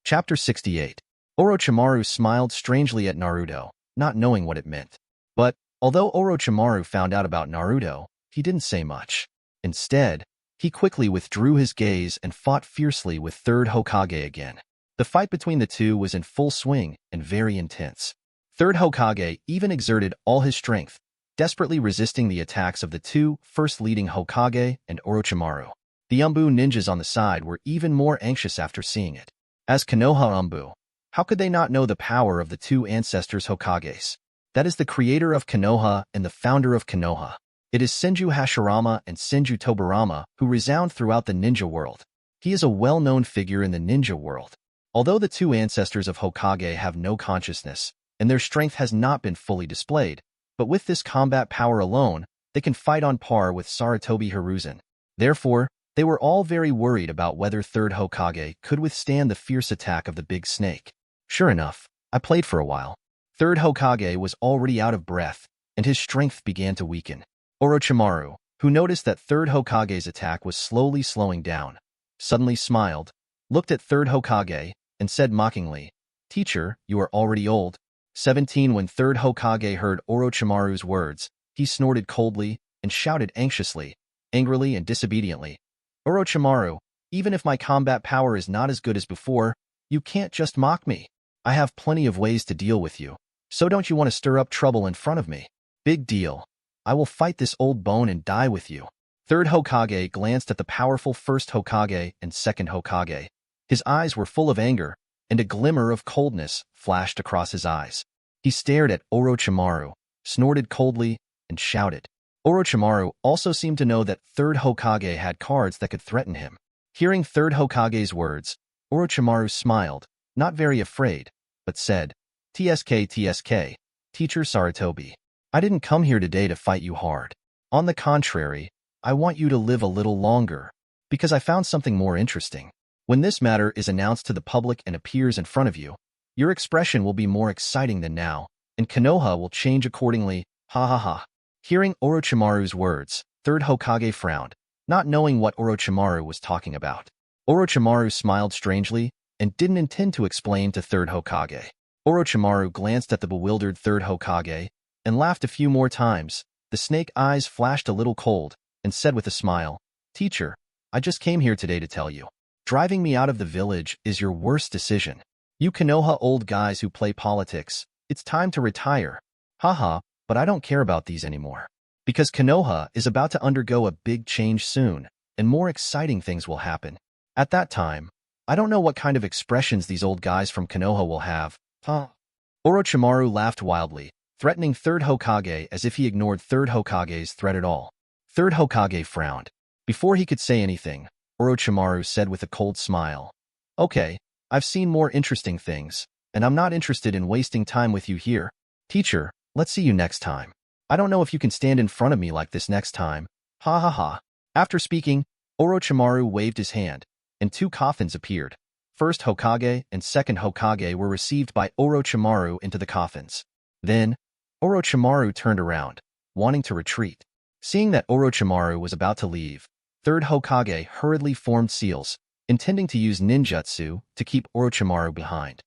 Chapter 68. Orochimaru smiled strangely at Naruto, not knowing what it meant. But, although Orochimaru found out about Naruto, he didn't say much. Instead, he quickly withdrew his gaze and fought fiercely with third Hokage again. The fight between the two was in full swing and very intense. Third Hokage even exerted all his strength, desperately resisting the attacks of the two first leading Hokage and Orochimaru. The Umbu ninjas on the side were even more anxious after seeing it. As Konoha Umbu, how could they not know the power of the two ancestors Hokages? That is the creator of Konoha and the founder of Konoha. It is Senju Hashirama and Senju Tobirama who resound throughout the ninja world. He is a well-known figure in the ninja world. Although the two ancestors of Hokage have no consciousness, and their strength has not been fully displayed, but with this combat power alone, they can fight on par with Sarutobi Hiruzen. Therefore, they were all very worried about whether third Hokage could withstand the fierce attack of the big snake. Sure enough, I played for a while. Third Hokage was already out of breath, and his strength began to weaken. Orochimaru, who noticed that third Hokage's attack was slowly slowing down, suddenly smiled, looked at third Hokage, and said mockingly, "Teacher, you are already old." 17 When third Hokage heard Orochimaru's words, he snorted coldly and shouted angrily and disobediently, "Orochimaru, even if my combat power is not as good as before, you can't just mock me. I have plenty of ways to deal with you, so don't you want to stir up trouble in front of me? Big deal. I will fight this old bone and die with you." Third Hokage glanced at the powerful first Hokage and second Hokage. His eyes were full of anger, and a glimmer of coldness flashed across his eyes. He stared at Orochimaru, snorted coldly, and shouted. Orochimaru also seemed to know that third Hokage had cards that could threaten him. Hearing third Hokage's words, Orochimaru smiled, not very afraid, but said, TSK, Teacher Sarutobi. I didn't come here today to fight you hard. On the contrary, I want you to live a little longer, because I found something more interesting. When this matter is announced to the public and appears in front of you, your expression will be more exciting than now, and Konoha will change accordingly, ha ha ha. Hearing Orochimaru's words, third Hokage frowned, not knowing what Orochimaru was talking about. Orochimaru smiled strangely and didn't intend to explain to third Hokage. Orochimaru glanced at the bewildered third Hokage and laughed a few more times. The snake eyes flashed a little cold, and said with a smile, "Teacher, I just came here today to tell you. Driving me out of the village is your worst decision. You Konoha old guys who play politics, it's time to retire. Haha, but I don't care about these anymore. Because Konoha is about to undergo a big change soon, and more exciting things will happen. At that time, I don't know what kind of expressions these old guys from Konoha will have." Orochimaru laughed wildly, threatening Third Hokage as if he ignored Third Hokage's threat at all. Third Hokage frowned. Before he could say anything, Orochimaru said with a cold smile, "Okay, I've seen more interesting things, and I'm not interested in wasting time with you here. Teacher, let's see you next time. I don't know if you can stand in front of me like this next time. Ha ha ha." After speaking, Orochimaru waved his hand, and two coffins appeared. First Hokage and second Hokage were received by Orochimaru into the coffins. Then, Orochimaru turned around, wanting to retreat. Seeing that Orochimaru was about to leave, Third Hokage hurriedly formed seals, intending to use ninjutsu to keep Orochimaru behind.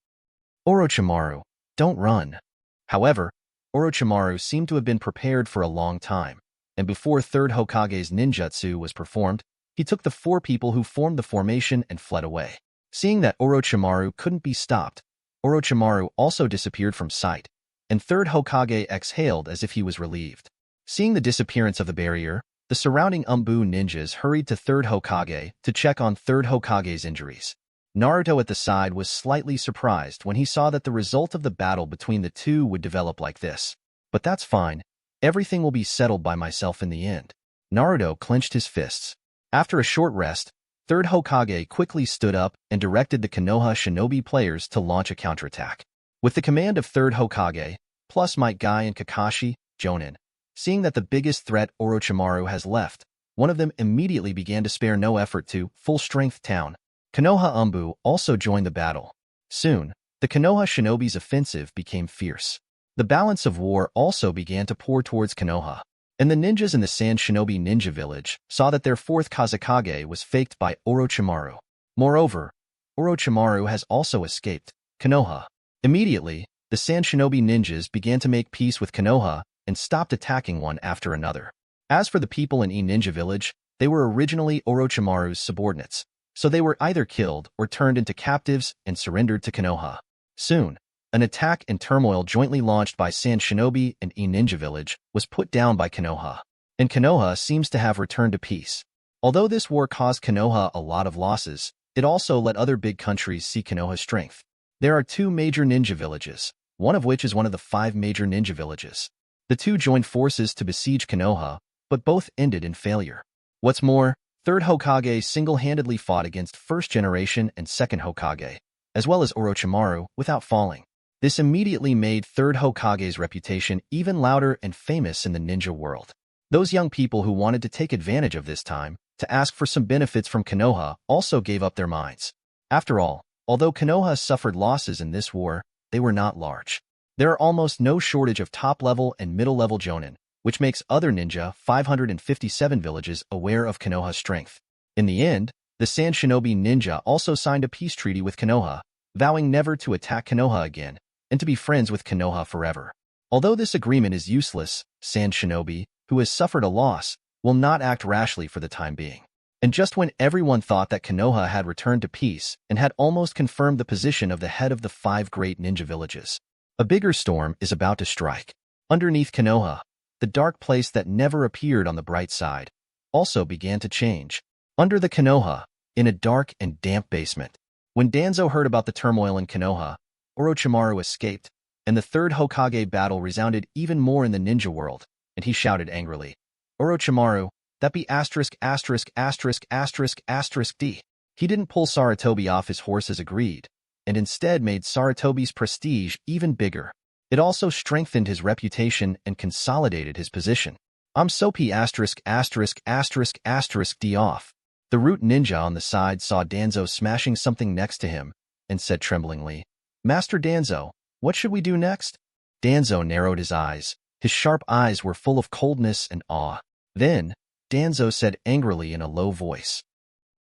"Orochimaru, don't run." However, Orochimaru seemed to have been prepared for a long time, and before Third Hokage's ninjutsu was performed, he took the four people who formed the formation and fled away. Seeing that Orochimaru couldn't be stopped, Orochimaru also disappeared from sight, and Third Hokage exhaled as if he was relieved. Seeing the disappearance of the barrier, the surrounding Umbu ninjas hurried to Third Hokage to check on Third Hokage's injuries. Naruto at the side was slightly surprised when he saw that the result of the battle between the two would develop like this. "But that's fine. Everything will be settled by myself in the end." Naruto clenched his fists. After a short rest, Third Hokage quickly stood up and directed the Konoha shinobi players to launch a counterattack. With the command of Third Hokage, plus Might Guy and Kakashi, Jonin, seeing that the biggest threat Orochimaru has left, one of them immediately began to spare no effort to full-strength town. Konoha Umbu also joined the battle. Soon, the Konoha shinobi's offensive became fierce. The balance of war also began to pour towards Konoha, and the ninjas in the Sand Shinobi Ninja Village saw that their fourth Kazekage was faked by Orochimaru. Moreover, Orochimaru has also escaped Konoha. Immediately, the Sand Shinobi ninjas began to make peace with Konoha and stopped attacking one after another. As for the people in E-Ninja Village, they were originally Orochimaru's subordinates, so they were either killed or turned into captives and surrendered to Konoha. Soon, an attack and turmoil jointly launched by Sand Shinobi and E-Ninja Village was put down by Konoha, and Konoha seems to have returned to peace. Although this war caused Konoha a lot of losses, it also let other big countries see Konoha's strength. There are two major ninja villages, one of which is one of the 5 major ninja villages. The two joined forces to besiege Konoha, but both ended in failure. What's more, Third Hokage single-handedly fought against First Generation and Second Hokage, as well as Orochimaru, without falling. This immediately made Third Hokage's reputation even louder and famous in the ninja world. Those young people who wanted to take advantage of this time to ask for some benefits from Konoha also gave up their minds. After all, although Konoha suffered losses in this war, they were not large. There are almost no shortage of top-level and middle-level jonin, which makes other ninja 557 villages aware of Konoha's strength. In the end, the Sand Shinobi ninja also signed a peace treaty with Konoha, vowing never to attack Konoha again, and to be friends with Konoha forever. Although this agreement is useless, Sand Shinobi, who has suffered a loss, will not act rashly for the time being. And just when everyone thought that Konoha had returned to peace and had almost confirmed the position of the head of the 5 great ninja villages, a bigger storm is about to strike. Underneath Konoha, the dark place that never appeared on the bright side, also began to change. Under the Konoha, in a dark and damp basement. When Danzo heard about the turmoil in Konoha, Orochimaru escaped, and the Third Hokage battle resounded even more in the ninja world, and he shouted angrily, "Orochimaru, that be asterisk asterisk asterisk asterisk asterisk D." He didn't pull Sarutobi off his horse as agreed, and instead made Sarutobi's prestige even bigger. It also strengthened his reputation and consolidated his position. "I'm so P asterisk asterisk asterisk asterisk D off." The root ninja on the side saw Danzo smashing something next to him, and said tremblingly, "Master Danzo, what should we do next?" Danzo narrowed his eyes. His sharp eyes were full of coldness and awe. Then, Danzo said angrily in a low voice,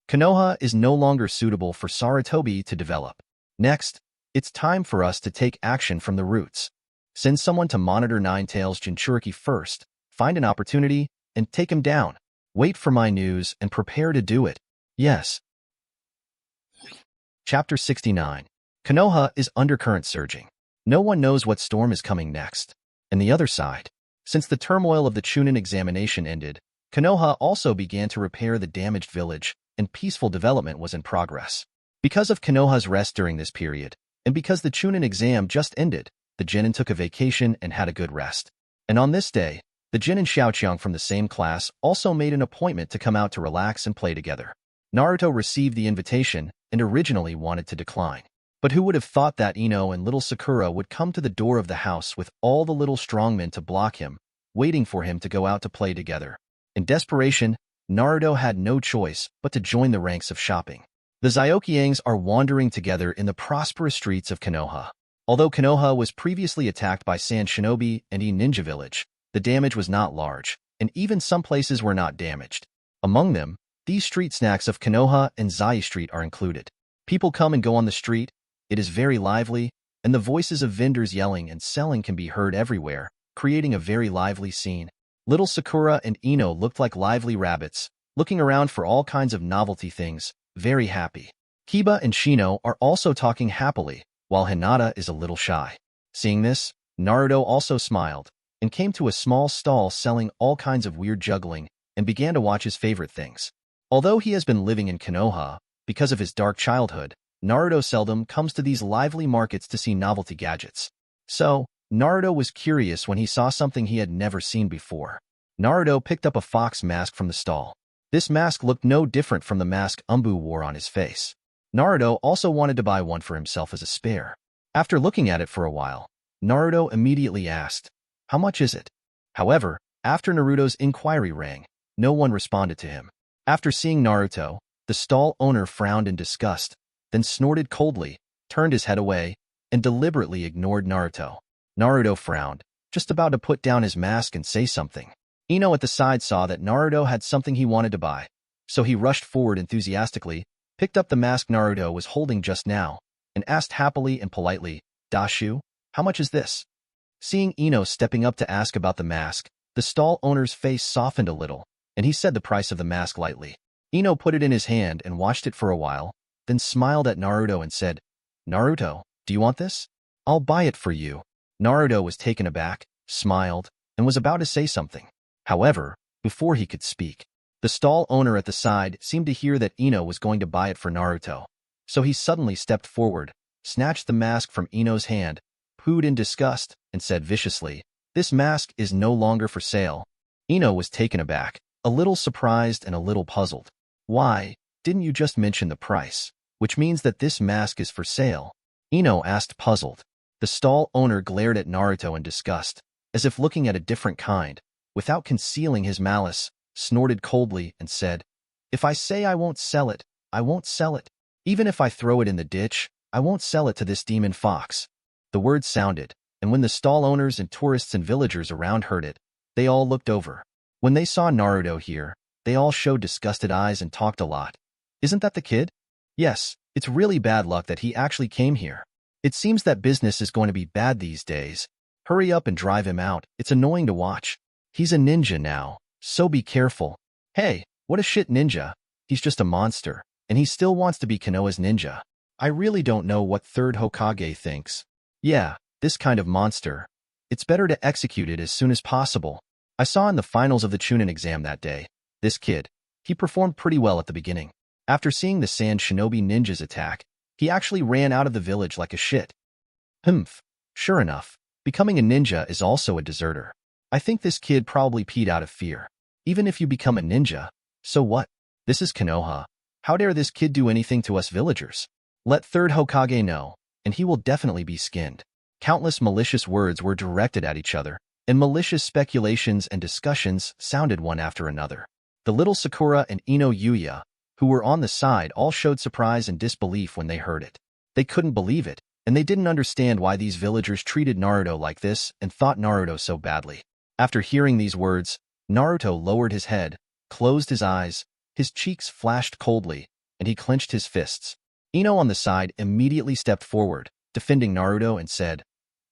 "Konoha is no longer suitable for Sarutobi to develop. Next, it's time for us to take action from the roots. Send someone to monitor Nine-Tails Jinchuriki first, find an opportunity, and take him down. Wait for my news and prepare to do it. Yes. Chapter 69. Konoha is undercurrent surging. No one knows what storm is coming next. And the other side. Since the turmoil of the Chunin examination ended, Konoha also began to repair the damaged village, and peaceful development was in progress. Because of Konoha's rest during this period, and because the Chunin exam just ended, the Genin took a vacation and had a good rest. And on this day, the Jin and Xiaoqiang from the same class also made an appointment to come out to relax and play together. Naruto received the invitation and originally wanted to decline. But who would have thought that Ino and little Sakura would come to the door of the house with all the little strongmen to block him, waiting for him to go out to play together. In desperation, Naruto had no choice but to join the ranks of shopping. The Xiaoqiangs are wandering together in the prosperous streets of Konoha. Although Konoha was previously attacked by Sand Shinobi and E Ninja Village, the damage was not large, and even some places were not damaged. Among them, these street snacks of Konoha and Zai Street are included. People come and go on the street, it is very lively, and the voices of vendors yelling and selling can be heard everywhere, creating a very lively scene. Little Sakura and Ino looked like lively rabbits, looking around for all kinds of novelty things, very happy. Kiba and Shino are also talking happily, while Hinata is a little shy. Seeing this, Naruto also smiled, and came to a small stall selling all kinds of weird juggling, and began to watch his favorite things. Although he has been living in Konoha, because of his dark childhood, Naruto seldom comes to these lively markets to see novelty gadgets. So, Naruto was curious when he saw something he had never seen before. Naruto picked up a fox mask from the stall. This mask looked no different from the mask Umbu wore on his face. Naruto also wanted to buy one for himself as a spare. After looking at it for a while, Naruto immediately asked, "How much is it?" However, after Naruto's inquiry rang, no one responded to him. After seeing Naruto, the stall owner frowned in disgust, then snorted coldly, turned his head away, and deliberately ignored Naruto. Naruto frowned, just about to put down his mask and say something. Ino at the side saw that Naruto had something he wanted to buy, so he rushed forward enthusiastically, picked up the mask Naruto was holding just now, and asked happily and politely, "Dashu, how much is this?" Seeing Ino stepping up to ask about the mask, the stall owner's face softened a little, and he said the price of the mask lightly. Ino put it in his hand and watched it for a while, then smiled at Naruto and said, "Naruto, do you want this? I'll buy it for you." Naruto was taken aback, smiled, and was about to say something. However, before he could speak, the stall owner at the side seemed to hear that Ino was going to buy it for Naruto. So he suddenly stepped forward, snatched the mask from Ino's hand, pooed in disgust, and said viciously, "This mask is no longer for sale." Ino was taken aback, a little surprised and a little puzzled. "Why, didn't you just mention the price, which means that this mask is for sale?" Ino asked, puzzled. The stall owner glared at Naruto in disgust, as if looking at a different kind, without concealing his malice, snorted coldly and said, "If I say I won't sell it, I won't sell it. Even if I throw it in the ditch, I won't sell it to this demon fox." The words sounded, and when the stall owners and tourists and villagers around heard it, they all looked over. When they saw Naruto here, they all showed disgusted eyes and talked a lot. "Isn't that the kid? Yes, it's really bad luck that he actually came here. It seems that business is going to be bad these days. Hurry up and drive him out, it's annoying to watch. He's a ninja now, so be careful." "Hey, what a shit ninja. He's just a monster, and he still wants to be Konoha's ninja. I really don't know what third Hokage thinks. Yeah, this kind of monster. It's better to execute it as soon as possible." I saw in the finals of the Chunin exam that day, this kid, he performed pretty well at the beginning. After seeing the Sand Shinobi ninjas attack, he actually ran out of the village like a shit. Humph. Sure enough, becoming a ninja is also a deserter. I think this kid probably peed out of fear. Even if you become a ninja, so what? This is Konoha. How dare this kid do anything to us villagers? Let third Hokage know, and he will definitely be skinned. Countless malicious words were directed at each other, and malicious speculations and discussions sounded one after another. The little Sakura and Ino Yuya, who were on the side, all showed surprise and disbelief when they heard it. They couldn't believe it, and they didn't understand why these villagers treated Naruto like this and thought Naruto so badly. After hearing these words, Naruto lowered his head, closed his eyes, his cheeks flashed coldly, and he clenched his fists. Ino on the side immediately stepped forward, defending Naruto and said,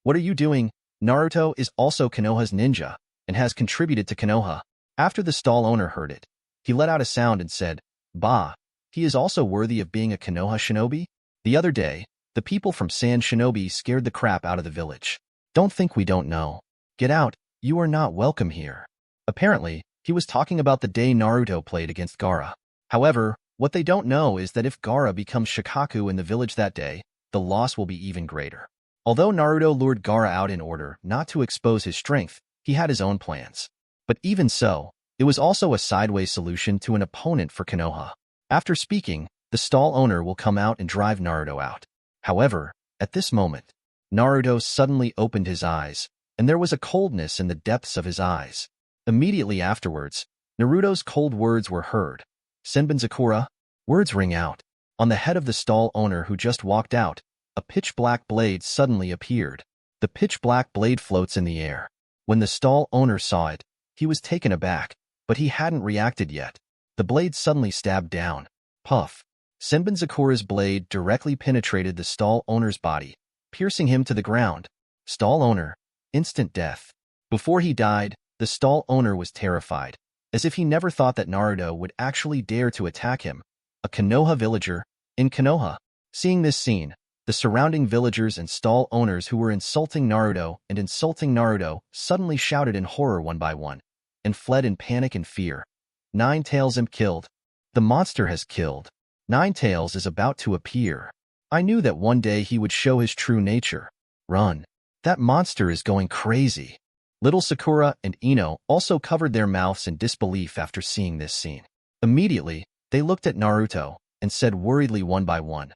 "What are you doing? Naruto is also Konoha's ninja, and has contributed to Konoha." After the stall owner heard it, He let out a sound and said, "Bah, he is also worthy of being a Konoha shinobi?" The other day, the people from Sand Shinobi scared the crap out of the village. Don't think we don't know. Get out, you are not welcome here. Apparently, he was talking about the day Naruto played against Gaara. However, what they don't know is that if Gaara becomes Shikaku in the village that day, the loss will be even greater. Although Naruto lured Gaara out in order not to expose his strength, he had his own plans. But even so, it was also a sideways solution to an opponent for Konoha. After speaking, the stall owner will come out and drive Naruto out. However, at this moment, Naruto suddenly opened his eyes, and there was a coldness in the depths of his eyes. Immediately afterwards, Naruto's cold words were heard. "Senbenzakura?" Words ring out. On the head of the stall owner who just walked out, a pitch-black blade suddenly appeared. The pitch-black blade floats in the air. When the stall owner saw it, he was taken aback, but he hadn't reacted yet. The blade suddenly stabbed down. Puff. Senbenzakura's blade directly penetrated the stall owner's body, piercing him to the ground. Stall owner. Instant death. Before he died, the stall owner was terrified, as if he never thought that Naruto would actually dare to attack him, a Konoha villager, in Konoha. Seeing this scene, the surrounding villagers and stall owners who were insulting Naruto suddenly shouted in horror one by one, and fled in panic and fear. Nine Tails am killed. The monster has killed. Nine Tails is about to appear. I knew that one day he would show his true nature. Run. That monster is going crazy. Little Sakura and Ino also covered their mouths in disbelief after seeing this scene. Immediately, they looked at Naruto and said worriedly one by one,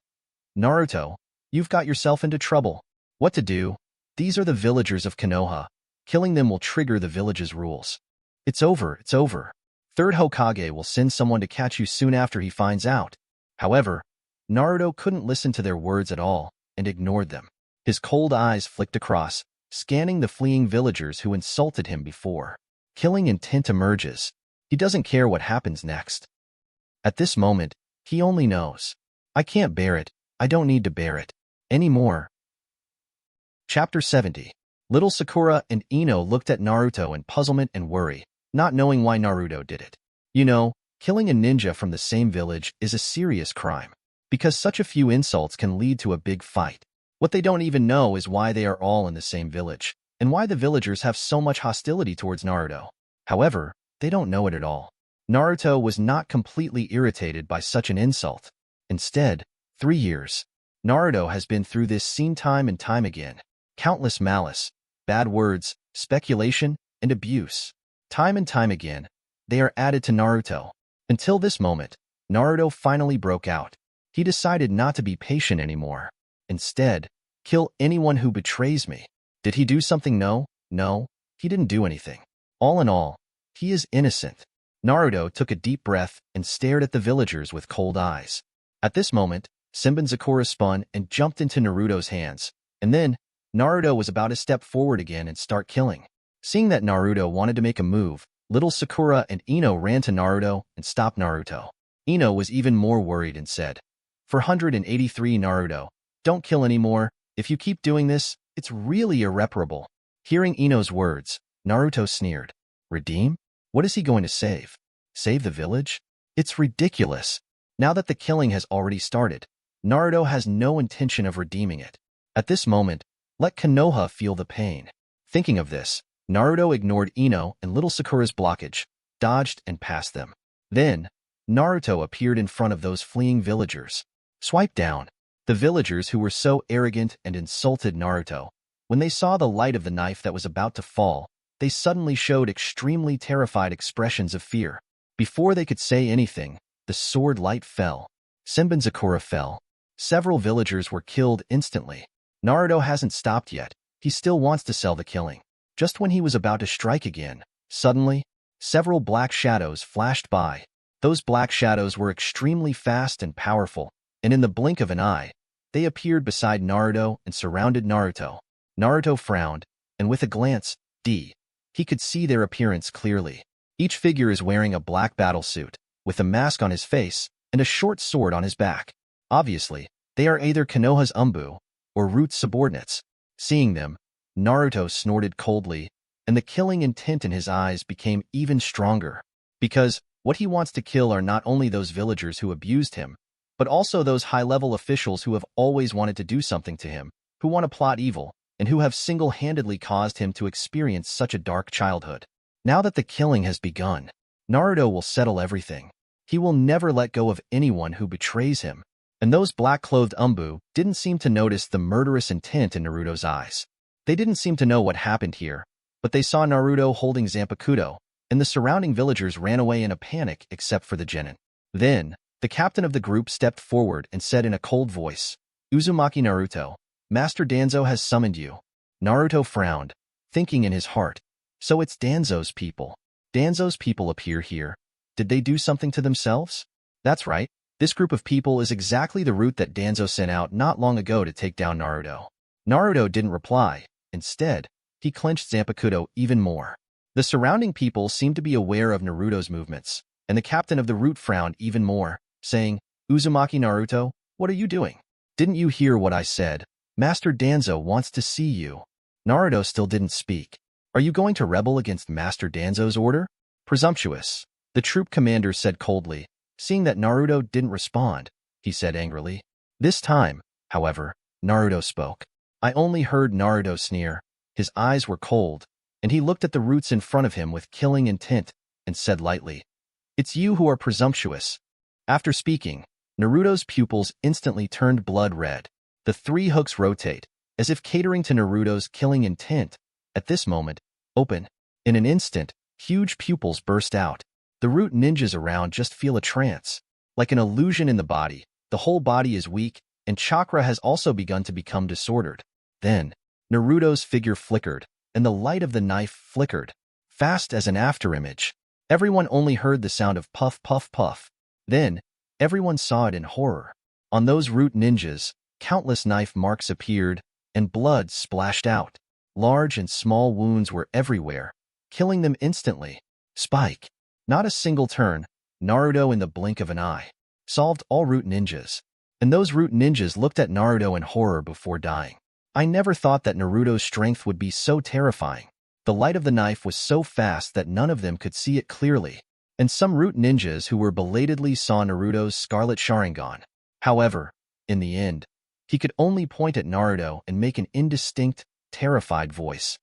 "Naruto, you've got yourself into trouble. What to do? These are the villagers of Konoha. Killing them will trigger the village's rules. It's over, it's over. Third Hokage will send someone to catch you soon after he finds out." However, Naruto couldn't listen to their words at all and ignored them. His cold eyes flicked across, scanning the fleeing villagers who insulted him before. Killing intent emerges. He doesn't care what happens next. At this moment, he only knows, "I can't bear it. I don't need to bear it anymore." Chapter 70. Little Sakura and Ino looked at Naruto in puzzlement and worry, not knowing why Naruto did it. You know, killing a ninja from the same village is a serious crime, because such a few insults can lead to a big fight. What they don't even know is why they are all in the same village, and why the villagers have so much hostility towards Naruto. However, they don't know it at all. Naruto was not completely irritated by such an insult. Instead, 3 years. Naruto has been through this scene time and time again. Countless malice, bad words, speculation, and abuse. Time and time again, they are added to Naruto. Until this moment, Naruto finally broke out. He decided not to be patient anymore. Instead, kill anyone who betrays me. Did he do something? No, he didn't do anything. All in all, he is innocent. Naruto took a deep breath and stared at the villagers with cold eyes. At this moment, Senbenzakura spun and jumped into Naruto's hands, and then, Naruto was about to step forward again and start killing. Seeing that Naruto wanted to make a move, little Sakura and Ino ran to Naruto and stopped Naruto. Ino was even more worried and said, "483 Naruto, don't kill anymore. If you keep doing this, it's really irreparable." Hearing Ino's words, Naruto sneered. Redeem? What is he going to save? Save the village? It's ridiculous. Now that the killing has already started, Naruto has no intention of redeeming it. At this moment, let Konoha feel the pain. Thinking of this, Naruto ignored Ino and little Sakura's blockage, dodged and passed them. Then, Naruto appeared in front of those fleeing villagers. Swipe down. The villagers who were so arrogant and insulted Naruto, when they saw the light of the knife that was about to fall, they suddenly showed extremely terrified expressions of fear. Before they could say anything, the sword light fell. Senbenzakura fell. Several villagers were killed instantly. Naruto hasn't stopped yet. He still wants to sell the killing. Just when he was about to strike again, suddenly, several black shadows flashed by. Those black shadows were extremely fast and powerful, and in the blink of an eye, they appeared beside Naruto and surrounded Naruto. Naruto frowned, and with a glance, he could see their appearance clearly. Each figure is wearing a black battlesuit, with a mask on his face and a short sword on his back. Obviously, they are either Konoha's Umbu or Root's subordinates. Seeing them, Naruto snorted coldly, and the killing intent in his eyes became even stronger. Because, What he wants to kill are not only those villagers who abused him, but also those high-level officials who have always wanted to do something to him, who want to plot evil, and who have single-handedly caused him to experience such a dark childhood. Now that the killing has begun, Naruto will settle everything. He will never let go of anyone who betrays him. And those black-clothed Umbu didn't seem to notice the murderous intent in Naruto's eyes. They didn't seem to know what happened here, but they saw Naruto holding Zanpakuto, and the surrounding villagers ran away in a panic except for the genin. Then, the captain of the group stepped forward and said in a cold voice, "Uzumaki Naruto, Master Danzo has summoned you." Naruto frowned, thinking in his heart, so it's Danzo's people. Danzo's people appear here. Did they do something to themselves? That's right. This group of people is exactly the route that Danzo sent out not long ago to take down Naruto. Naruto didn't reply. Instead, he clenched Zanpakuto even more. The surrounding people seemed to be aware of Naruto's movements, and the captain of the route frowned even more, saying, "Uzumaki Naruto, what are you doing? Didn't you hear what I said? Master Danzo wants to see you." Naruto still didn't speak. "Are you going to rebel against Master Danzo's order?" "Presumptuous," the troop commander said coldly. Seeing that Naruto didn't respond, he said angrily. This time, however, Naruto spoke. I only heard Naruto sneer. His eyes were cold, and he looked at the roots in front of him with killing intent, and said lightly, "It's you who are presumptuous." After speaking, Naruto's pupils instantly turned blood red. The three hooks rotate, as if catering to Naruto's killing intent. At this moment, open. In an instant, huge pupils burst out. The root ninjas around just feel a trance. Like an illusion in the body, the whole body is weak, and chakra has also begun to become disordered. Then, Naruto's figure flickered, and the light of the knife flickered, fast as an afterimage. Everyone only heard the sound of puff, puff, puff. Then, everyone saw it in horror. On those root ninjas, countless knife marks appeared, and blood splashed out. Large and small wounds were everywhere, killing them instantly. Spike. Not a single turn, Naruto in the blink of an eye, solved all root ninjas. And those root ninjas looked at Naruto in horror before dying. I never thought that Naruto's strength would be so terrifying. The light of the knife was so fast that none of them could see it clearly. And some root ninjas who were belatedly saw Naruto's scarlet Sharingan. However, in the end, he could only point at Naruto and make an indistinct, terrified voice.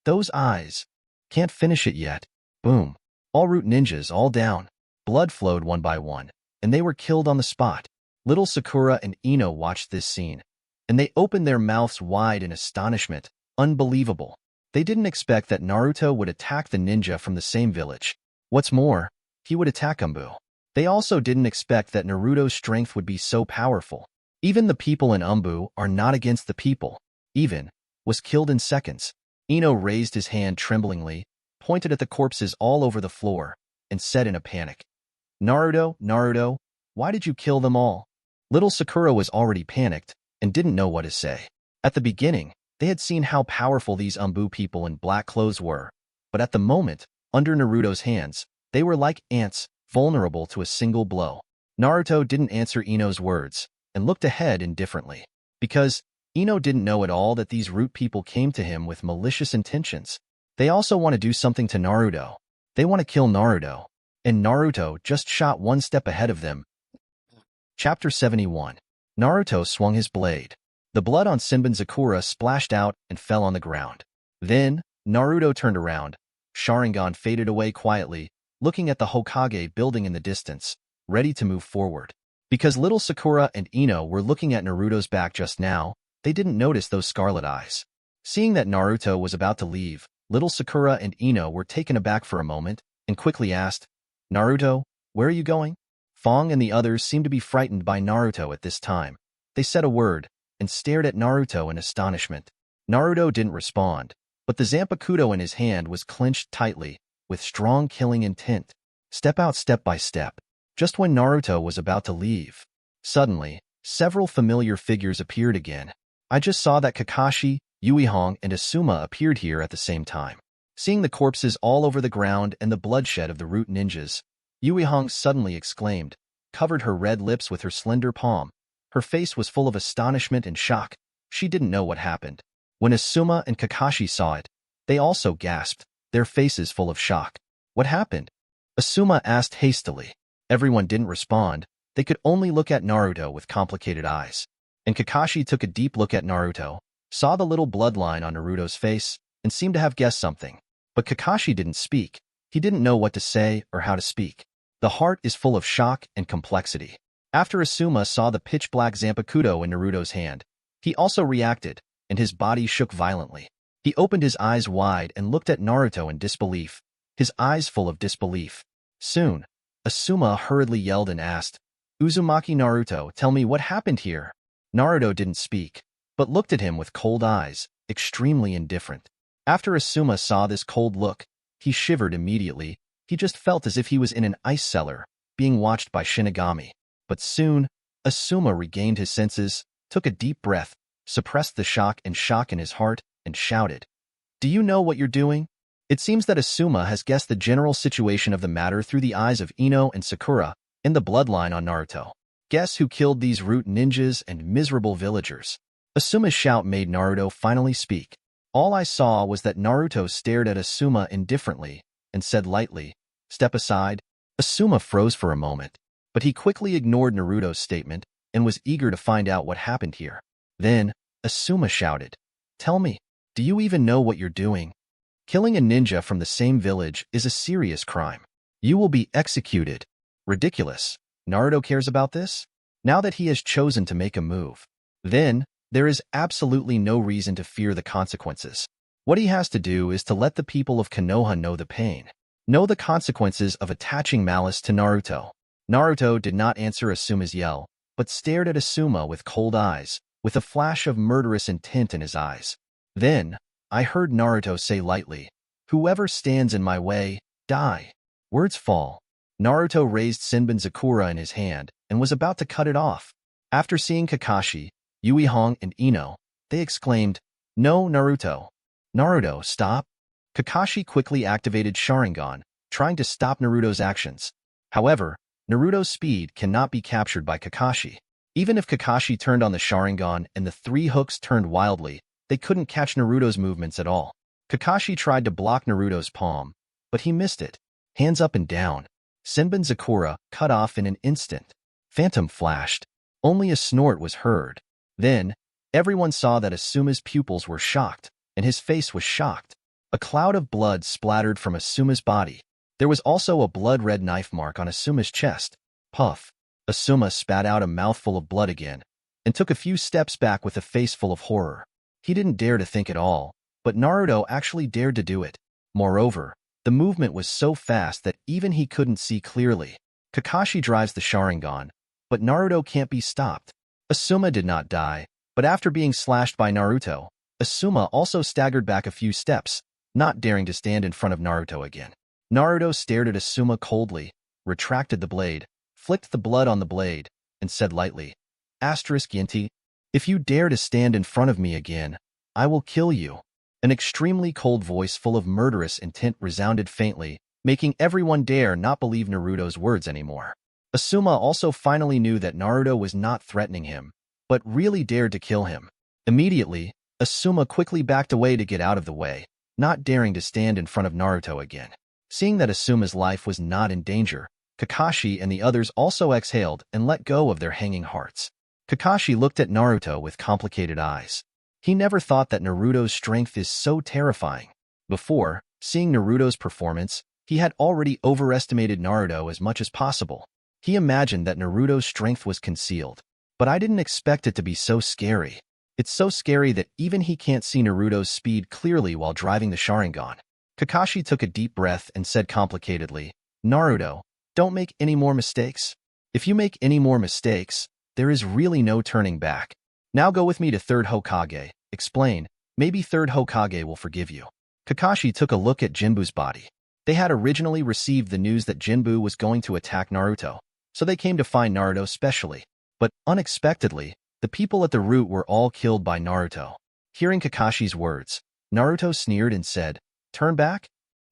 Those eyes. Can't finish it yet. Boom. All root ninjas all down. Blood flowed one by one, and they were killed on the spot. Little Sakura and Ino watched this scene, and they opened their mouths wide in astonishment. Unbelievable. They didn't expect that Naruto would attack the ninja from the same village. What's more, he would attack Umbu. They also didn't expect that Naruto's strength would be so powerful. Even the people in Umbu are not against the people. Even was killed in seconds. Ino raised his hand tremblingly, pointed at the corpses all over the floor, and said in a panic, "Naruto, Naruto, why did you kill them all?" Little Sakura was already panicked and didn't know what to say. At the beginning, they had seen how powerful these Umbu people in black clothes were, but at the moment, under Naruto's hands, they were like ants, vulnerable to a single blow. Naruto didn't answer Ino's words and looked ahead indifferently, because Ino didn't know at all that these root people came to him with malicious intentions. They also want to do something to Naruto. They want to kill Naruto. And Naruto just shot one step ahead of them. Chapter 71. Naruto swung his blade. The blood on Sakura splashed out and fell on the ground. Then, Naruto turned around. Sharingan faded away quietly, looking at the Hokage building in the distance, ready to move forward. Because little Sakura and Ino were looking at Naruto's back just now, they didn't notice those scarlet eyes. Seeing that Naruto was about to leave, little Sakura and Ino were taken aback for a moment and quickly asked, "Naruto, where are you going?" Fong and the others seemed to be frightened by Naruto at this time. They said a word and stared at Naruto in astonishment. Naruto didn't respond, but the Zanpakuto in his hand was clenched tightly, with strong killing intent. Step out step by step. Just when Naruto was about to leave, suddenly, several familiar figures appeared again. I just saw that Kakashi, Yuihong, and Asuma appeared here at the same time. Seeing the corpses all over the ground and the bloodshed of the root ninjas, Yuihong suddenly exclaimed, covered her red lips with her slender palm. Her face was full of astonishment and shock. She didn't know what happened. When Asuma and Kakashi saw it, they also gasped, their faces full of shock. What happened? Asuma asked hastily. Everyone didn't respond. They could only look at Naruto with complicated eyes. And Kakashi took a deep look at Naruto, saw the little bloodline on Naruto's face, and seemed to have guessed something. But Kakashi didn't speak. He didn't know what to say or how to speak. The heart is full of shock and complexity. After Asuma saw the pitch-black Zanpakuto in Naruto's hand, he also reacted, and his body shook violently. He opened his eyes wide and looked at Naruto in disbelief, his eyes full of disbelief. Soon, Asuma hurriedly yelled and asked, "Uzumaki Naruto, tell me what happened here." Naruto didn't speak, but looked at him with cold eyes, extremely indifferent. After Asuma saw this cold look, he shivered immediately. He just felt as if he was in an ice cellar, being watched by Shinigami. But soon, Asuma regained his senses, took a deep breath, suppressed the shock in his heart, and shouted, "Do you know what you're doing?" It seems that Asuma has guessed the general situation of the matter through the eyes of Ino and Sakura and the bloodline on Naruto. Guess who killed these root ninjas and miserable villagers? Asuma's shout made Naruto finally speak. All I saw was that Naruto stared at Asuma indifferently and said lightly, "Step aside." Asuma froze for a moment, but he quickly ignored Naruto's statement and was eager to find out what happened here. Then, Asuma shouted, "Tell me, do you even know what you're doing? Killing a ninja from the same village is a serious crime. You will be executed." Ridiculous. Naruto cares about this? Now that he has chosen to make a move. Then, there is absolutely no reason to fear the consequences. What he has to do is to let the people of Konoha know the pain, know the consequences of attaching malice to Naruto. Naruto did not answer Asuma's yell, but stared at Asuma with cold eyes, with a flash of murderous intent in his eyes. Then, I heard Naruto say lightly, "Whoever stands in my way, die." Words fall. Naruto raised Senbon in his hand and was about to cut it off. After seeing Kakashi, Yui Hong, and Ino, they exclaimed, "No, Naruto. Naruto, stop." Kakashi quickly activated Sharingan, trying to stop Naruto's actions. However, Naruto's speed cannot be captured by Kakashi. Even if Kakashi turned on the Sharingan and the three hooks turned wildly, they couldn't catch Naruto's movements at all. Kakashi tried to block Naruto's palm, but he missed it. Hands up and down. Senbon cut off in an instant. Phantom flashed. Only a snort was heard. Then, everyone saw that Asuma's pupils were shocked, and his face was shocked. A cloud of blood splattered from Asuma's body. There was also a blood-red knife mark on Asuma's chest. Puff. Asuma spat out a mouthful of blood again, and took a few steps back with a face full of horror. He didn't dare to think at all, but Naruto actually dared to do it. Moreover, the movement was so fast that even he couldn't see clearly. Kakashi drives the Sharingan, but Naruto can't be stopped. Asuma did not die, but after being slashed by Naruto, Asuma also staggered back a few steps, not daring to stand in front of Naruto again. Naruto stared at Asuma coldly, retracted the blade, flicked the blood on the blade, and said lightly, "Yinti, if you dare to stand in front of me again, I will kill you." An extremely cold voice full of murderous intent resounded faintly, making everyone dare not believe Naruto's words anymore. Asuma also finally knew that Naruto was not threatening him, but really dared to kill him. Immediately, Asuma quickly backed away to get out of the way, not daring to stand in front of Naruto again. Seeing that Asuma's life was not in danger, Kakashi and the others also exhaled and let go of their hanging hearts. Kakashi looked at Naruto with complicated eyes. He never thought that Naruto's strength is so terrifying. Before, seeing Naruto's performance, he had already overestimated Naruto as much as possible. He imagined that Naruto's strength was concealed. But I didn't expect it to be so scary. It's so scary that even he can't see Naruto's speed clearly while driving the Sharingan. Kakashi took a deep breath and said complicatedly, "Naruto, don't make any more mistakes. If you make any more mistakes, there is really no turning back. Now go with me to Third Hokage. Explain. Maybe Third Hokage will forgive you." Kakashi took a look at Jinbu's body. They had originally received the news that Jinbu was going to attack Naruto, so they came to find Naruto specially. But unexpectedly, the people at the root were all killed by Naruto. Hearing Kakashi's words, Naruto sneered and said, "Turn back?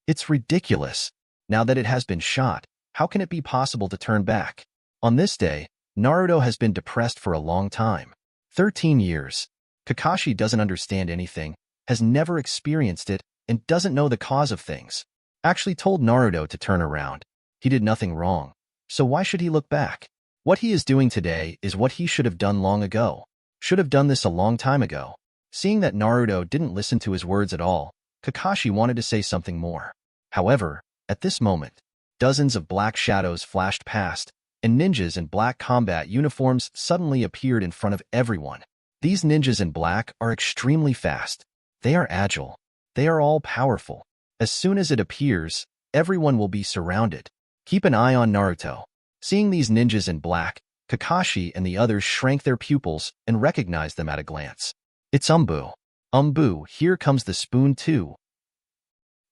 It's ridiculous. Now that it has been shot, how can it be possible to turn back?" On this day, Naruto has been depressed for a long time. 13 years. Kakashi doesn't understand anything, has never experienced it, and doesn't know the cause of things. Actually told Naruto to turn around. He did nothing wrong. So why should he look back? What he is doing today is what he should have done long ago. Should have done this a long time ago. Seeing that Naruto didn't listen to his words at all, Kakashi wanted to say something more. However, at this moment, dozens of black shadows flashed past, and ninjas in black combat uniforms suddenly appeared in front of everyone. These ninjas in black are extremely fast. They are agile. They are all powerful. As soon as it appears, everyone will be surrounded. Keep an eye on Naruto. Seeing these ninjas in black, Kakashi and the others shrank their pupils and recognized them at a glance. It's Umbu. Umbu, here comes the spoon too.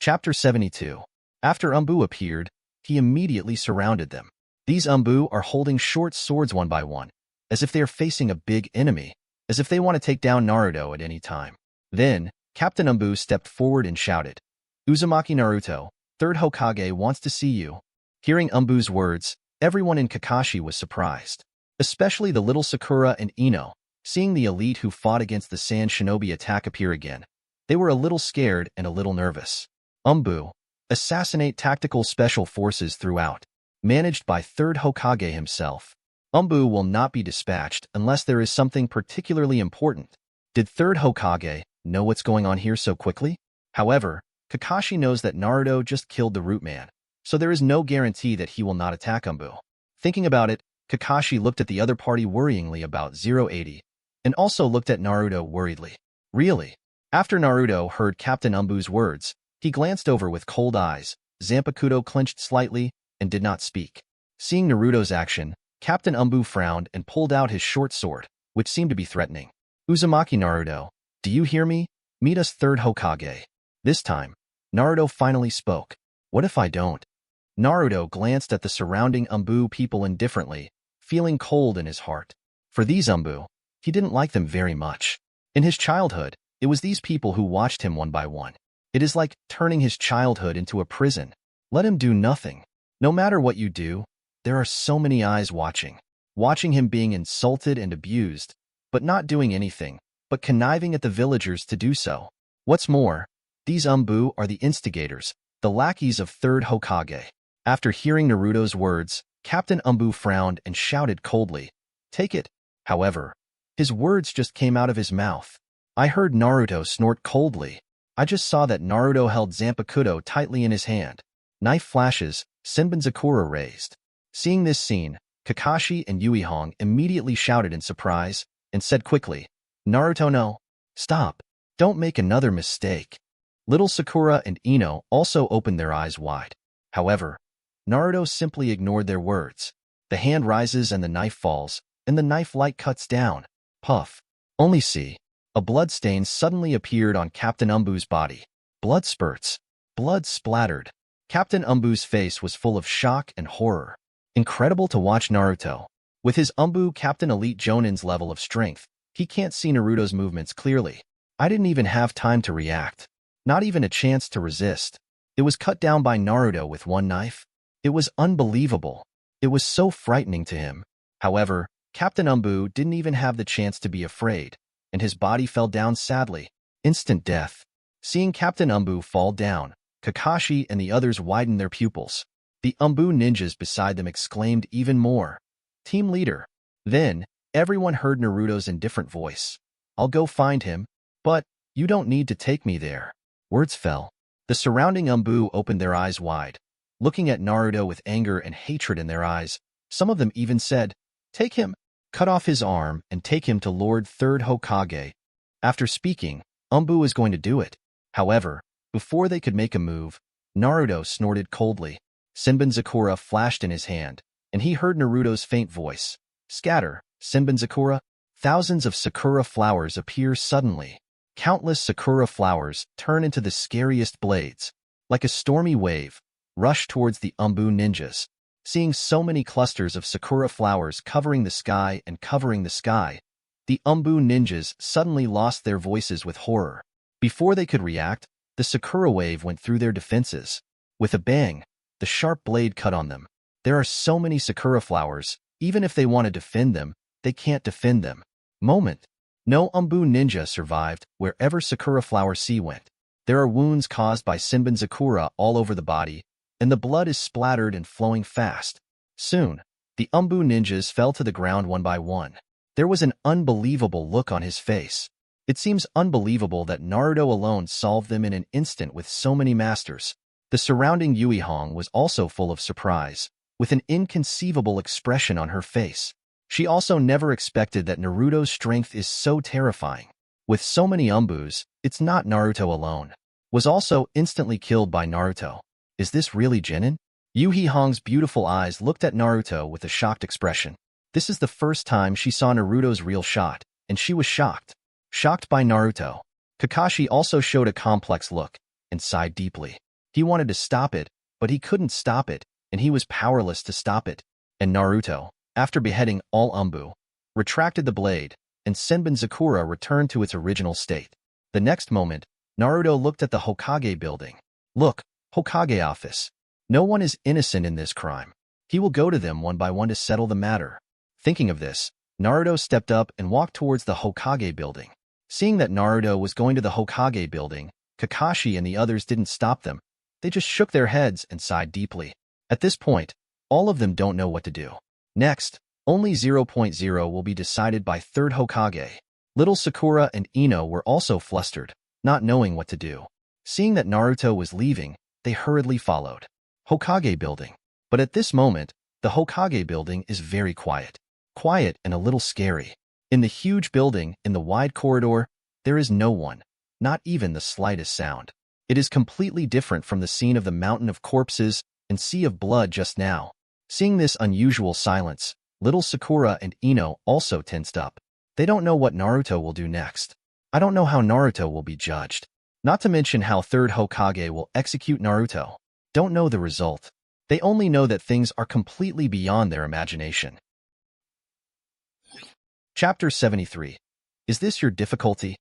Chapter 72. After Umbu appeared, he immediately surrounded them. These Umbu are holding short swords one by one, as if they are facing a big enemy, as if they want to take down Naruto at any time. Then, Captain Umbu stepped forward and shouted, "Uzumaki Naruto, third Hokage wants to see you." Hearing Umbu's words, everyone in Kakashi was surprised, especially the little Sakura and Ino. Seeing the elite who fought against the Sand Shinobi attack appear again, they were a little scared and a little nervous. Umbu, assassinate tactical special forces throughout, managed by third Hokage himself. Umbu will not be dispatched unless there is something particularly important. Did third Hokage know what's going on here so quickly? However, Kakashi knows that Naruto just killed the Root Man, so there is no guarantee that he will not attack Umbu. Thinking about it, Kakashi looked at the other party worryingly about 080, and also looked at Naruto worriedly. Really? After Naruto heard Captain Umbu's words, he glanced over with cold eyes, Zanpakuto clenched slightly, and did not speak. Seeing Naruto's action, Captain Umbu frowned and pulled out his short sword, which seemed to be threatening. "Uzumaki Naruto, do you hear me? Meet us third Hokage." This time, Naruto finally spoke. "What if I don't?" Naruto glanced at the surrounding Umbu people indifferently, feeling cold in his heart. For these Umbu, he didn't like them very much. In his childhood, it was these people who watched him one by one. It is like turning his childhood into a prison. Let him do nothing. No matter what you do, there are so many eyes watching him being insulted and abused, but not doing anything, but conniving at the villagers to do so. What's more, these Umbu are the instigators, the lackeys of third Hokage. After hearing Naruto's words, Captain Umbu frowned and shouted coldly, "Take it." However, his words just came out of his mouth. I heard Naruto snort coldly. I just saw that Naruto held Zanpakuto tightly in his hand. Knife flashes, Senbonzakura raised. Seeing this scene, Kakashi and Yuihong immediately shouted in surprise and said quickly, "Naruto, no. Stop. Don't make another mistake." Little Sakura and Ino also opened their eyes wide. However, Naruto simply ignored their words. The hand rises and the knife falls, and the knife light cuts down. Puff. Only see. A blood stain suddenly appeared on Captain Umbu's body. Blood spurts. Blood splattered. Captain Umbu's face was full of shock and horror. Incredible to watch Naruto. With his Umbu Captain Elite Jonin's level of strength, he can't see Naruto's movements clearly. I didn't even have time to react. Not even a chance to resist. It was cut down by Naruto with one knife. It was unbelievable. It was so frightening to him. However, Captain Umbu didn't even have the chance to be afraid, and his body fell down sadly. Instant death. Seeing Captain Umbu fall down, Kakashi and the others widened their pupils. The Umbu ninjas beside them exclaimed even more. "Team leader." Then, everyone heard Naruto's indifferent voice. "I'll go find him, but you don't need to take me there." Words fell. The surrounding Umbu opened their eyes wide, looking at Naruto with anger and hatred in their eyes. Some of them even said, "Take him. Cut off his arm and take him to Lord Third Hokage." After speaking, Umbu is going to do it. However, before they could make a move, Naruto snorted coldly. Senbonzakura flashed in his hand, and he heard Naruto's faint voice. "Scatter, Senbonzakura." Thousands of sakura flowers appear suddenly. Countless sakura flowers turn into the scariest blades. Like a stormy wave, rush towards the Umbu ninjas. Seeing so many clusters of sakura flowers covering the sky and covering the sky, the Umbu ninjas suddenly lost their voices with horror. Before they could react, the sakura wave went through their defenses. With a bang, the sharp blade cut on them. There are so many sakura flowers, even if they want to defend them, they can't defend them. Moment. No Umbu ninja survived wherever Sakura Flower C went. There are wounds caused by Senbonzakura all over the body, and the blood is splattered and flowing fast. Soon, the Umbu ninjas fell to the ground one by one. There was an unbelievable look on his face. It seems unbelievable that Naruto alone solved them in an instant with so many masters. The surrounding Yui Hong was also full of surprise, with an inconceivable expression on her face. She also never expected that Naruto's strength is so terrifying. With so many Umbus, it's not Naruto alone. Was also instantly killed by Naruto. Is this really Genin? Yui Hong's beautiful eyes looked at Naruto with a shocked expression. This is the first time she saw Naruto's real shot, and she was shocked. Shocked by Naruto. Kakashi also showed a complex look, and sighed deeply. He wanted to stop it, but he couldn't stop it, and he was powerless to stop it. And Naruto, after beheading all Umbu, retracted the blade, and Senbonzakura returned to its original state. The next moment, Naruto looked at the Hokage building. Look, Hokage office. No one is innocent in this crime. He will go to them one by one to settle the matter. Thinking of this, Naruto stepped up and walked towards the Hokage building. Seeing that Naruto was going to the Hokage building, Kakashi and the others didn't stop them. They just shook their heads and sighed deeply. At this point, all of them don't know what to do. Next, only 0.0 will be decided by third Hokage. Little Sakura and Ino were also flustered, not knowing what to do. Seeing that Naruto was leaving, they hurriedly followed. Hokage building. But at this moment, the Hokage building is very quiet. Quiet and a little scary. In the huge building, in the wide corridor, there is no one, not even the slightest sound. It is completely different from the scene of the mountain of corpses and sea of blood just now. Seeing this unusual silence, little Sakura and Ino also tensed up. They don't know what Naruto will do next. I don't know how Naruto will be judged. Not to mention how third Hokage will execute Naruto. Don't know the result. They only know that things are completely beyond their imagination. Chapter 73. Is this your difficulty?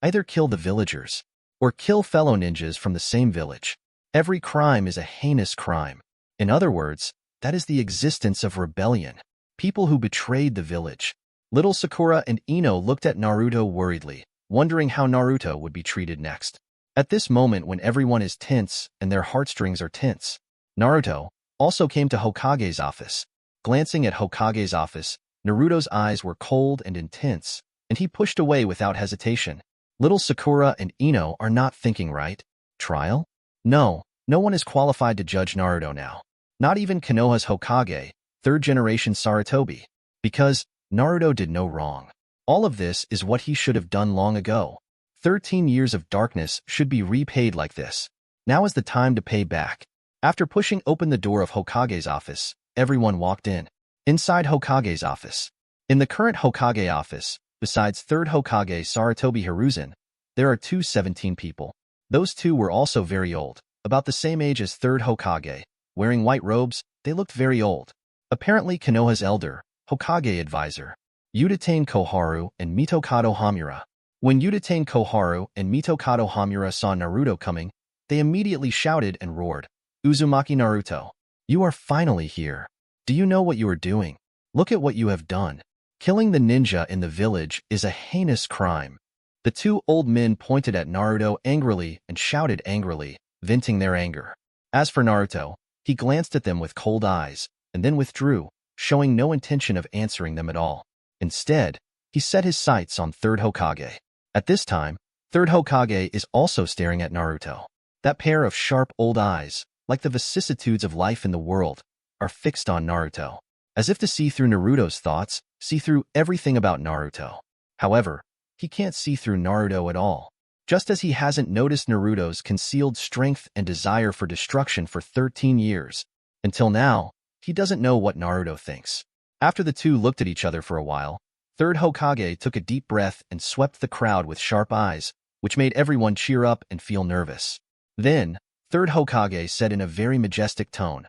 Either kill the villagers, or kill fellow ninjas from the same village. Every crime is a heinous crime. In other words, that is the existence of rebellion. People who betrayed the village. Little Sakura and Ino looked at Naruto worriedly, wondering how Naruto would be treated next. At this moment when everyone is tense and their heartstrings are tense, Naruto also came to Hokage's office. Glancing at Hokage's office, Naruto's eyes were cold and intense, and he pushed away without hesitation. Little Sakura and Ino are not thinking right. Trial? No one is qualified to judge Naruto now. Not even Konoha's Hokage, third-generation Sarutobi. Because Naruto did no wrong. All of this is what he should have done long ago. 13 years of darkness should be repaid like this. Now is the time to pay back. After pushing open the door of Hokage's office, everyone walked in. Inside Hokage's office. In the current Hokage office, besides third Hokage Sarutobi Hiruzen, there are 17 people. Those two were also very old, about the same age as third Hokage. Wearing white robes, they looked very old. Apparently Konoha's elder, Hokage advisor, Uchiha Koharu and Mitokado Hamura. When Uchiha Koharu and Mitokado Hamura saw Naruto coming, they immediately shouted and roared, "Uzumaki Naruto, you are finally here. Do you know what you are doing? Look at what you have done. Killing the ninja in the village is a heinous crime." The two old men pointed at Naruto angrily and shouted angrily, venting their anger. As for Naruto, he glanced at them with cold eyes, and then withdrew, showing no intention of answering them at all. Instead, he set his sights on third Hokage. At this time, third Hokage is also staring at Naruto. That pair of sharp old eyes, like the vicissitudes of life in the world, are fixed on Naruto, as if to see through Naruto's thoughts, see through everything about Naruto. However, he can't see through Naruto at all. Just as he hasn't noticed Naruto's concealed strength and desire for destruction for 13 years. Until now, he doesn't know what Naruto thinks. After the two looked at each other for a while, third Hokage took a deep breath and swept the crowd with sharp eyes, which made everyone cheer up and feel nervous. Then, third Hokage said in a very majestic tone,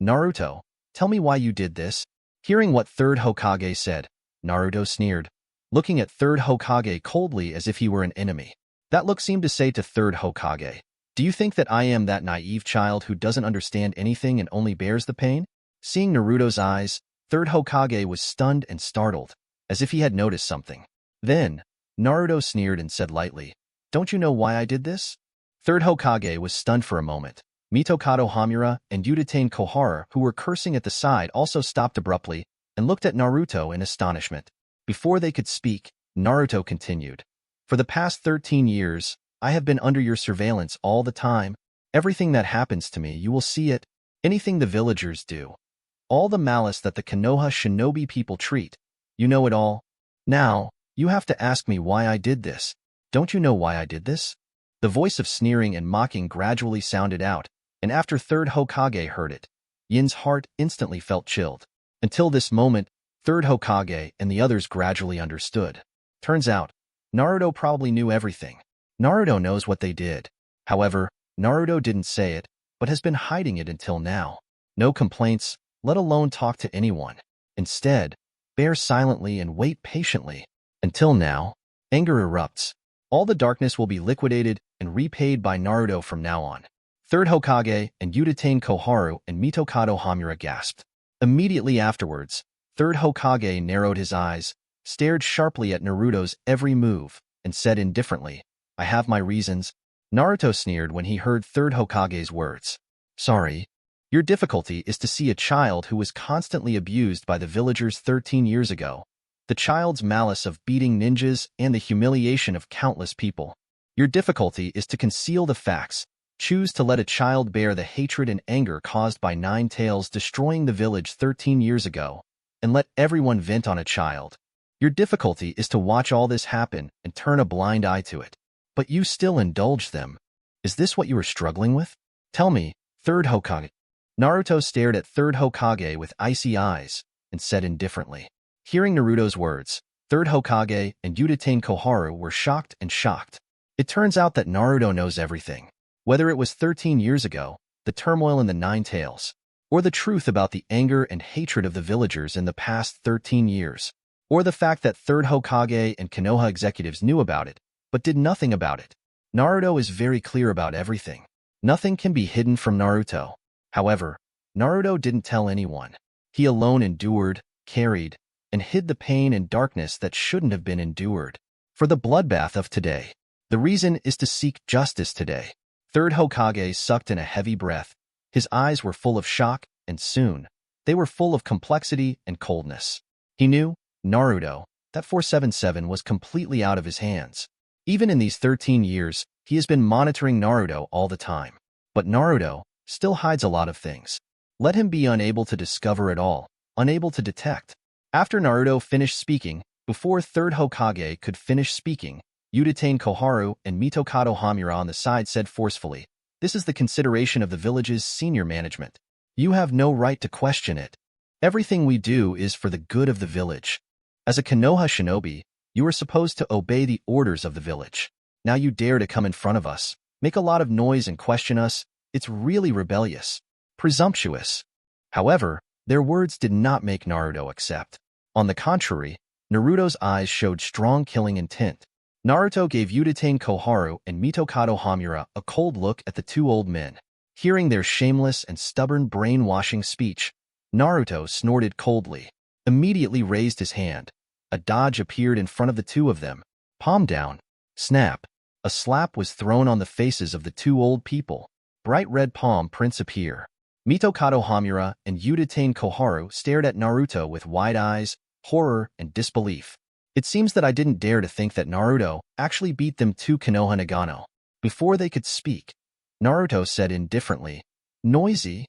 "Naruto, tell me why you did this." Hearing what third Hokage said, Naruto sneered, looking at third Hokage coldly as if he were an enemy. That look seemed to say to third Hokage, "Do you think that I am that naive child who doesn't understand anything and only bears the pain?" Seeing Naruto's eyes, third Hokage was stunned and startled, as if he had noticed something. Then, Naruto sneered and said lightly, "Don't you know why I did this?" Third Hokage was stunned for a moment, Mitokado Hamura and Udatane Kohara, who were cursing at the side, also stopped abruptly and looked at Naruto in astonishment. Before they could speak, Naruto continued. For the past 13 years, I have been under your surveillance all the time. Everything that happens to me, you will see it. Anything the villagers do. All the malice that the Konoha shinobi people treat. You know it all. Now, you have to ask me why I did this. Don't you know why I did this? The voice of sneering and mocking gradually sounded out, and after Third Hokage heard it, Yin's heart instantly felt chilled. Until this moment, Third Hokage and the others gradually understood. Turns out, Naruto probably knew everything. Naruto knows what they did. However, Naruto didn't say it, but has been hiding it until now. No complaints, let alone talk to anyone. Instead, bear silently and wait patiently. Until now, anger erupts. All the darkness will be liquidated and repaid by Naruto from now on. Third Hokage and Udatane Kohara and Mitokado Hamura gasped. Immediately afterwards, Third Hokage narrowed his eyes, stared sharply at Naruto's every move, and said indifferently, I have my reasons. Naruto sneered when he heard Third Hokage's words. Sorry. Your difficulty is to see a child who was constantly abused by the villagers 13 years ago. The child's malice of beating ninjas and the humiliation of countless people. Your difficulty is to conceal the facts, choose to let a child bear the hatred and anger caused by Nine Tails destroying the village 13 years ago, and let everyone vent on a child. Your difficulty is to watch all this happen and turn a blind eye to it. But you still indulge them. Is this what you are struggling with? Tell me, Third Hokage. Naruto stared at Third Hokage with icy eyes and said indifferently. Hearing Naruto's words, Third Hokage and Udatane Kohara were shocked and shocked. It turns out that Naruto knows everything. Whether it was 13 years ago, the turmoil in the Nine Tails, or the truth about the anger and hatred of the villagers in the past 13 years, or the fact that Third Hokage and Konoha executives knew about it, but did nothing about it. Naruto is very clear about everything. Nothing can be hidden from Naruto. However, Naruto didn't tell anyone. He alone endured, carried, and hid the pain and darkness that shouldn't have been endured. For the bloodbath of today. The reason is to seek justice today. Third Hokage sucked in a heavy breath. His eyes were full of shock, and soon, they were full of complexity and coldness. He knew, Naruto, that 477 was completely out of his hands. Even in these 13 years, he has been monitoring Naruto all the time. But Naruto still hides a lot of things. Let him be unable to discover it all, unable to detect. After Naruto finished speaking, before Third Hokage could finish speaking, Udatane Kohara and Mitokado Hamura on the side said forcefully, This is the consideration of the village's senior management. You have no right to question it. Everything we do is for the good of the village. As a Konoha shinobi, you are supposed to obey the orders of the village. Now you dare to come in front of us, make a lot of noise and question us. It's really rebellious. Presumptuous. However, their words did not make Naruto accept. On the contrary, Naruto's eyes showed strong killing intent. Naruto gave Udatane Kohara and Mitokado Hamura a cold look at the two old men. Hearing their shameless and stubborn brainwashing speech, Naruto snorted coldly, immediately raised his hand. A dodge appeared in front of the two of them. Palm down. Snap. A slap was thrown on the faces of the two old people. Bright red palm prints appear. Mitokado Hamura and Udatane Kohara stared at Naruto with wide eyes, horror, and disbelief. It seems that I didn't dare to think that Naruto actually beat them to Konoha Nagano. Before they could speak, Naruto said indifferently, Noisy.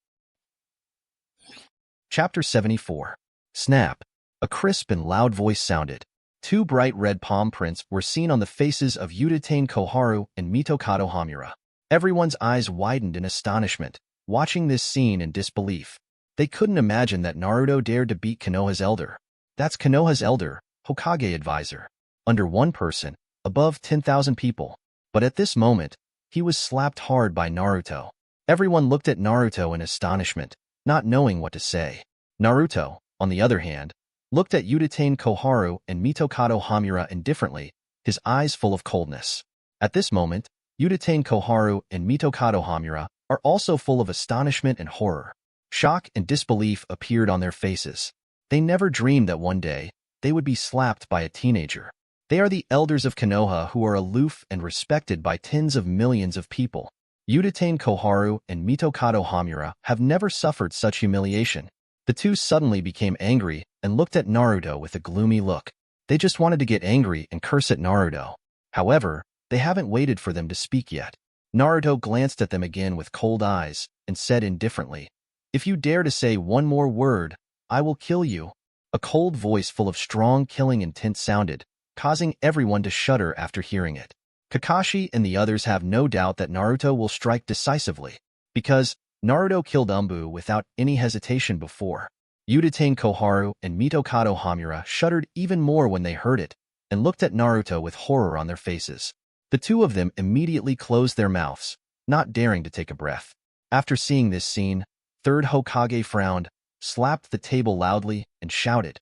Chapter 74. Snap. A crisp and loud voice sounded. Two bright red palm prints were seen on the faces of Udatane Kohara and Mitokado Hamura. Everyone's eyes widened in astonishment, watching this scene in disbelief. They couldn't imagine that Naruto dared to beat Konoha's elder. That's Konoha's elder, Hokage advisor. Under one person, above 10,000 people. But at this moment, he was slapped hard by Naruto. Everyone looked at Naruto in astonishment, not knowing what to say. Naruto, on the other hand, looked at Udatane Kohara and Mitokado Hamura indifferently, his eyes full of coldness. At this moment, Udatane Kohara and Mitokado Hamura are also full of astonishment and horror. Shock and disbelief appeared on their faces. They never dreamed that one day, they would be slapped by a teenager. They are the elders of Konoha who are aloof and respected by tens of millions of people. Uchiha Koharu and Mitokado Hamura have never suffered such humiliation. The two suddenly became angry and looked at Naruto with a gloomy look. They just wanted to get angry and curse at Naruto. However, they haven't waited for them to speak yet. Naruto glanced at them again with cold eyes and said indifferently, "If you dare to say one more word, I will kill you." A cold voice full of strong killing intent sounded, causing everyone to shudder after hearing it. Kakashi and the others have no doubt that Naruto will strike decisively, because Naruto killed Umbu without any hesitation before. Uchiha Koharu and Mitokado Hamura shuddered even more when they heard it, and looked at Naruto with horror on their faces. The two of them immediately closed their mouths, not daring to take a breath. After seeing this scene, Third Hokage frowned, slapped the table loudly, and shouted,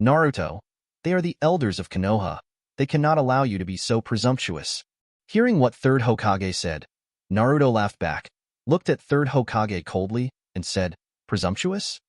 "Naruto, they are the elders of Konoha. They cannot allow you to be so presumptuous." Hearing what Third Hokage said, Naruto laughed back, looked at Third Hokage coldly, and said, "Presumptuous?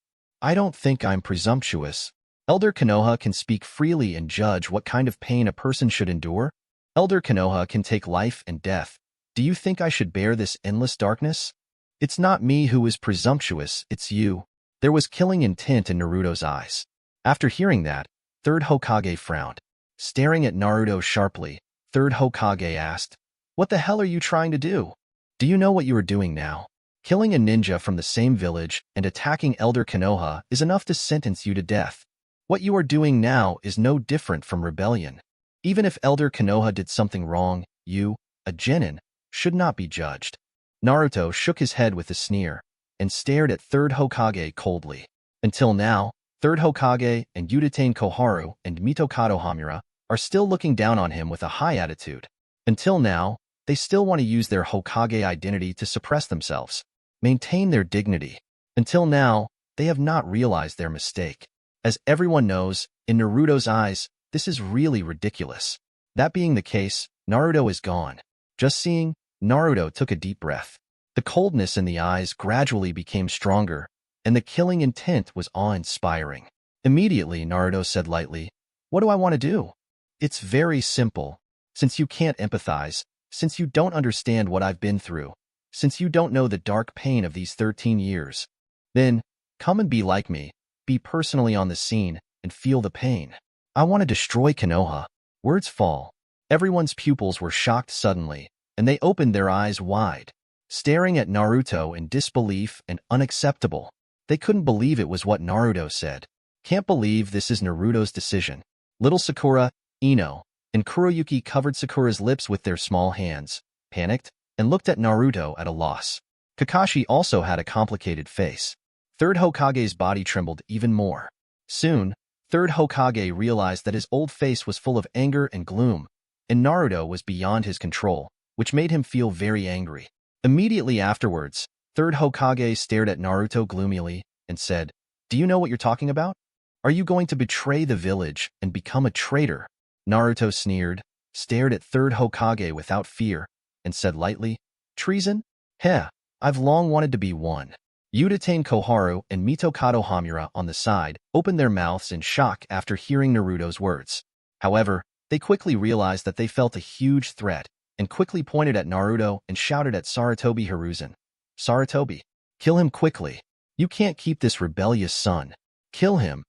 I don't think I'm presumptuous. Elder Konoha can speak freely and judge what kind of pain a person should endure. Elder Konoha can take life and death. Do you think I should bear this endless darkness? It's not me who is presumptuous, it's you." There was killing intent in Naruto's eyes. After hearing that, Third Hokage frowned. Staring at Naruto sharply, Third Hokage asked, "What the hell are you trying to do? Do you know what you are doing now? Killing a ninja from the same village and attacking Elder Konoha is enough to sentence you to death. What you are doing now is no different from rebellion. Even if Elder Konoha did something wrong, you, a genin, should not be judged." Naruto shook his head with a sneer and stared at Third Hokage coldly. Until now, Third Hokage and Uchiha Koharu and Mitokado Hamura are still looking down on him with a high attitude. Until now, they still want to use their Hokage identity to suppress themselves, maintain their dignity. Until now, they have not realized their mistake. As everyone knows, in Naruto's eyes, this is really ridiculous. That being the case, Naruto is gone. Just seeing, Naruto took a deep breath. The coldness in the eyes gradually became stronger, and the killing intent was awe-inspiring. Immediately, Naruto said lightly, "What do I want to do? It's very simple. Since you can't empathize, since you don't understand what I've been through, since you don't know the dark pain of these 13 years, then come and be like me, be personally on the scene, and feel the pain. I want to destroy Konoha." Words fall. Everyone's pupils were shocked suddenly, and they opened their eyes wide, staring at Naruto in disbelief and unacceptable. They couldn't believe it was what Naruto said. "Can't believe this is Naruto's decision." Little Sakura, Ino, and Kuroyuki covered Sakura's lips with their small hands, panicked, and looked at Naruto at a loss. Kakashi also had a complicated face. Third Hokage's body trembled even more. Soon, Third Hokage realized that his old face was full of anger and gloom, and Naruto was beyond his control, which made him feel very angry. Immediately afterwards, Third Hokage stared at Naruto gloomily and said, "Do you know what you're talking about? Are you going to betray the village and become a traitor?" Naruto sneered, stared at Third Hokage without fear, and said lightly, "Treason? Heh, I've long wanted to be one." Uchiha Koharu and Mitokado Hamura on the side opened their mouths in shock after hearing Naruto's words. However, they quickly realized that they felt a huge threat and quickly pointed at Naruto and shouted at Sarutobi Hiruzen, "Sarutobi, kill him quickly. You can't keep this rebellious son. Kill him."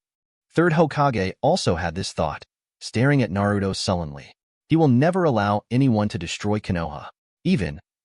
Third Hokage also had this thought, staring at Naruto sullenly. He will never allow anyone to destroy Konoha.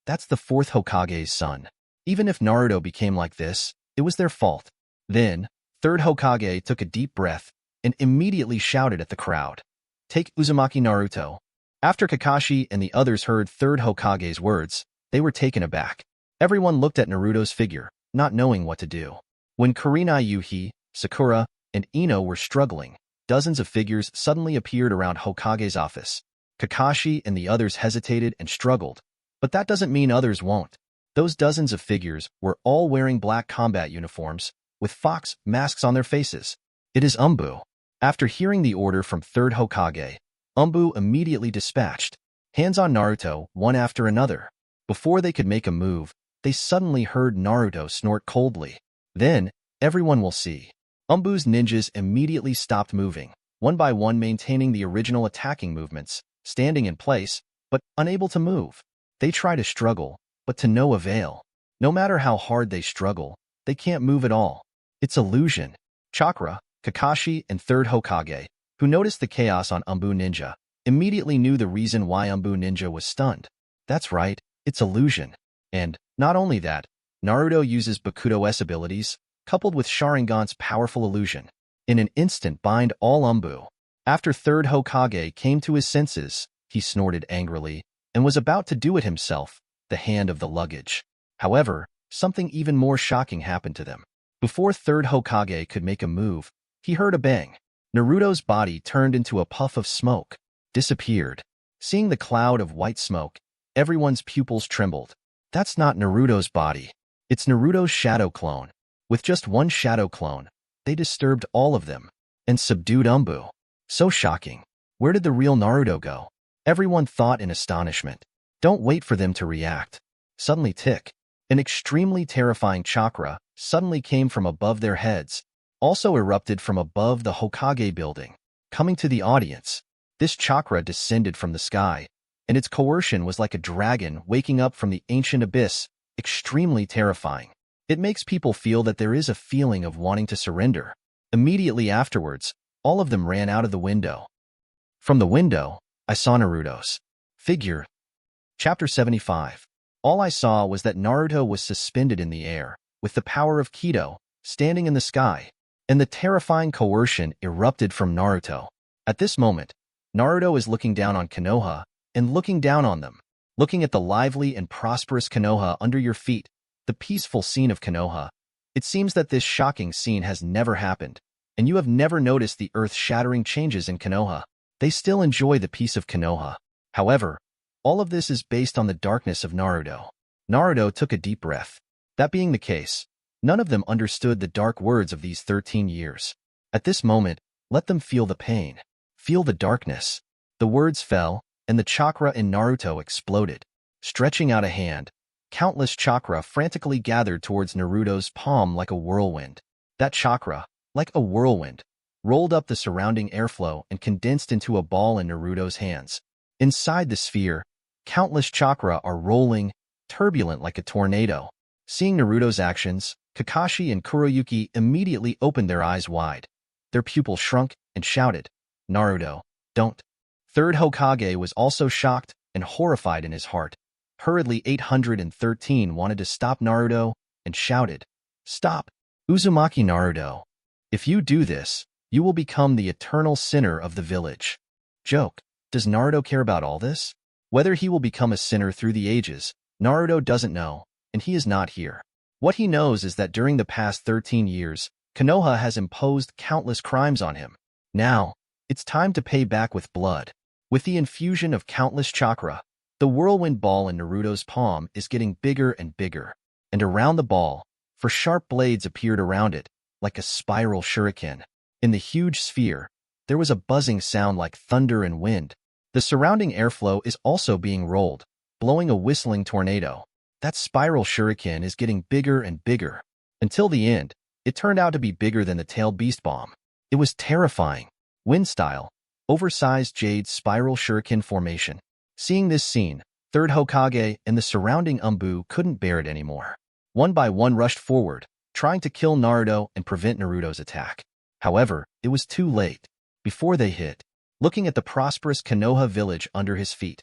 That's the fourth Hokage's son. Even if Naruto became like this, it was their fault. Then, Third Hokage took a deep breath and immediately shouted at the crowd, "Take Uzumaki Naruto." After Kakashi and the others heard Third Hokage's words, they were taken aback. Everyone looked at Naruto's figure, not knowing what to do. When Kurenai Yuhi, Sakura, and Ino were struggling, dozens of figures suddenly appeared around Hokage's office. Kakashi and the others hesitated and struggled, but that doesn't mean others won't. Those dozens of figures were all wearing black combat uniforms, with fox masks on their faces. It is Umbu. After hearing the order from Third Hokage, Umbu immediately dispatched, hands on Naruto one after another. Before they could make a move, they suddenly heard Naruto snort coldly. Then, everyone will see. Umbu's ninjas immediately stopped moving, one by one maintaining the original attacking movements, standing in place, but unable to move. They try to struggle, but to no avail. No matter how hard they struggle, they can't move at all. It's illusion. Chakra, Kakashi, and third Hokage, who noticed the chaos on Umbu Ninja, immediately knew the reason why Umbu Ninja was stunned. That's right, it's illusion. And, not only that, Naruto uses Bakudo S abilities, coupled with Sharingan's powerful illusion. In an instant bind all Umbu. After third Hokage came to his senses, he snorted angrily, and was about to do it himself, the hand of the luggage. However, something even more shocking happened to them. Before third Hokage could make a move, he heard a bang. Naruto's body turned into a puff of smoke, disappeared. Seeing the cloud of white smoke, everyone's pupils trembled. That's not Naruto's body. It's Naruto's shadow clone. With just one shadow clone, they disturbed all of them and subdued Umbu. So shocking. Where did the real Naruto go? Everyone thought in astonishment. Don't wait for them to react. Suddenly tick. An extremely terrifying chakra suddenly came from above their heads, also erupted from above the Hokage building. Coming to the audience, this chakra descended from the sky, and its coercion was like a dragon waking up from the ancient abyss, extremely terrifying. It makes people feel that there is a feeling of wanting to surrender. Immediately afterwards, all of them ran out of the window. From the window, I saw Naruto's figure. Chapter 75. All I saw was that Naruto was suspended in the air, with the power of Kaido, standing in the sky, and the terrifying coercion erupted from Naruto. At this moment, Naruto is looking down on Konoha, and looking down on them, looking at the lively and prosperous Konoha under your feet, the peaceful scene of Konoha. It seems that this shocking scene has never happened, and you have never noticed the earth-shattering changes in Konoha. They still enjoy the peace of Konoha. However, all of this is based on the darkness of Naruto. Naruto took a deep breath. That being the case, none of them understood the dark words of these 13 years. At this moment, let them feel the pain. Feel the darkness. The words fell, and the chakra in Naruto exploded. Stretching out a hand, countless chakra frantically gathered towards Naruto's palm like a whirlwind. That chakra, like a whirlwind, rolled up the surrounding airflow and condensed into a ball in Naruto's hands. Inside the sphere, countless chakra are rolling, turbulent like a tornado. Seeing Naruto's actions, Kakashi and Kuroyuki immediately opened their eyes wide. Their pupils shrunk and shouted, "Naruto, don't." Third Hokage was also shocked and horrified in his heart. Hurriedly 813 wanted to stop Naruto and shouted, "Stop! Uzumaki Naruto. If you do this, you will become the eternal sinner of the village." Joke. Does Naruto care about all this? Whether he will become a sinner through the ages, Naruto doesn't know, and he is not here. What he knows is that during the past 13 years, Konoha has imposed countless crimes on him. Now, it's time to pay back with blood. With the infusion of countless chakra, the whirlwind ball in Naruto's palm is getting bigger and bigger, and around the ball, for sharp blades appeared around it, like a spiral shuriken. In the huge sphere, there was a buzzing sound like thunder and wind. The surrounding airflow is also being rolled, blowing a whistling tornado. That spiral shuriken is getting bigger and bigger. Until the end, it turned out to be bigger than the tailed beast bomb. It was terrifying. Wind style, oversized jade spiral shuriken formation. Seeing this scene, third Hokage and the surrounding Umbu couldn't bear it anymore. One by one rushed forward, trying to kill Naruto and prevent Naruto's attack. However, it was too late. Before they hit, looking at the prosperous Konoha village under his feet,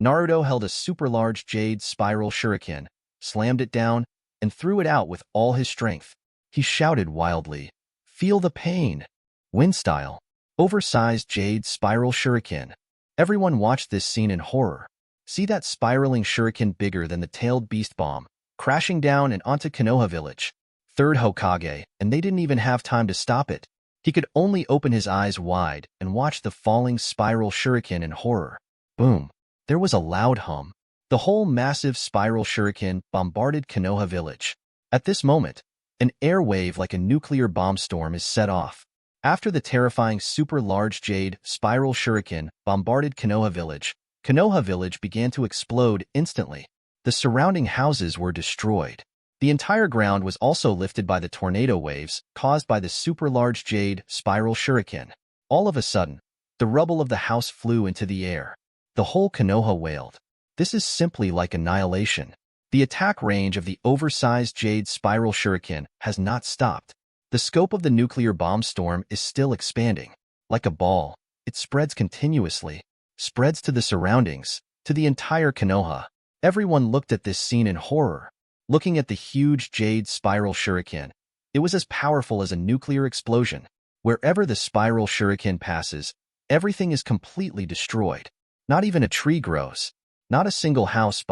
Naruto held a super large jade spiral shuriken, slammed it down, and threw it out with all his strength. He shouted wildly, "Feel the pain!" Wind style, oversized jade spiral shuriken. Everyone watched this scene in horror. See that spiraling shuriken bigger than the tailed beast bomb, crashing down and onto Konoha village. Third Hokage, and they didn't even have time to stop it. He could only open his eyes wide and watch the falling spiral shuriken in horror. Boom. There was a loud hum. The whole massive spiral shuriken bombarded Konoha village. At this moment, an air wave like a nuclear bomb storm is set off. After the terrifying super large jade spiral shuriken bombarded Konoha village began to explode instantly. The surrounding houses were destroyed. The entire ground was also lifted by the tornado waves caused by the super large jade spiral shuriken. All of a sudden, the rubble of the house flew into the air. The whole Konoha wailed. This is simply like annihilation. The attack range of the oversized jade spiral shuriken has not stopped. The scope of the nuclear bomb storm is still expanding. Like a ball, it spreads continuously, spreads to the surroundings, to the entire Konoha. Everyone looked at this scene in horror. Looking at the huge jade spiral shuriken, it was as powerful as a nuclear explosion. Wherever the spiral shuriken passes, everything is completely destroyed. Not even a tree grows. Not a single house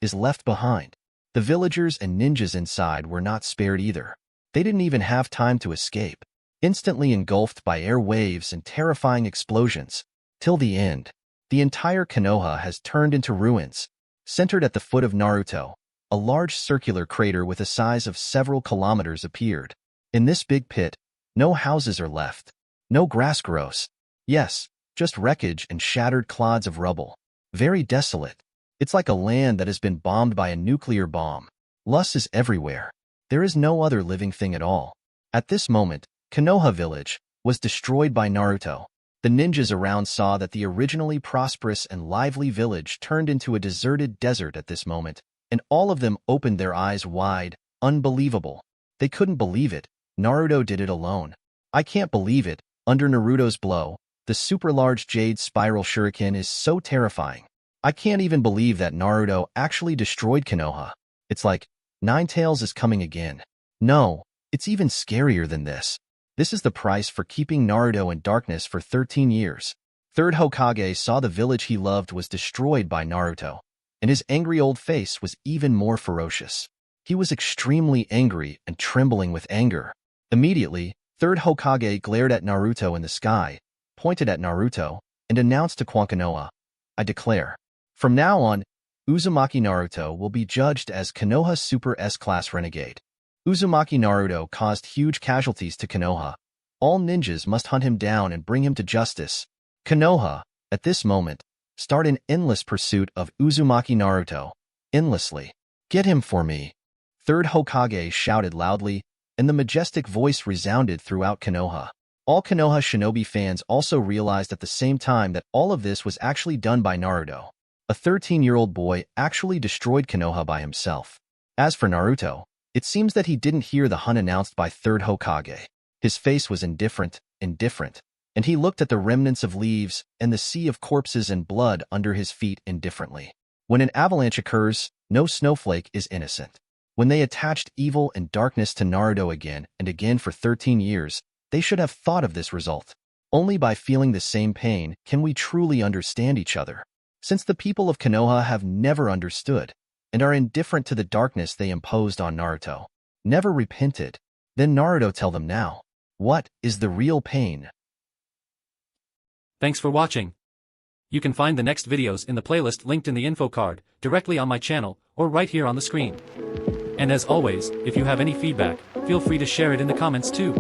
is left behind. The villagers and ninjas inside were not spared either. They didn't even have time to escape. Instantly engulfed by air waves and terrifying explosions. Till the end, the entire Konoha has turned into ruins. Centered at the foot of Naruto, a large circular crater with a size of several kilometers appeared. In this big pit, no houses are left. No grass grows. Yes, just wreckage and shattered clods of rubble. Very desolate. It's like a land that has been bombed by a nuclear bomb. Loss is everywhere. There is no other living thing at all. At this moment, Konoha village was destroyed by Naruto. The ninjas around saw that the originally prosperous and lively village turned into a deserted desert at this moment, and all of them opened their eyes wide. Unbelievable. They couldn't believe it. Naruto did it alone. I can't believe it. Under Naruto's blow, the super large jade spiral shuriken is so terrifying. I can't even believe that Naruto actually destroyed Konoha. It's like, Ninetales is coming again. No, it's even scarier than this. This is the price for keeping Naruto in darkness for 13 years. Third Hokage saw the village he loved was destroyed by Naruto, and his angry old face was even more ferocious. He was extremely angry and trembling with anger. Immediately, Third Hokage glared at Naruto in the sky, pointed at Naruto, and announced to Konoha, I declare, from now on, Uzumaki Naruto will be judged as Konoha Super S-Class Renegade. Uzumaki Naruto caused huge casualties to Konoha. All ninjas must hunt him down and bring him to justice. Konoha, at this moment, start an endless pursuit of Uzumaki Naruto. Endlessly. Get him for me. Third Hokage shouted loudly, and the majestic voice resounded throughout Konoha. All Konoha shinobi fans also realized at the same time that all of this was actually done by Naruto. A 13-year-old boy actually destroyed Konoha by himself. As for Naruto, it seems that he didn't hear the hunt announced by Third Hokage. His face was indifferent, and he looked at the remnants of leaves and the sea of corpses and blood under his feet indifferently. When an avalanche occurs, no snowflake is innocent. When they attached evil and darkness to Naruto again and again for 13 years, they should have thought of this result. Only by feeling the same pain can we truly understand each other. Since the people of Konoha have never understood and are indifferent to the darkness they imposed on Naruto, never repented, then Naruto tell them now. What is the real pain? Thanks for watching. You can find the next videos in the playlist linked in the info card, directly on my channel, or right here on the screen. And as always, if you have any feedback, feel free to share it in the comments too.